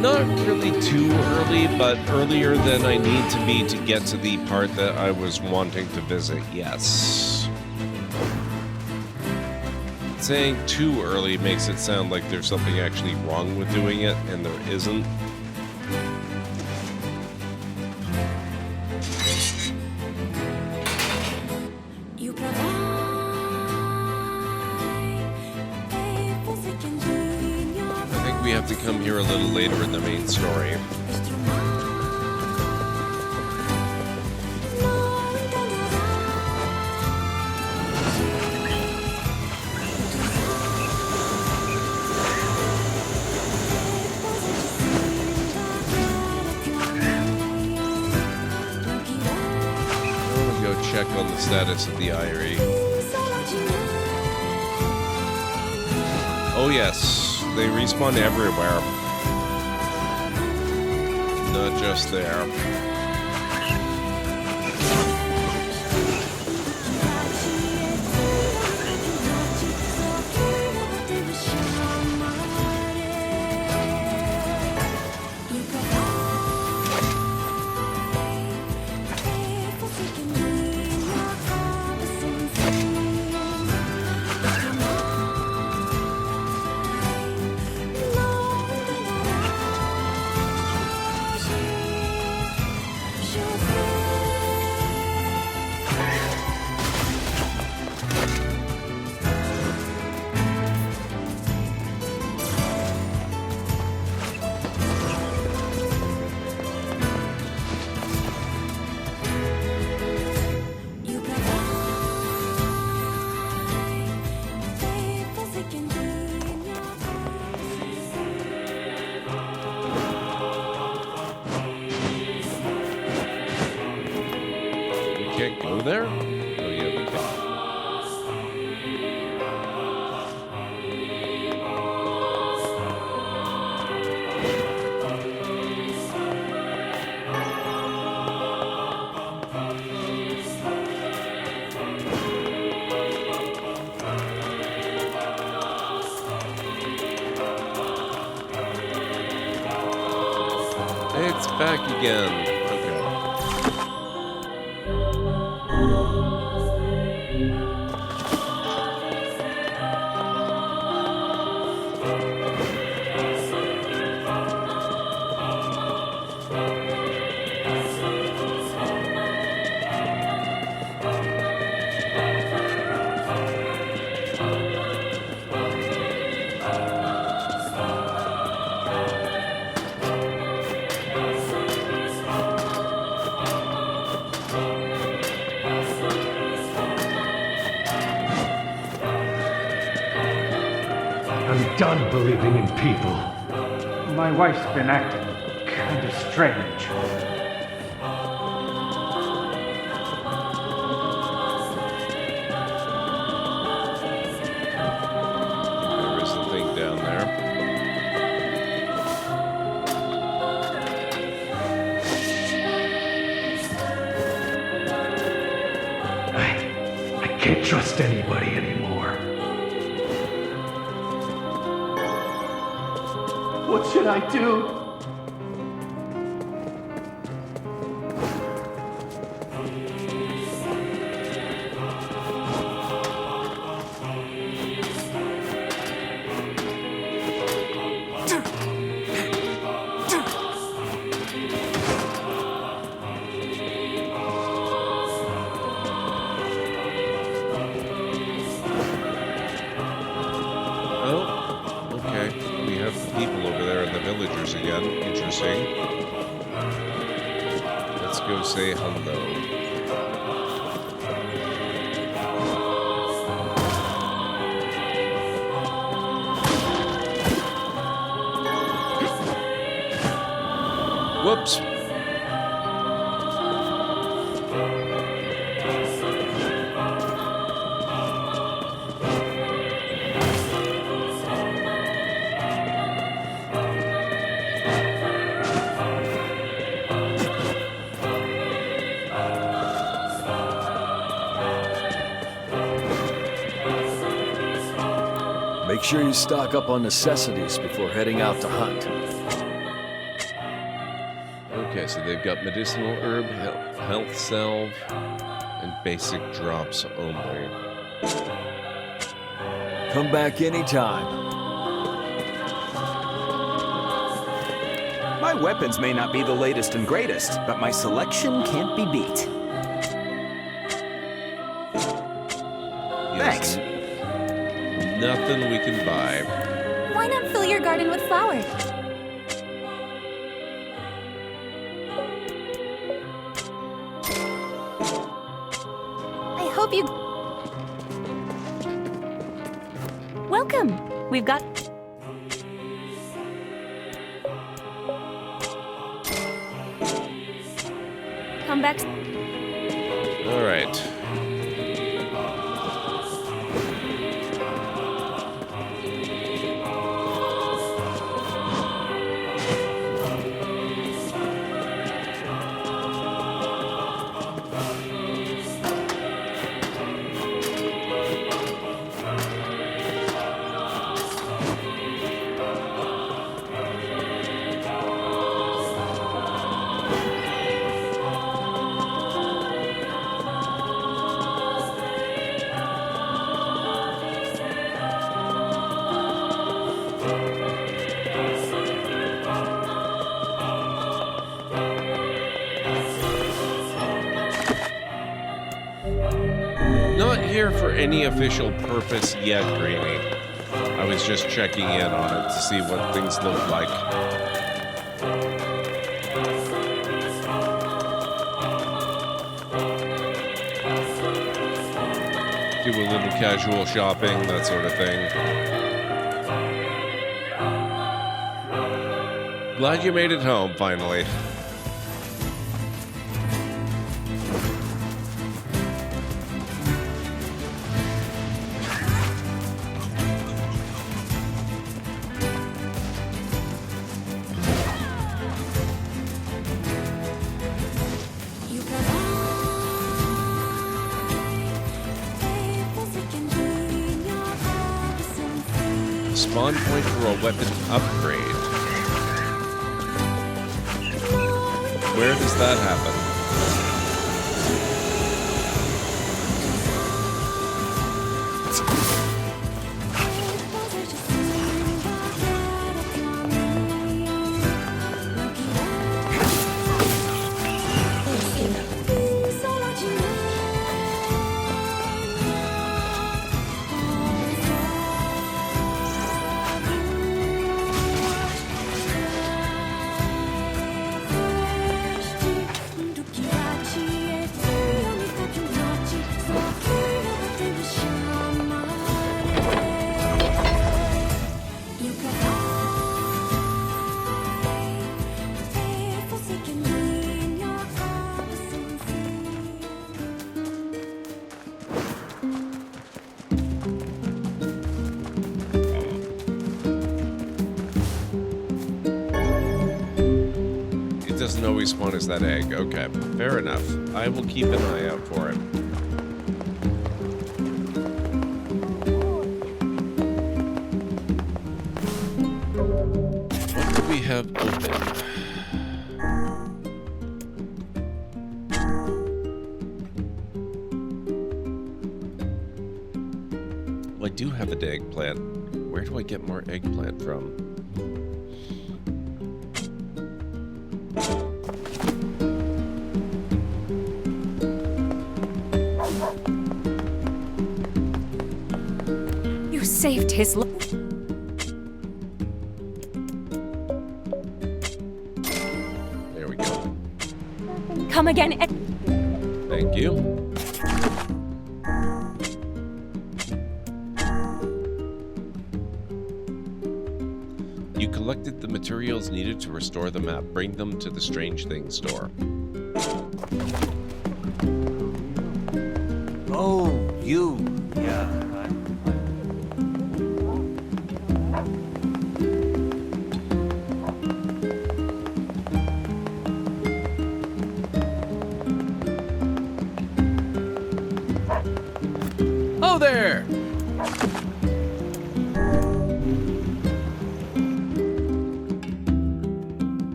Not really too early, but earlier than I need to be to get to the part that I was wanting to visit, yes. Saying too early makes it sound like there's something actually wrong with doing it, and there isn't. have to come here a little later in the main story. Check on the status of the IRE. Oh yes, they respawn everywhere. Not just there. Can't go there? Oh yeah, we can. It's back again. I'm done believing in people. My wife's been acting kind of strange. There is a thing down there. I can't trust anybody anymore. What should I do? Villagers again. Interesting. Let's go say hello. Whoops. Make sure you stock up on necessities before heading out to hunt. Okay, so they've got medicinal herb, health salve, and basic drops only. Come back anytime. My weapons may not be the latest and greatest, but my selection can't be beat. Yes, Thanks. nothing we can buy. Why not fill your garden with flowers. I hope you... Welcome. We've got... Come back. All right. Not here for any official purpose yet, Greenie. I was just checking in on it to see what things look like. Do a little casual shopping, that sort of thing. Glad you made it home, finally. Spawn point for a weapon upgrade. Where does that happen? Doesn't always spawn as that egg. Okay, fair enough. I will keep an eye out for it. What do we have open? Well, I do have an eggplant. Where do I get more eggplant from? Saved his life. There we go. Come again. Thank you. You collected the materials needed to restore the map. Bring them to the Strange Things store. Oh, you. Yeah. Oh, there!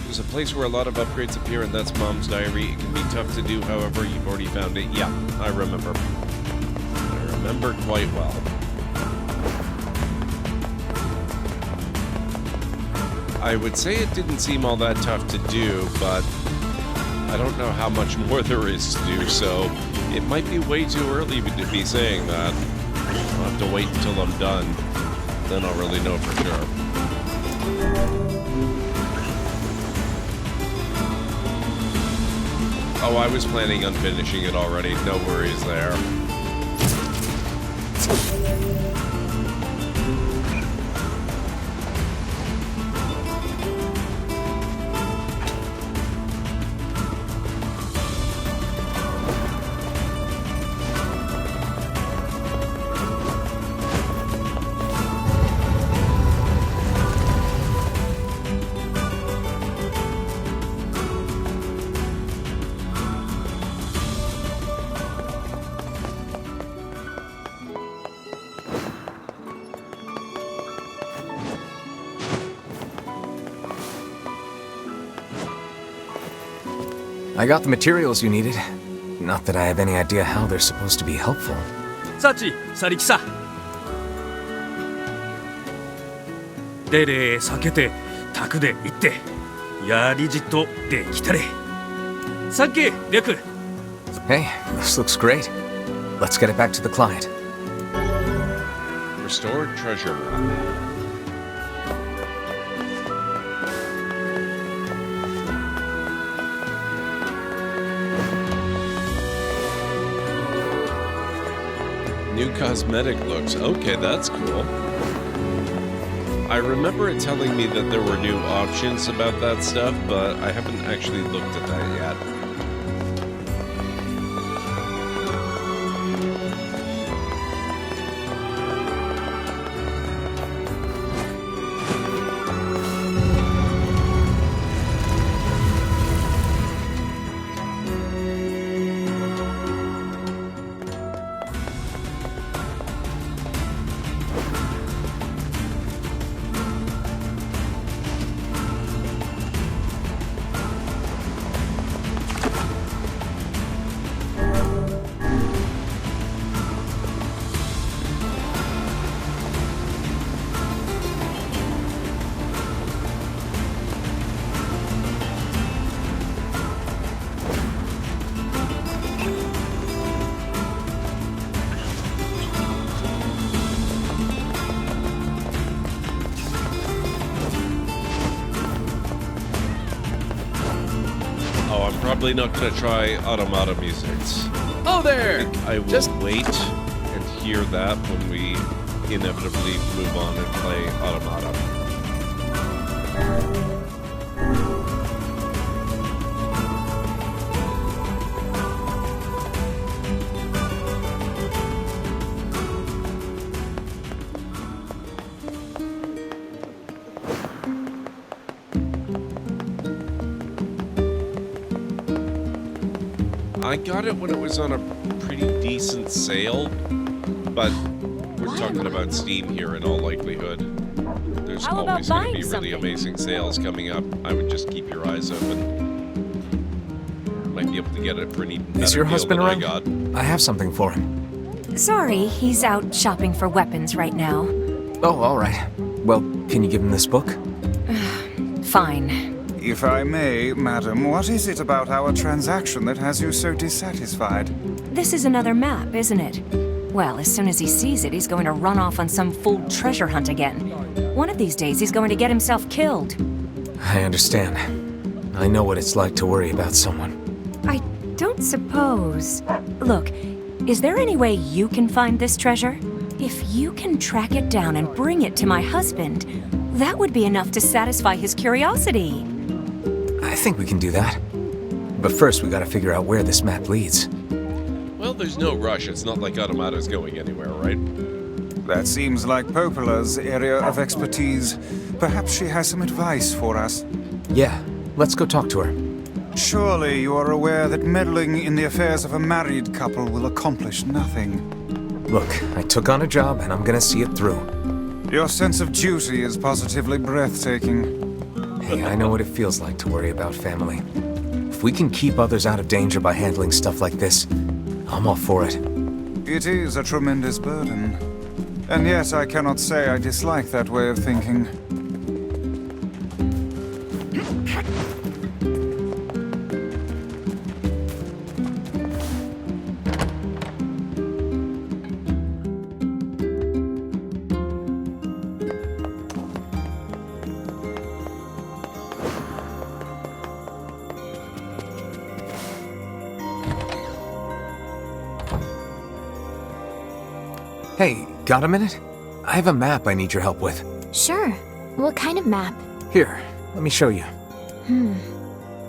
There's a place where a lot of upgrades appear, and that's Mom's diary. It can be tough to do, however, you've already found it. Yeah, I remember. I remember quite well. I would say it didn't seem all that tough to do, but I don't know how much more there is to do, so it might be way too early to be saying that. I'll have to wait until I'm done. Then I'll really know for sure. Oh, I was planning on finishing it already. No worries there. I got the materials you needed. Not that I have any idea how they're supposed to be helpful. Sachi, Sarikisa. でれ避けて、宅で行って、やりじとできたれ。さっき、略。Hey, this looks great. Let's get it back to the client. Restored treasure map. New cosmetic looks. Okay, that's cool. I remember it telling me that there were new options about that stuff, but I haven't actually looked at that yet. Probably not going to try automata musics. Oh there! I will just wait and hear that when we inevitably move on and play automata. I got it when it was on a pretty decent sale, but we're talking about Steam here in all likelihood. There's always going to be really amazing sales coming up. I would just keep your eyes open. Might be able to get it for an even better Is your deal husband than around? I got. I have something for him. Sorry, he's out shopping for weapons right now. Oh, all right. Well, can you give him this book? Fine. If I may, madam, what is it about our transaction that has you so dissatisfied? This is another map, isn't it? Well, as soon as he sees it, he's going to run off on some fool treasure hunt again. One of these days, he's going to get himself killed. I understand. I know what it's like to worry about someone. I don't suppose... Look, is there any way you can find this treasure? If you can track it down and bring it to my husband, that would be enough to satisfy his curiosity. I think we can do that. But first, we gotta figure out where this map leads. Well, there's no rush. It's not like automata's going anywhere, right? That seems like Popola's area of expertise. Perhaps she has some advice for us. Yeah, let's go talk to her. Surely you are aware that meddling in the affairs of a married couple will accomplish nothing. Look, I took on a job and I'm gonna see it through. Your sense of duty is positively breathtaking. Hey, I know what it feels like to worry about family. If we can keep others out of danger by handling stuff like this, I'm all for it. It is a tremendous burden. And yet I cannot say I dislike that way of thinking. Hey, got a minute? I have a map I need your help with. Sure. What kind of map? Here, let me show you.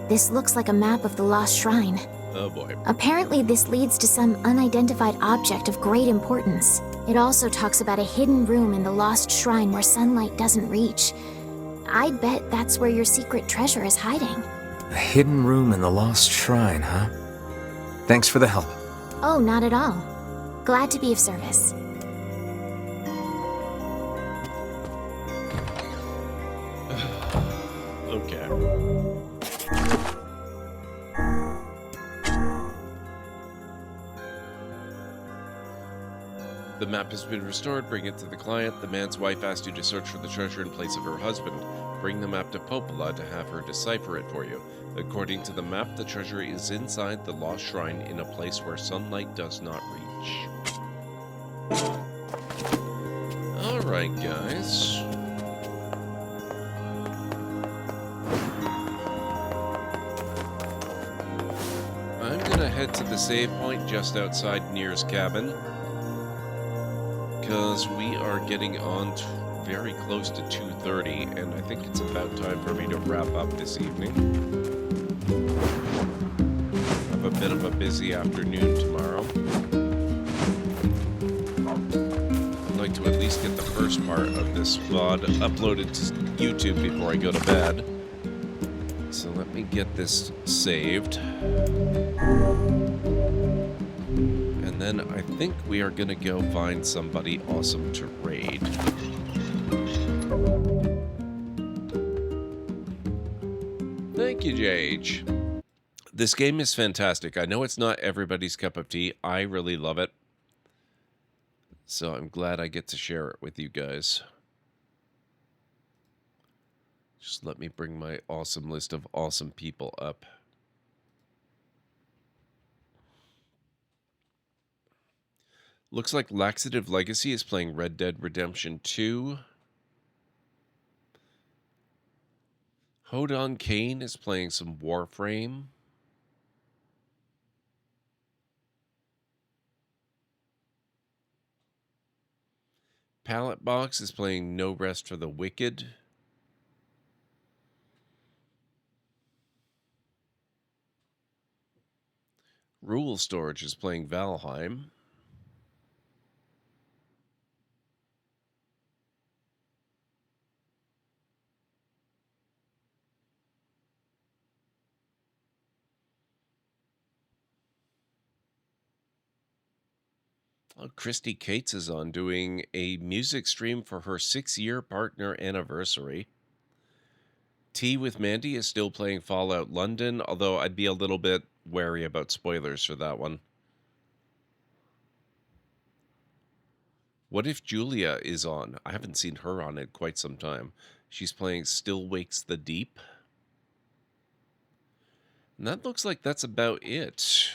This looks like a map of the Lost Shrine. Oh boy. Apparently this leads to some unidentified object of great importance. It also talks about a hidden room in the Lost Shrine where sunlight doesn't reach. I'd bet that's where your secret treasure is hiding. A hidden room in the Lost Shrine, huh? Thanks for the help. Oh, not at all. Glad to be of service. Okay. The map has been restored. Bring it to the client. The man's wife asked you to search for the treasure in place of her husband. Bring the map to Popola to have her decipher it for you. According to the map, the treasure is inside the Lost Shrine in a place where sunlight does not reach. Alright, guys. I'm gonna head to the save point just outside NieR's cabin, because we are getting on very close to 2:30, and I think it's about time for me to wrap up this evening. I have a bit of a busy afternoon tomorrow. I'd like to at least get the first part of this VOD uploaded to YouTube before I go to bed. So let me get this saved. And then I think we are going to go find somebody awesome to raid. Thank you, JH. This game is fantastic. I know it's not everybody's cup of tea. I really love it. So I'm glad I get to share it with you guys. Just let me bring my awesome list of awesome people up. Looks like Laxative Legacy is playing Red Dead Redemption 2. Hodon Kane is playing some Warframe. Pallet Box is playing No Rest for the Wicked. Rule Storage is playing Valheim. Oh, Christy Cates is on doing a music stream for her 6-year partner anniversary. Tea with Mandy is still playing Fallout London, although I'd be a little bit wary about spoilers for that one. What if Julia is on? I haven't seen her on in quite some time. She's playing Still Wakes the Deep. And that looks like that's about it.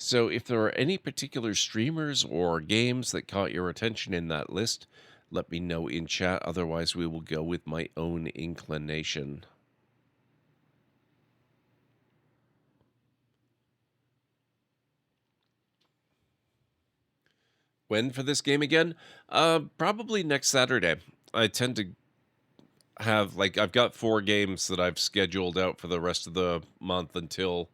So if there are any particular streamers or games that caught your attention in that list, let me know in chat. Otherwise, we will go with my own inclination. When for this game again? Probably next Saturday. I tend to have, like, I've got 4 games that I've scheduled out for the rest of the month until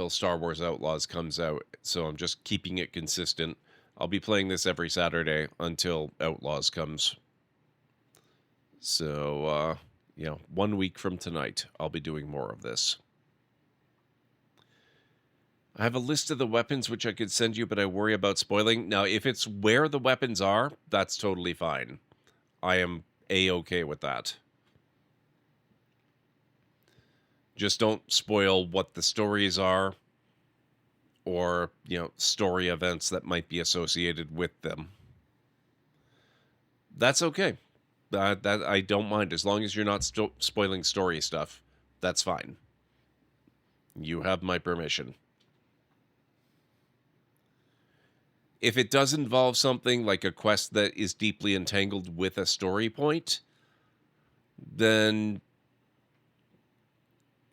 Star Wars Outlaws comes out. So I'm just keeping it consistent. I'll be playing this every Saturday until Outlaws comes. So, 1 week from tonight, I'll be doing more of this. I have a list of the weapons which I could send you, but I worry about spoiling. Now, if it's where the weapons are, that's totally fine. I am A-okay with that. Just don't spoil what the stories are or, story events that might be associated with them. That's okay. That I don't mind. As long as you're not spoiling story stuff, that's fine. You have my permission. If it does involve something like a quest that is deeply entangled with a story point, then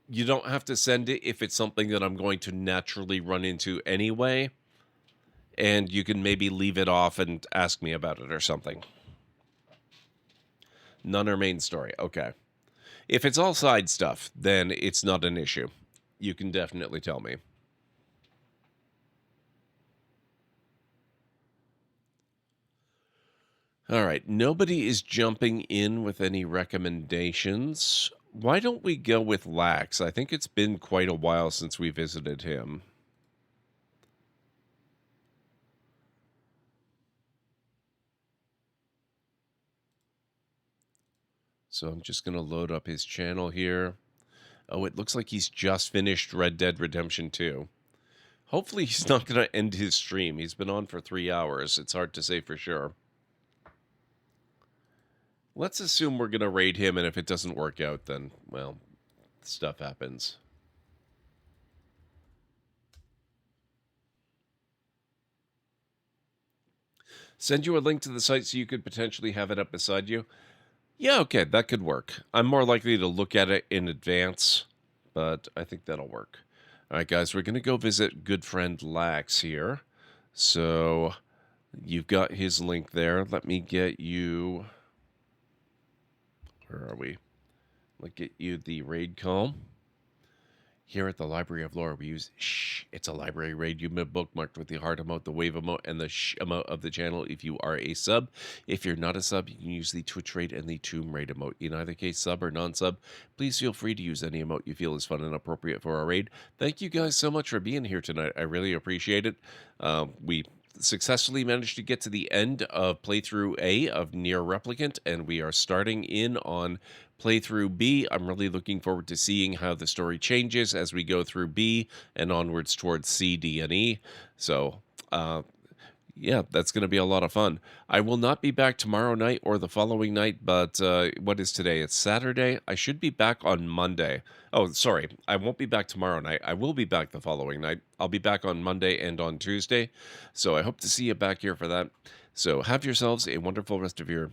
you don't have to send it if it's something that I'm going to naturally run into anyway. and you can maybe leave it off and ask me about it or something. None are main story. Okay. If it's all side stuff, then it's not an issue. You can definitely tell me. All right. Nobody is jumping in with any recommendations. Why don't we go with Lax? I think it's been quite a while since we visited him. So I'm just going to load up his channel here. Oh, it looks like he's just finished Red Dead Redemption 2. Hopefully he's not going to end his stream. He's been on for 3 hours. It's hard to say for sure. Let's assume we're going to raid him, and if it doesn't work out, then, well, stuff happens. Send you a link to the site so you could potentially have it up beside you. Yeah, okay, that could work. I'm more likely to look at it in advance, but I think that'll work. All right, guys, we're going to go visit good friend Lax here. So you've got his link there. Let me get you... Where are we? Let's get you the raid call. Here at the Library of Lore, we use shh. It's a library raid. You've been bookmarked with the heart emote, the wave emote, and the shh emote of the channel if you are a sub. If you're not a sub, you can use the Twitch raid and the Tomb raid emote. In either case, sub or non-sub, please feel free to use any emote you feel is fun and appropriate for our raid. Thank you guys so much for being here tonight. I really appreciate it. We successfully managed to get to the end of playthrough A of NieR Replicant, and we are starting in on playthrough B. I'm really looking forward to seeing how the story changes as we go through B and onwards towards C, D, and E. So, yeah, that's going to be a lot of fun. I will not be back tomorrow night or the following night, but what is today? It's Saturday. I should be back on Monday. Oh, sorry. I won't be back tomorrow night. I will be back the following night. I'll be back on Monday and on Tuesday. So I hope to see you back here for that. So have yourselves a wonderful rest of your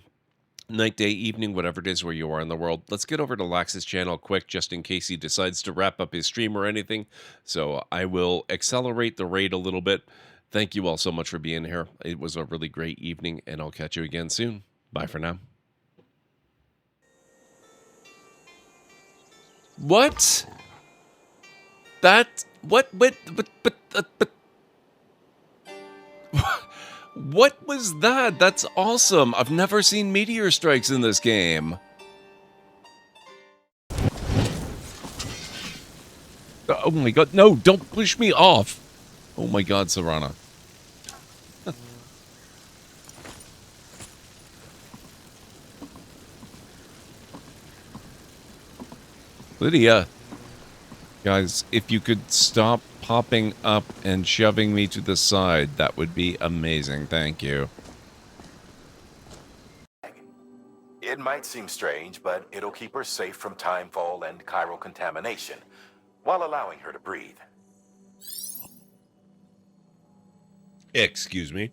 night, day, evening, whatever it is where you are in the world. Let's get over to Lax's channel quick, just in case he decides to wrap up his stream or anything. So I will accelerate the raid a little bit. Thank you all so much for being here. It was a really great evening, and I'll catch you again soon. Bye for now. What? That... What was that? That's awesome. I've never seen meteor strikes in this game. Oh my god, no, don't push me off. Oh my god, Serana. Lydia. Guys, if you could stop popping up and shoving me to the side, that would be amazing. Thank you. It might seem strange, but it'll keep her safe from timefall and chiral contamination, while allowing her to breathe. Excuse me.